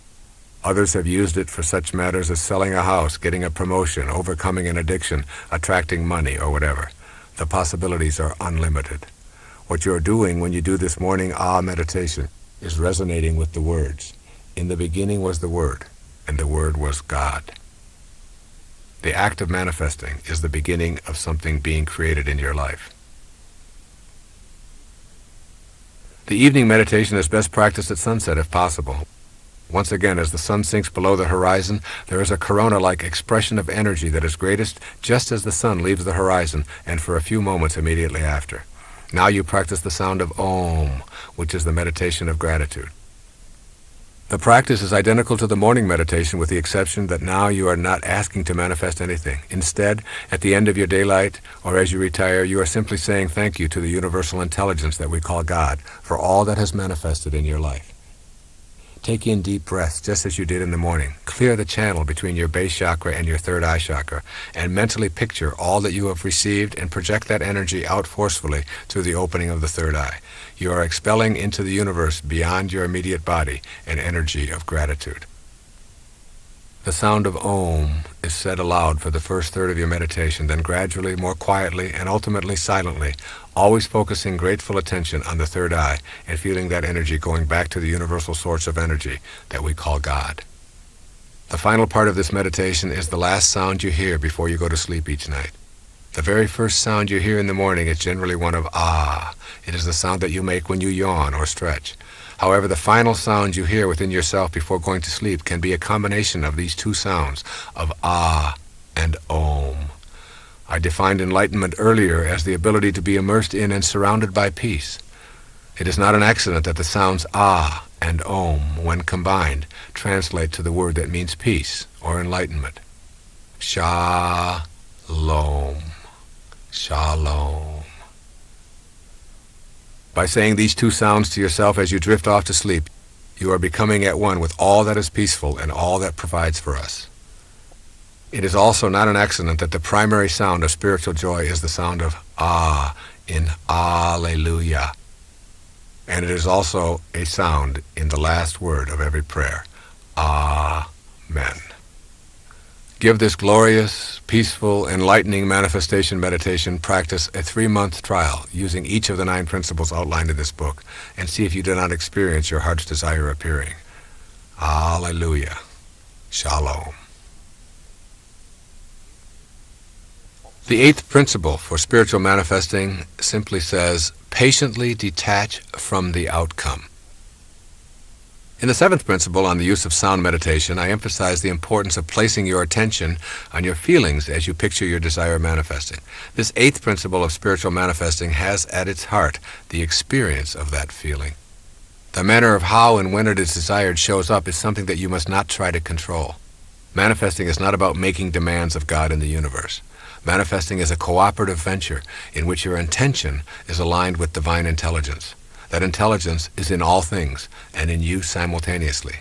Others have used it for such matters as selling a house, getting a promotion, overcoming an addiction, attracting money, or whatever. The possibilities are unlimited. What you are doing when you do this morning ah meditation is resonating with the words. In the beginning was the Word, and the Word was God. The act of manifesting is the beginning of something being created in your life. The evening meditation is best practiced at sunset if possible. Once again, as the sun sinks below the horizon, there is a corona-like expression of energy that is greatest just as the sun leaves the horizon and for a few moments immediately after. Now you practice the sound of Om, which is the meditation of gratitude. The practice is identical to the morning meditation with the exception that now you are not asking to manifest anything. Instead, at the end of your daylight or as you retire, you are simply saying thank you to the universal intelligence that we call God for all that has manifested in your life. Take in deep breaths just as you did in the morning. Clear the channel between your base chakra and your third eye chakra and mentally picture all that you have received and project that energy out forcefully through the opening of the third eye. You are expelling into the universe beyond your immediate body an energy of gratitude. The sound of Om is said aloud for the first third of your meditation, then gradually, more quietly, and ultimately silently, always focusing grateful attention on the third eye and feeling that energy going back to the universal source of energy that we call God. The final part of this meditation is the last sound you hear before you go to sleep each night. The very first sound you hear in the morning is generally one of ah. It is the sound that you make when you yawn or stretch. However, the final sound you hear within yourself before going to sleep can be a combination of these two sounds, of ah and Om. I defined enlightenment earlier as the ability to be immersed in and surrounded by peace. It is not an accident that the sounds ah and Om, when combined, translate to the word that means peace or enlightenment. Shalom. Shalom. By saying these two sounds to yourself as you drift off to sleep, you are becoming at one with all that is peaceful and all that provides for us. It is also not an accident that the primary sound of spiritual joy is the sound of ah in Alleluia. And it is also a sound in the last word of every prayer, Amen. Give this glorious, peaceful, enlightening manifestation meditation practice a 3-month trial using each of the 9 principles outlined in this book and see if you do not experience your heart's desire appearing. Alleluia. Shalom. The 8th principle for spiritual manifesting simply says, patiently detach from the outcome. In the 7th principle on the use of sound meditation, I emphasize the importance of placing your attention on your feelings as you picture your desire manifesting. This 8th principle of spiritual manifesting has at its heart the experience of that feeling. The manner of how and when it is desired shows up is something that you must not try to control. Manifesting is not about making demands of God in the universe. Manifesting is a cooperative venture in which your intention is aligned with divine intelligence. That intelligence is in all things and in you simultaneously.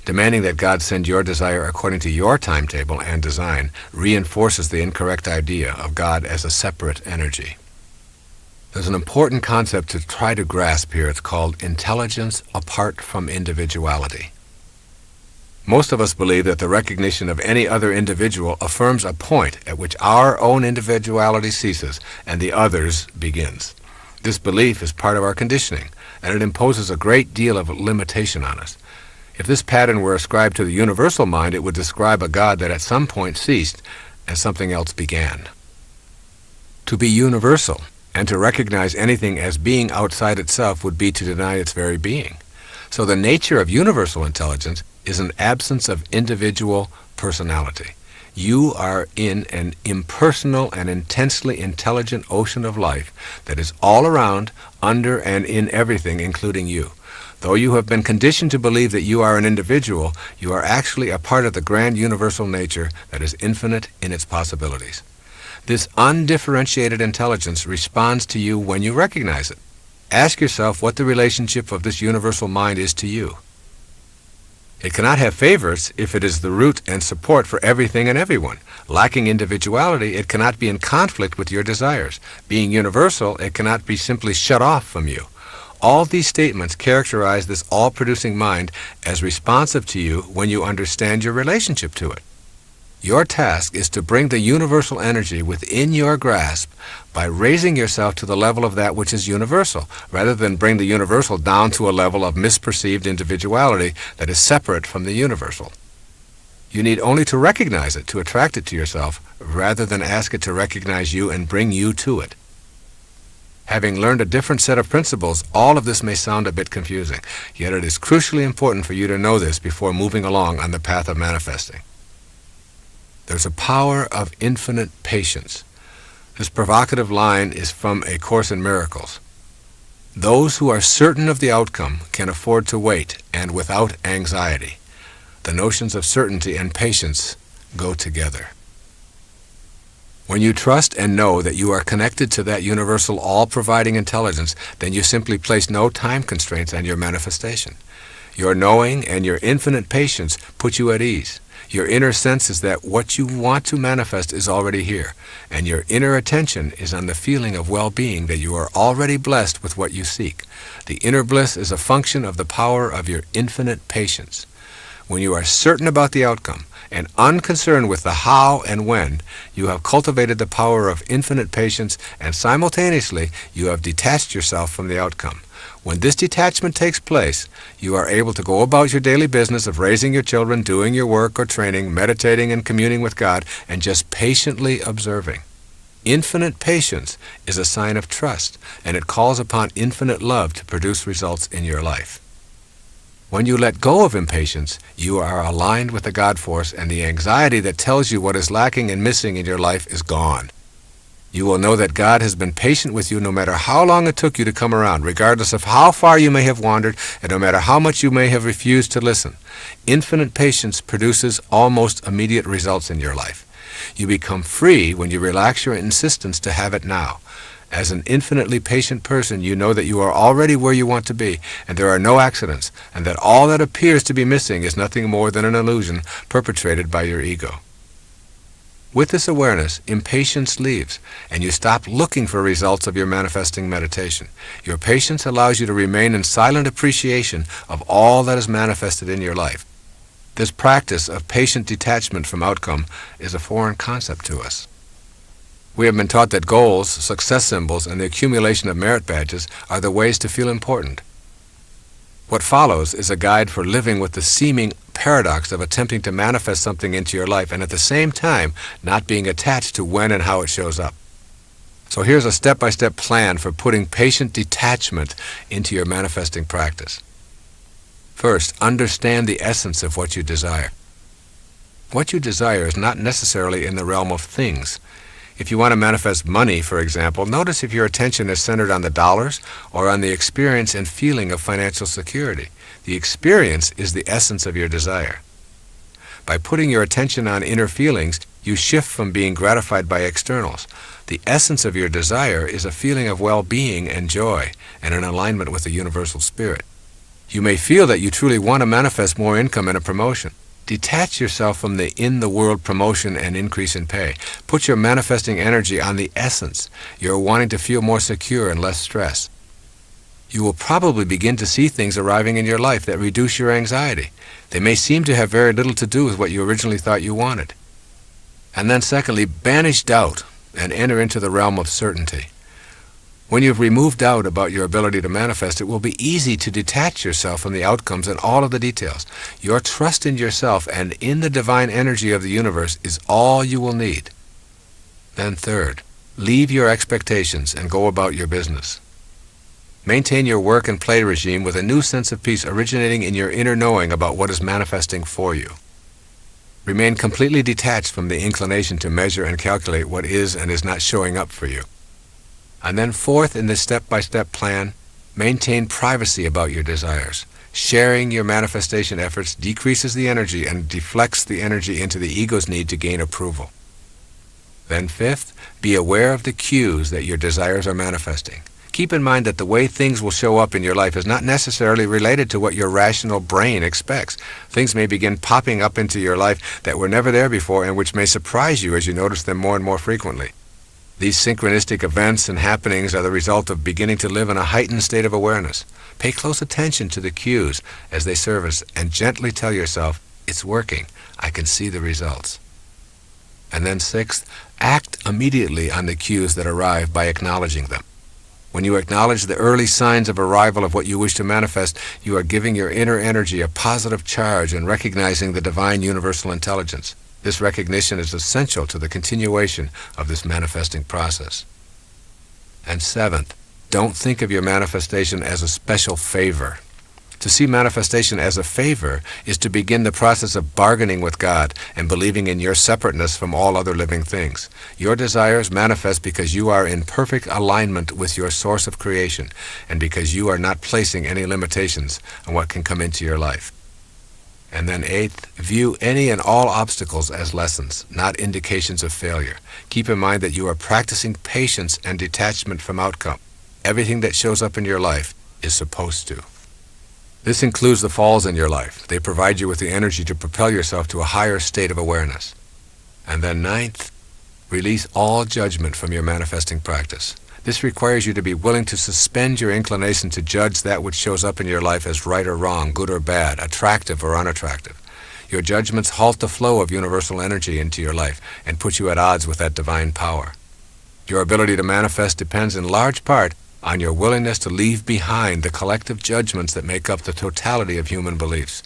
Demanding that God send your desire according to your timetable and design reinforces the incorrect idea of God as a separate energy. There's an important concept to try to grasp here. It's called intelligence apart from individuality. Most of us believe that the recognition of any other individual affirms a point at which our own individuality ceases and the other's begins. This belief is part of our conditioning, and it imposes a great deal of limitation on us. If this pattern were ascribed to the universal mind, it would describe a God that at some point ceased and something else began. To be universal and to recognize anything as being outside itself would be to deny its very being. So the nature of universal intelligence is an absence of individual personality. You are in an impersonal and intensely intelligent ocean of life that is all around, under, and in everything, including you. Though you have been conditioned to believe that you are an individual, you are actually a part of the grand universal nature that is infinite in its possibilities. This undifferentiated intelligence responds to you when you recognize it. Ask yourself what the relationship of this universal mind is to you. It cannot have favorites if it is the root and support for everything and everyone. Lacking individuality, it cannot be in conflict with your desires. Being universal, it cannot be simply shut off from you. All these statements characterize this all-producing mind as responsive to you when you understand your relationship to it. Your task is to bring the universal energy within your grasp by raising yourself to the level of that which is universal, rather than bring the universal down to a level of misperceived individuality that is separate from the universal. You need only to recognize it to attract it to yourself, rather than ask it to recognize you and bring you to it. Having learned a different set of principles, all of this may sound a bit confusing, yet it is crucially important for you to know this before moving along on the path of manifesting. There's a power of infinite patience. This provocative line is from A Course in Miracles. Those who are certain of the outcome can afford to wait, and without anxiety. The notions of certainty and patience go together. When you trust and know that you are connected to that universal all-providing intelligence, then you simply place no time constraints on your manifestation. Your knowing and your infinite patience put you at ease. Your inner sense is that what you want to manifest is already here, and your inner attention is on the feeling of well-being that you are already blessed with what you seek. The inner bliss is a function of the power of your infinite patience. When you are certain about the outcome and unconcerned with the how and when, you have cultivated the power of infinite patience, and simultaneously you have detached yourself from the outcome. When this detachment takes place, you are able to go about your daily business of raising your children, doing your work or training, meditating and communing with God, and just patiently observing. Infinite patience is a sign of trust, and it calls upon infinite love to produce results in your life. When you let go of impatience, you are aligned with the God force, and the anxiety that tells you what is lacking and missing in your life is gone. You will know that God has been patient with you no matter how long it took you to come around, regardless of how far you may have wandered, and no matter how much you may have refused to listen. Infinite patience produces almost immediate results in your life. You become free when you relax your insistence to have it now. As an infinitely patient person, you know that you are already where you want to be, and there are no accidents, and that all that appears to be missing is nothing more than an illusion perpetrated by your ego. With this awareness, impatience leaves, and you stop looking for results of your manifesting meditation. Your patience allows you to remain in silent appreciation of all that is manifested in your life. This practice of patient detachment from outcome is a foreign concept to us. We have been taught that goals, success symbols, and the accumulation of merit badges are the ways to feel important. What follows is a guide for living with the seeming paradox of attempting to manifest something into your life and at the same time not being attached to when and how it shows up. So here's a step-by-step plan for putting patient detachment into your manifesting practice. First, understand the essence of what you desire. What you desire is not necessarily in the realm of things. If you want to manifest money, for example, notice if your attention is centered on the dollars or on the experience and feeling of financial security. The experience is the essence of your desire. By putting your attention on inner feelings, you shift from being gratified by externals. The essence of your desire is a feeling of well-being and joy, and an alignment with the universal spirit. You may feel that you truly want to manifest more income and a promotion. Detach yourself from the in-the-world promotion and increase in pay. Put your manifesting energy on the essence. You're wanting to feel more secure and less stress. You will probably begin to see things arriving in your life that reduce your anxiety. They may seem to have very little to do with what you originally thought you wanted. And then secondly, banish doubt and enter into the realm of certainty. When you've removed doubt about your ability to manifest, it will be easy to detach yourself from the outcomes and all of the details. Your trust in yourself and in the divine energy of the universe is all you will need. Then third, leave your expectations and go about your business. Maintain your work and play regime with a new sense of peace originating in your inner knowing about what is manifesting for you. Remain completely detached from the inclination to measure and calculate what is and is not showing up for you. And then fourth, in this step-by-step plan, maintain privacy about your desires. Sharing your manifestation efforts decreases the energy and deflects the energy into the ego's need to gain approval. Then fifth, be aware of the cues that your desires are manifesting. Keep in mind that the way things will show up in your life is not necessarily related to what your rational brain expects. Things may begin popping up into your life that were never there before and which may surprise you as you notice them more and more frequently. These synchronistic events and happenings are the result of beginning to live in a heightened state of awareness. Pay close attention to the cues as they surface and gently tell yourself, it's working, I can see the results. And then sixth, act immediately on the cues that arrive by acknowledging them. When you acknowledge the early signs of arrival of what you wish to manifest, you are giving your inner energy a positive charge and recognizing the divine universal intelligence. This recognition is essential to the continuation of this manifesting process. And seventh, don't think of your manifestation as a special favor. To see manifestation as a favor is to begin the process of bargaining with God and believing in your separateness from all other living things. Your desires manifest because you are in perfect alignment with your source of creation and because you are not placing any limitations on what can come into your life. And then eighth, view any and all obstacles as lessons, not indications of failure. Keep in mind that you are practicing patience and detachment from outcome. Everything that shows up in your life is supposed to. This includes the falls in your life. They provide you with the energy to propel yourself to a higher state of awareness. And then ninth, release all judgment from your manifesting practice. This requires you to be willing to suspend your inclination to judge that which shows up in your life as right or wrong, good or bad, attractive or unattractive. Your judgments halt the flow of universal energy into your life and put you at odds with that divine power. Your ability to manifest depends in large part on your willingness to leave behind the collective judgments that make up the totality of human beliefs.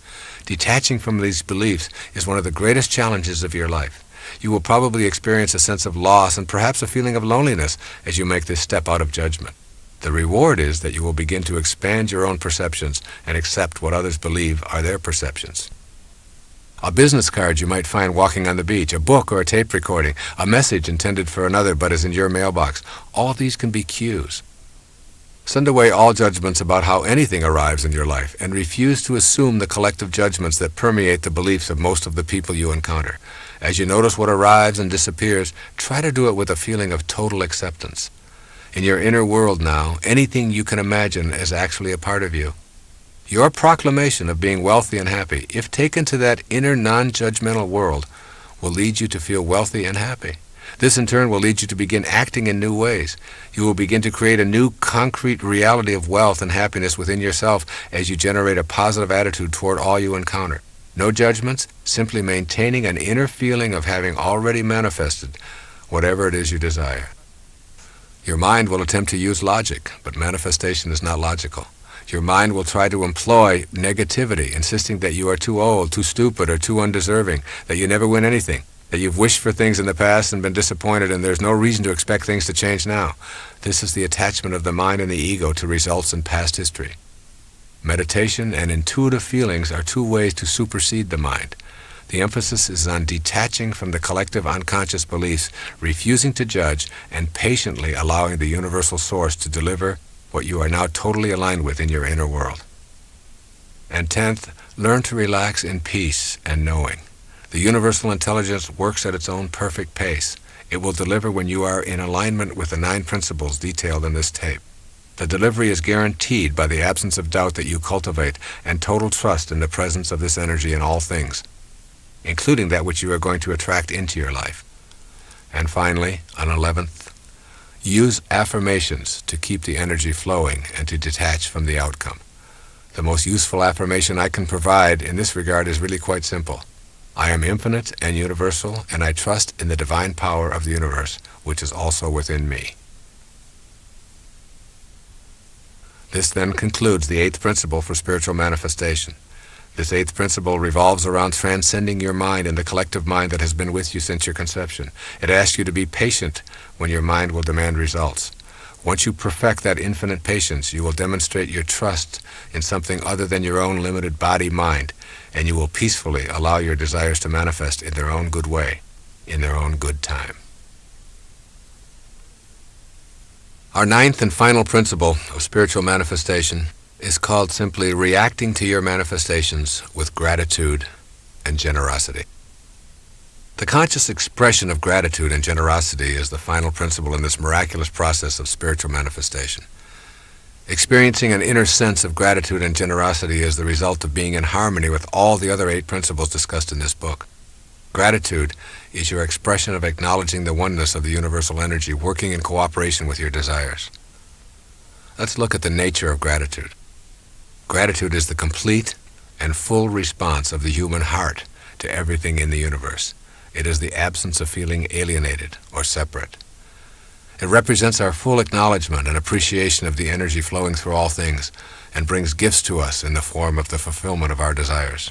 Detaching from these beliefs is one of the greatest challenges of your life. You will probably experience a sense of loss and perhaps a feeling of loneliness as you make this step out of judgment. The reward is that you will begin to expand your own perceptions and accept what others believe are their perceptions. A business card you might find walking on the beach, a book or a tape recording, a message intended for another but is in your mailbox. All these can be cues. Send away all judgments about how anything arrives in your life and refuse to assume the collective judgments that permeate the beliefs of most of the people you encounter. As you notice what arrives and disappears, try to do it with a feeling of total acceptance. In your inner world now, anything you can imagine is actually a part of you. Your proclamation of being wealthy and happy, if taken to that inner non-judgmental world, will lead you to feel wealthy and happy. This in turn will lead you to begin acting in new ways. You will begin to create a new concrete reality of wealth and happiness within yourself as you generate a positive attitude toward all you encounter. No judgments, simply maintaining an inner feeling of having already manifested whatever it is you desire. Your mind will attempt to use logic, but manifestation is not logical. Your mind will try to employ negativity, insisting that you are too old, too stupid, or too undeserving, that you never win anything, that you've wished for things in the past and been disappointed and there's no reason to expect things to change now. This is the attachment of the mind and the ego to results in past history. Meditation and intuitive feelings are two ways to supersede the mind. The emphasis is on detaching from the collective unconscious beliefs, refusing to judge, and patiently allowing the universal source to deliver what you are now totally aligned with in your inner world. And 10th, learn to relax in peace and knowing. The universal intelligence works at its own perfect pace. It will deliver when you are in alignment with the 9 principles detailed in this tape. The delivery is guaranteed by the absence of doubt that you cultivate and total trust in the presence of this energy in all things, including that which you are going to attract into your life. And finally, on 11th, use affirmations to keep the energy flowing and to detach from the outcome. The most useful affirmation I can provide in this regard is really quite simple. I am infinite and universal, and I trust in the divine power of the universe, which is also within me. This then concludes the 8th principle for spiritual manifestation. This 8th principle revolves around transcending your mind and the collective mind that has been with you since your conception. It asks you to be patient when your mind will demand results. Once you perfect that infinite patience, you will demonstrate your trust in something other than your own limited body-mind, and you will peacefully allow your desires to manifest in their own good way, in their own good time. Our 9th and final principle of spiritual manifestation is called simply reacting to your manifestations with gratitude and generosity. The conscious expression of gratitude and generosity is the final principle in this miraculous process of spiritual manifestation. Experiencing an inner sense of gratitude and generosity is the result of being in harmony with all the other 8 principles discussed in this book. Gratitude is your expression of acknowledging the oneness of the universal energy working in cooperation with your desires. Let's look at the nature of gratitude. Gratitude is the complete and full response of the human heart to everything in the universe. It is the absence of feeling alienated or separate. It represents our full acknowledgement and appreciation of the energy flowing through all things and brings gifts to us in the form of the fulfillment of our desires.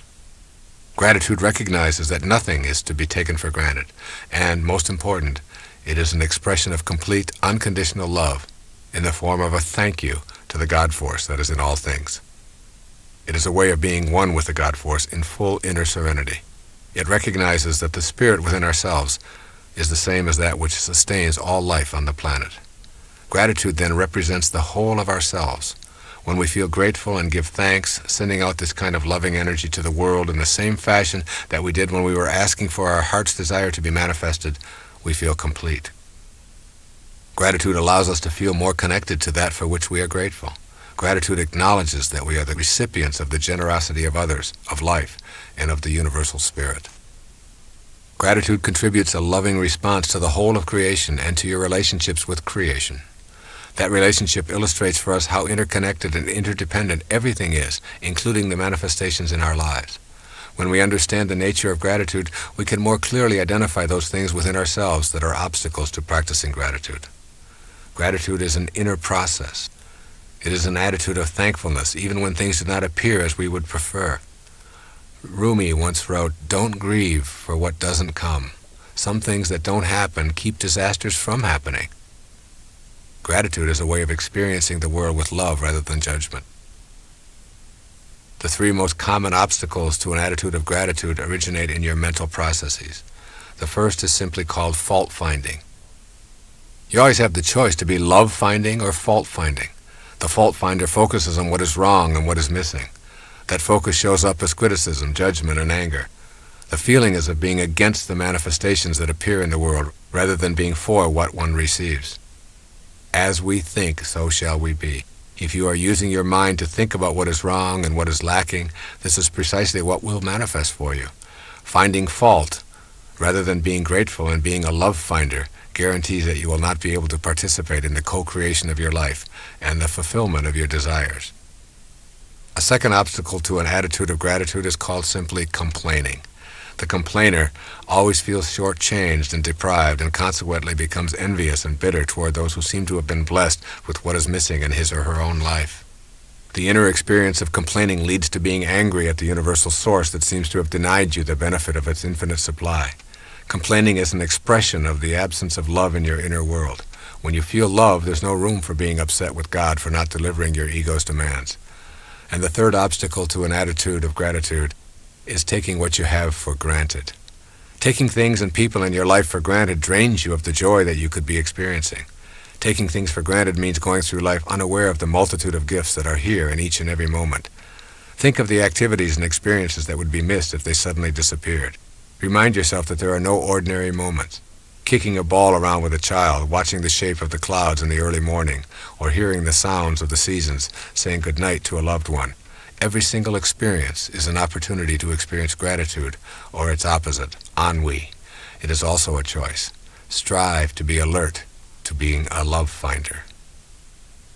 Gratitude recognizes that nothing is to be taken for granted, and, most important, it is an expression of complete, unconditional love in the form of a thank you to the God force that is in all things. It is a way of being one with the God force in full inner serenity. It recognizes that the spirit within ourselves is the same as that which sustains all life on the planet. Gratitude then represents the whole of ourselves. When we feel grateful and give thanks, sending out this kind of loving energy to the world in the same fashion that we did when we were asking for our heart's desire to be manifested, we feel complete. Gratitude allows us to feel more connected to that for which we are grateful. Gratitude acknowledges that we are the recipients of the generosity of others, of life, and of the universal spirit. Gratitude contributes a loving response to the whole of creation and to your relationships with creation. That relationship illustrates for us how interconnected and interdependent everything is, including the manifestations in our lives. When we understand the nature of gratitude, we can more clearly identify those things within ourselves that are obstacles to practicing gratitude. Gratitude is an inner process. It is an attitude of thankfulness, even when things do not appear as we would prefer. Rumi once wrote, "Don't grieve for what doesn't come. Some things that don't happen keep disasters from happening." Gratitude is a way of experiencing the world with love rather than judgment. The 3 most common obstacles to an attitude of gratitude originate in your mental processes. The first is simply called fault-finding. You always have the choice to be love-finding or fault-finding. The fault-finder focuses on what is wrong and what is missing. That focus shows up as criticism, judgment, and anger. The feeling is of being against the manifestations that appear in the world rather than being for what one receives. As we think, so shall we be. If you are using your mind to think about what is wrong and what is lacking, this is precisely what will manifest for you. Finding fault, rather than being grateful and being a love finder, guarantees that you will not be able to participate in the co-creation of your life and the fulfillment of your desires. A second obstacle to an attitude of gratitude is called simply complaining. The complainer always feels shortchanged and deprived and consequently becomes envious and bitter toward those who seem to have been blessed with what is missing in his or her own life. The inner experience of complaining leads to being angry at the universal source that seems to have denied you the benefit of its infinite supply. Complaining is an expression of the absence of love in your inner world. When you feel love, there's no room for being upset with God for not delivering your ego's demands. And the third obstacle to an attitude of gratitude is taking what you have for granted. Taking things and people in your life for granted drains you of the joy that you could be experiencing. Taking things for granted means going through life unaware of the multitude of gifts that are here in each and every moment. Think of the activities and experiences that would be missed if they suddenly disappeared. Remind yourself that there are no ordinary moments. Kicking a ball around with a child, watching the shape of the clouds in the early morning, or hearing the sounds of the seasons, saying goodnight to a loved one. Every single experience is an opportunity to experience gratitude, or its opposite, ennui. It is also a choice. Strive to be alert to being a love finder.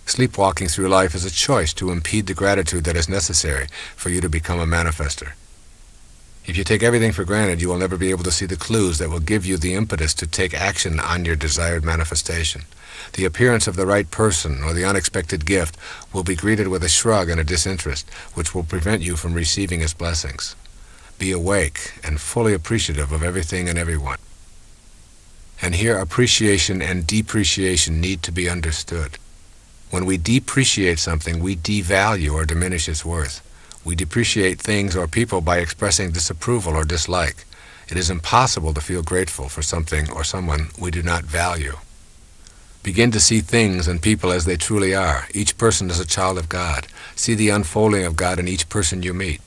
Sleepwalking through life is a choice to impede the gratitude that is necessary for you to become a manifester. If you take everything for granted, you will never be able to see the clues that will give you the impetus to take action on your desired manifestation. The appearance of the right person or the unexpected gift will be greeted with a shrug and a disinterest, which will prevent you from receiving his blessings. Be awake and fully appreciative of everything and everyone. And here appreciation and depreciation need to be understood. When we depreciate something, we devalue or diminish its worth. We depreciate things or people by expressing disapproval or dislike. It is impossible to feel grateful for something or someone we do not value. Begin to see things and people as they truly are. Each person is a child of God. See the unfolding of God in each person you meet.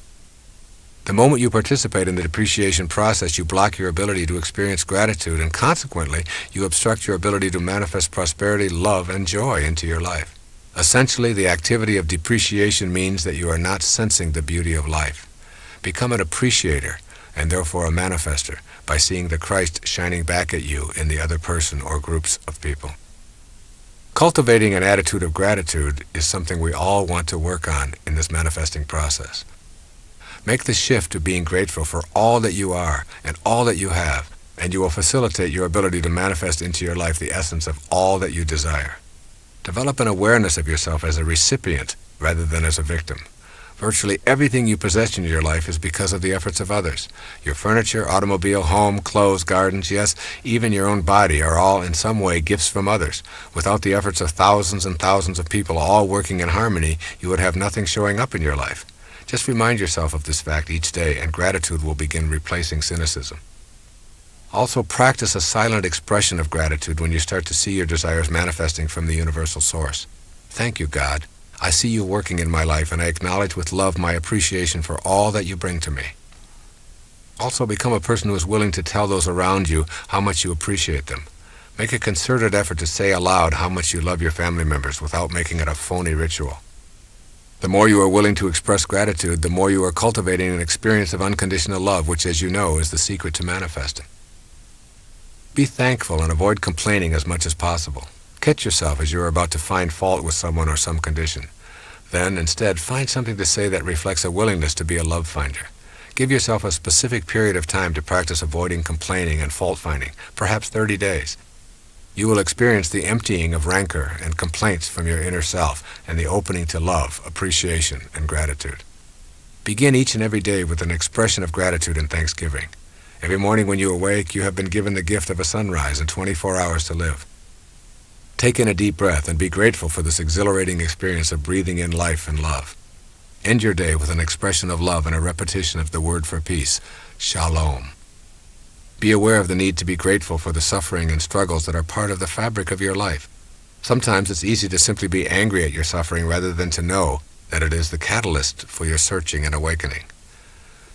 The moment you participate in the depreciation process, you block your ability to experience gratitude, and consequently, you obstruct your ability to manifest prosperity, love, and joy into your life. Essentially, the activity of depreciation means that you are not sensing the beauty of life. Become an appreciator, and therefore a manifester, by seeing the Christ shining back at you in the other person or groups of people. Cultivating an attitude of gratitude is something we all want to work on in this manifesting process. Make the shift to being grateful for all that you are and all that you have, and you will facilitate your ability to manifest into your life the essence of all that you desire. Develop an awareness of yourself as a recipient rather than as a victim. Virtually everything you possess in your life is because of the efforts of others. Your furniture, automobile, home, clothes, gardens, yes, even your own body are all in some way gifts from others. Without the efforts of thousands and thousands of people all working in harmony, you would have nothing showing up in your life. Just remind yourself of this fact each day, and gratitude will begin replacing cynicism. Also, practice a silent expression of gratitude when you start to see your desires manifesting from the universal source. Thank you, God. I see you working in my life, and I acknowledge with love my appreciation for all that you bring to me. Also, become a person who is willing to tell those around you how much you appreciate them. Make a concerted effort to say aloud how much you love your family members without making it a phony ritual. The more you are willing to express gratitude, the more you are cultivating an experience of unconditional love, which, as you know, is the secret to manifesting. Be thankful and avoid complaining as much as possible. Catch yourself as you are about to find fault with someone or some condition. Then, instead, find something to say that reflects a willingness to be a love finder. Give yourself a specific period of time to practice avoiding complaining and fault finding, perhaps 30 days. You will experience the emptying of rancor and complaints from your inner self and the opening to love, appreciation, and gratitude. Begin each and every day with an expression of gratitude and thanksgiving. Every morning when you awake, you have been given the gift of a sunrise and 24 hours to live. Take in a deep breath and be grateful for this exhilarating experience of breathing in life and love. End your day with an expression of love and a repetition of the word for peace, shalom. Be aware of the need to be grateful for the suffering and struggles that are part of the fabric of your life. Sometimes it's easy to simply be angry at your suffering rather than to know that it is the catalyst for your searching and awakening.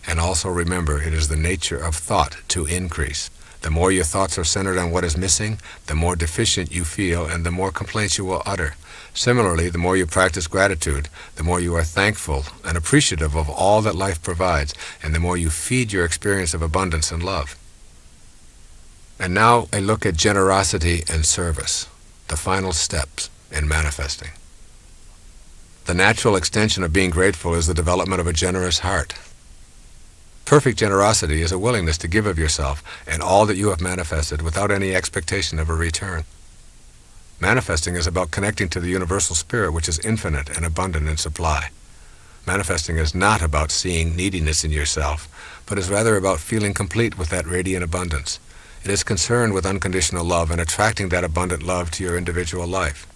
And also remember, it is the nature of thought to increase. The more your thoughts are centered on what is missing, the more deficient you feel and the more complaints you will utter. Similarly, the more you practice gratitude, the more you are thankful and appreciative of all that life provides, and the more you feed your experience of abundance and love. And now a look at generosity and service, the final steps in manifesting. The natural extension of being grateful is the development of a generous heart. Perfect generosity is a willingness to give of yourself and all that you have manifested without any expectation of a return. Manifesting is about connecting to the universal spirit, which is infinite and abundant in supply. Manifesting is not about seeing neediness in yourself, but is rather about feeling complete with that radiant abundance. It is concerned with unconditional love and attracting that abundant love to your individual life.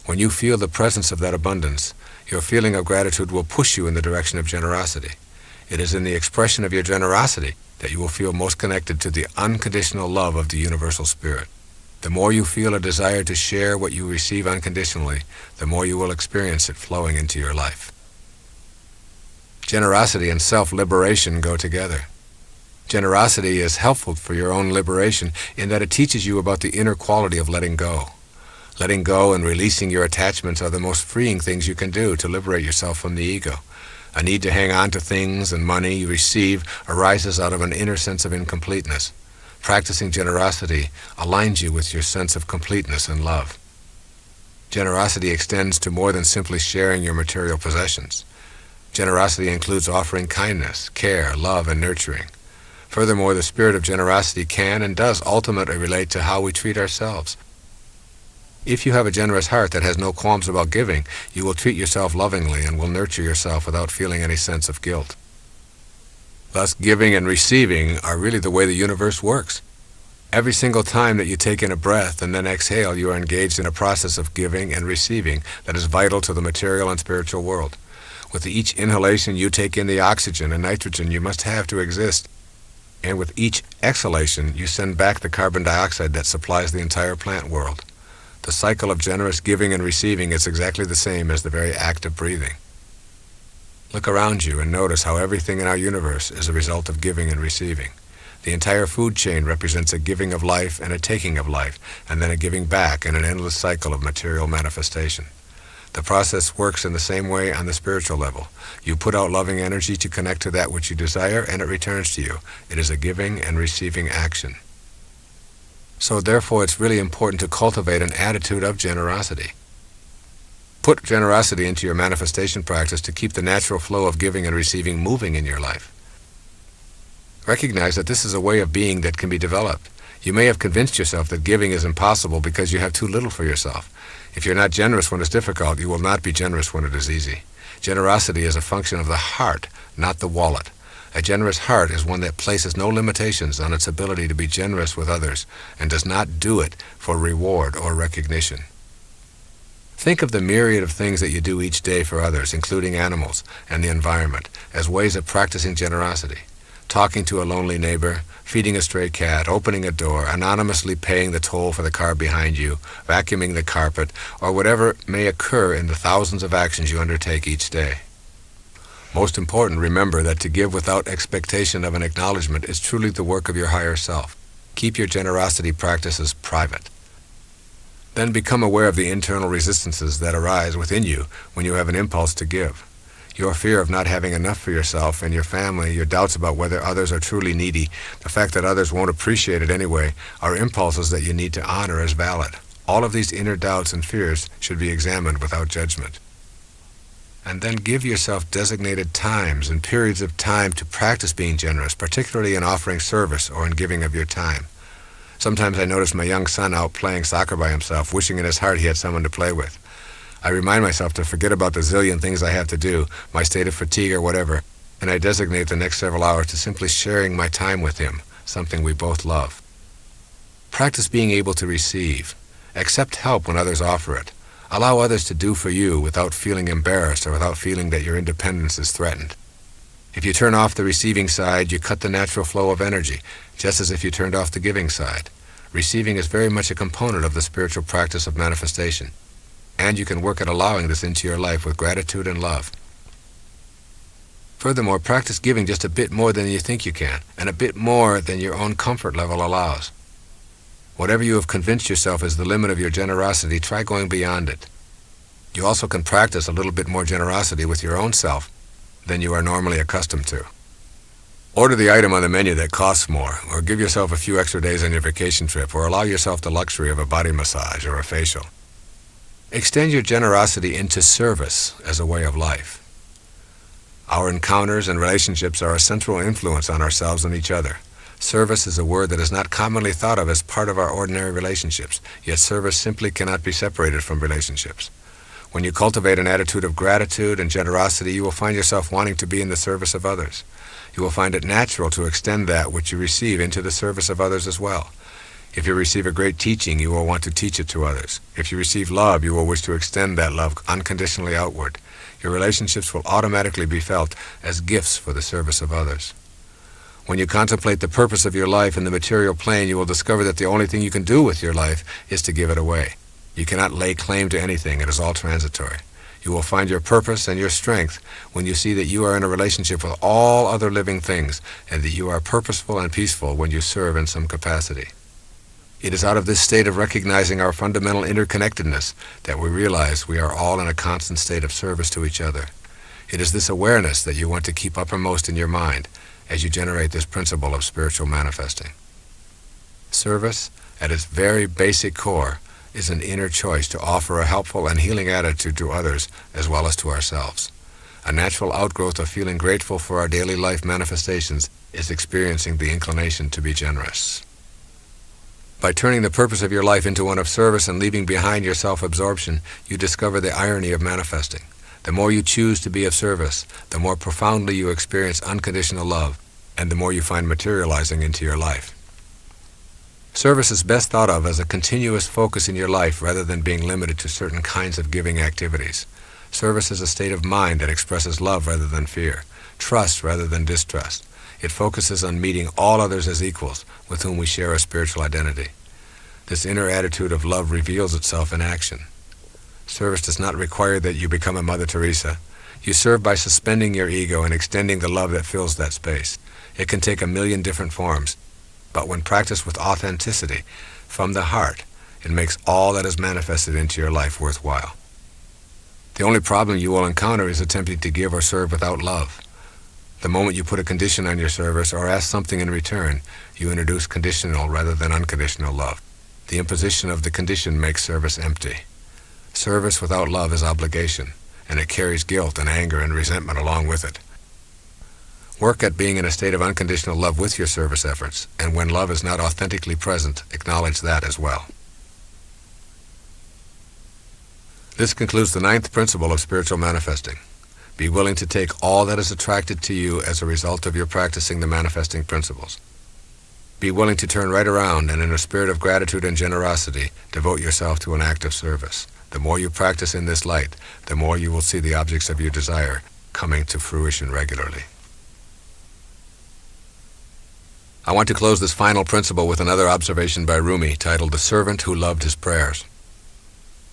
When you feel the presence of that abundance, your feeling of gratitude will push you in the direction of generosity. It is in the expression of your generosity that you will feel most connected to the unconditional love of the universal spirit. The more you feel a desire to share what you receive unconditionally, the more you will experience it flowing into your life. Generosity and self-liberation go together. Generosity is helpful for your own liberation in that it teaches you about the inner quality of letting go. Letting go and releasing your attachments are the most freeing things you can do to liberate yourself from the ego. A need to hang on to things and money you receive arises out of an inner sense of incompleteness. Practicing generosity aligns you with your sense of completeness and love. Generosity extends to more than simply sharing your material possessions. Generosity includes offering kindness, care, love, and nurturing. Furthermore, the spirit of generosity can and does ultimately relate to how we treat ourselves. If you have a generous heart that has no qualms about giving, you will treat yourself lovingly and will nurture yourself without feeling any sense of guilt. Thus, giving and receiving are really the way the universe works. Every single time that you take in a breath and then exhale, you are engaged in a process of giving and receiving that is vital to the material and spiritual world. With each inhalation, you take in the oxygen and nitrogen you must have to exist. And with each exhalation, you send back the carbon dioxide that supplies the entire plant world. The cycle of generous giving and receiving is exactly the same as the very act of breathing. Look around you and notice how everything in our universe is a result of giving and receiving. The entire food chain represents a giving of life and a taking of life, and then a giving back in an endless cycle of material manifestation. The process works in the same way on the spiritual level. You put out loving energy to connect to that which you desire, and it returns to you. It is a giving and receiving action. So therefore, it's really important to cultivate an attitude of generosity. Put generosity into your manifestation practice to keep the natural flow of giving and receiving moving in your life. Recognize that this is a way of being that can be developed. You may have convinced yourself that giving is impossible because you have too little for yourself. If you're not generous when it's difficult, you will not be generous when it is easy. Generosity is a function of the heart, not the wallet. A generous heart is one that places no limitations on its ability to be generous with others and does not do it for reward or recognition. Think of the myriad of things that you do each day for others, including animals and the environment, as ways of practicing generosity. Talking to a lonely neighbor, feeding a stray cat, opening a door, anonymously paying the toll for the car behind you, vacuuming the carpet, or whatever may occur in the thousands of actions you undertake each day. Most important, remember that to give without expectation of an acknowledgement is truly the work of your higher self. Keep your generosity practices private. Then become aware of the internal resistances that arise within you when you have an impulse to give. Your fear of not having enough for yourself and your family, your doubts about whether others are truly needy, the fact that others won't appreciate it anyway, are impulses that you need to honor as valid. All of these inner doubts and fears should be examined without judgment. And then give yourself designated times and periods of time to practice being generous, particularly in offering service or in giving of your time. Sometimes I notice my young son out playing soccer by himself, wishing in his heart he had someone to play with. I remind myself to forget about the zillion things I have to do, my state of fatigue or whatever, and I designate the next several hours to simply sharing my time with him, something we both love. Practice being able to receive. Accept help when others offer it. Allow others to do for you without feeling embarrassed or without feeling that your independence is threatened. If you turn off the receiving side, you cut the natural flow of energy, just as if you turned off the giving side. Receiving is very much a component of the spiritual practice of manifestation, and you can work at allowing this into your life with gratitude and love. Furthermore, practice giving just a bit more than you think you can, and a bit more than your own comfort level allows. Whatever you have convinced yourself is the limit of your generosity, try going beyond it. You also can practice a little bit more generosity with your own self than you are normally accustomed to. Order the item on the menu that costs more, or give yourself a few extra days on your vacation trip, or allow yourself the luxury of a body massage or a facial. Extend your generosity into service as a way of life. Our encounters and relationships are a central influence on ourselves and each other. Service is a word that is not commonly thought of as part of our ordinary relationships, yet service simply cannot be separated from relationships. When you cultivate an attitude of gratitude and generosity, you will find yourself wanting to be in the service of others. You will find it natural to extend that which you receive into the service of others as well. If you receive a great teaching, you will want to teach it to others. If you receive love, you will wish to extend that love unconditionally outward. Your relationships will automatically be felt as gifts for the service of others. When you contemplate the purpose of your life in the material plane, you will discover that the only thing you can do with your life is to give it away. You cannot lay claim to anything. It is all transitory. You will find your purpose and your strength when you see that you are in a relationship with all other living things and that you are purposeful and peaceful when you serve in some capacity. It is out of this state of recognizing our fundamental interconnectedness that we realize we are all in a constant state of service to each other. It is this awareness that you want to keep uppermost in your mind as you generate this principle of spiritual manifesting. Service, at its very basic core, is an inner choice to offer a helpful and healing attitude to others as well as to ourselves. A natural outgrowth of feeling grateful for our daily life manifestations is experiencing the inclination to be generous. By turning the purpose of your life into one of service and leaving behind your self-absorption, you discover the irony of manifesting. The more you choose to be of service, the more profoundly you experience unconditional love, and the more you find materializing into your life. Service is best thought of as a continuous focus in your life rather than being limited to certain kinds of giving activities. Service is a state of mind that expresses love rather than fear, trust rather than distrust. It focuses on meeting all others as equals with whom we share a spiritual identity. This inner attitude of love reveals itself in action. Service does not require that you become a Mother Teresa. You serve by suspending your ego and extending the love that fills that space. It can take a million different forms, but when practiced with authenticity, from the heart, it makes all that is manifested into your life worthwhile. The only problem you will encounter is attempting to give or serve without love. The moment you put a condition on your service or ask something in return, you introduce conditional rather than unconditional love. The imposition of the condition makes service empty. Service without love is obligation, and it carries guilt and anger and resentment along with it. Work at being in a state of unconditional love with your service efforts, and when love is not authentically present, acknowledge that as well. This concludes the 9th principle of spiritual manifesting. Be willing to take all that is attracted to you as a result of your practicing the manifesting principles. Be willing to turn right around and in a spirit of gratitude and generosity, devote yourself to an act of service. The more you practice in this light, the more you will see the objects of your desire coming to fruition regularly. I want to close this final principle with another observation by Rumi titled The Servant Who Loved His Prayers.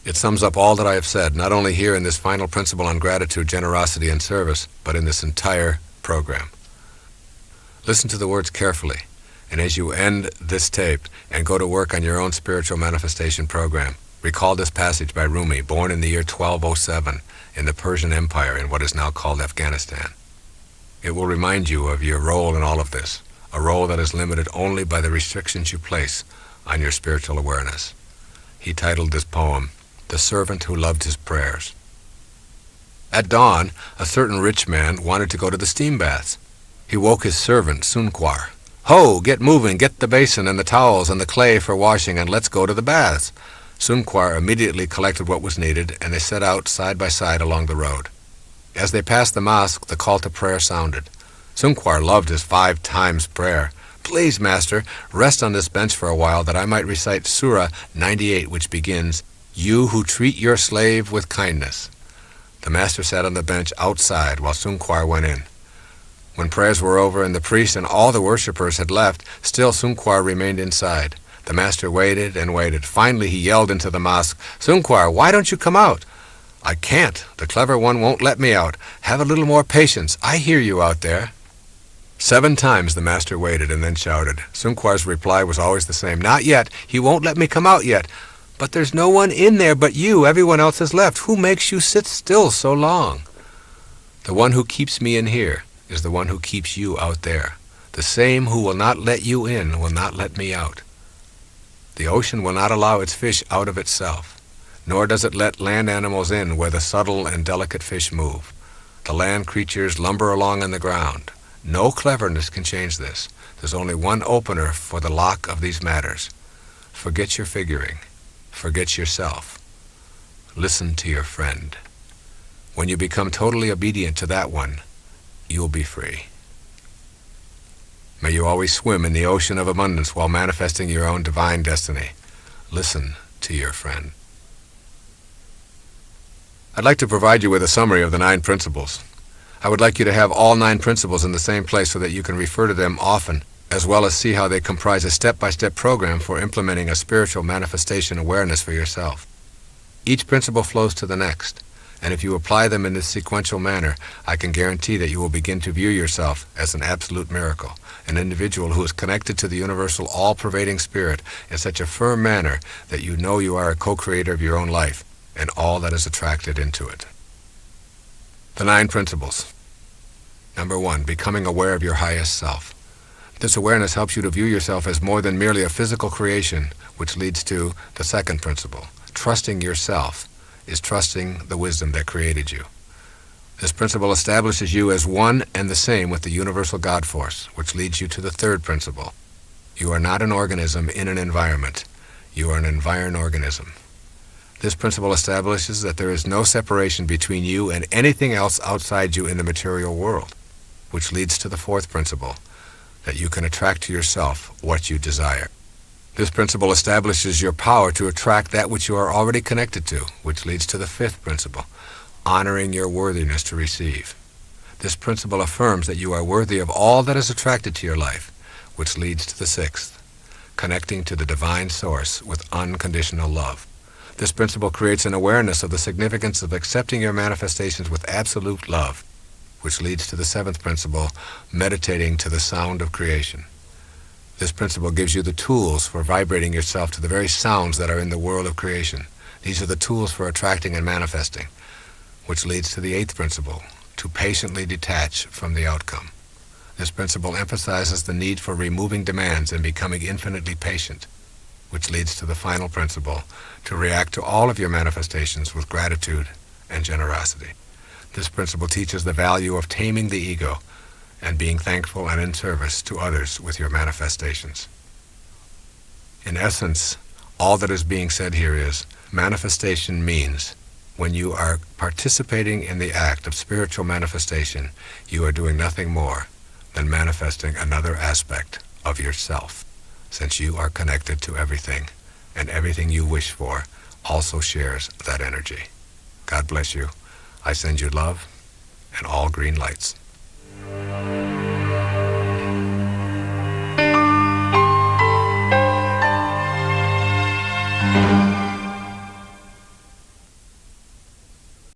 It sums up all that I have said, not only here in this final principle on gratitude, generosity, and service, but in this entire program. Listen to the words carefully, and as you end this tape and go to work on your own spiritual manifestation program, recall this passage by Rumi, born in the year 1207 in the Persian Empire in what is now called Afghanistan. It will remind you of your role in all of this, a role that is limited only by the restrictions you place on your spiritual awareness. He titled this poem, The Servant Who Loved His Prayers. At dawn, a certain rich man wanted to go to the steam baths. He woke his servant, Sunkwar. Ho, get moving, get the basin and the towels and the clay for washing, and let's go to the baths. Sunkwar immediately collected what was needed, and they set out side by side along the road. As they passed the mosque, the call to prayer sounded. Sunkwar loved his 5 times prayer. Please, master, rest on this bench for a while that I might recite Surah 98, which begins, You who treat your slave with kindness. The master sat on the bench outside while Sunkwar went in. When prayers were over and the priest and all the worshippers had left, still Sunkwar remained inside. The master waited and waited. Finally he yelled into the mosque, Sunkwar, why don't you come out? I can't. The clever one won't let me out. Have a little more patience. I hear you out there. 7 times the master waited and then shouted. Sunkwar's reply was always the same. Not yet. He won't let me come out yet. But there's no one in there but you. Everyone else has left. Who makes you sit still so long? The one who keeps me in here is the one who keeps you out there. The same who will not let you in will not let me out. The ocean will not allow its fish out of itself, nor does it let land animals in where the subtle and delicate fish move. The land creatures lumber along on the ground. No cleverness can change this. There's only one opener for the lock of these matters. Forget your figuring. Forget yourself. Listen to your friend. When you become totally obedient to that one, you'll be free. May you always swim in the ocean of abundance while manifesting your own divine destiny. Listen to your friend. I'd like to provide you with a summary of the 9 principles. I would like you to have all 9 principles in the same place so that you can refer to them often, as well as see how they comprise a step-by-step program for implementing a spiritual manifestation awareness for yourself. Each principle flows to the next. And if you apply them in this sequential manner, I can guarantee that you will begin to view yourself as an absolute miracle, an individual who is connected to the universal all-pervading spirit in such a firm manner that you know you are a co-creator of your own life and all that is attracted into it. The 9 principles. Number 1, becoming aware of your highest self. This awareness helps you to view yourself as more than merely a physical creation, which leads to the 2nd principle. Trusting yourself is trusting the wisdom that created you. This principle establishes you as one and the same with the universal God force, which leads you to the 3rd principle. You are not an organism in an environment. You are an environ-organism. This principle establishes that there is no separation between you and anything else outside you in the material world, which leads to the 4th principle, that you can attract to yourself what you desire. This principle establishes your power to attract that which you are already connected to, which leads to the 5th principle, honoring your worthiness to receive. This principle affirms that you are worthy of all that is attracted to your life, which leads to the 6th, connecting to the divine source with unconditional love. This principle creates an awareness of the significance of accepting your manifestations with absolute love, which leads to the 7th principle, meditating to the sound of creation. This principle gives you the tools for vibrating yourself to the very sounds that are in the world of creation. These are the tools for attracting and manifesting, which leads to the 8th principle, to patiently detach from the outcome. This principle emphasizes the need for removing demands and becoming infinitely patient, which leads to the final principle, to react to all of your manifestations with gratitude and generosity. This principle teaches the value of taming the ego and being thankful and in service to others with your manifestations. In essence, all that is being said here is, manifestation means when you are participating in the act of spiritual manifestation, you are doing nothing more than manifesting another aspect of yourself, since you are connected to everything, and everything you wish for also shares that energy. God bless you. I send you love and all green lights.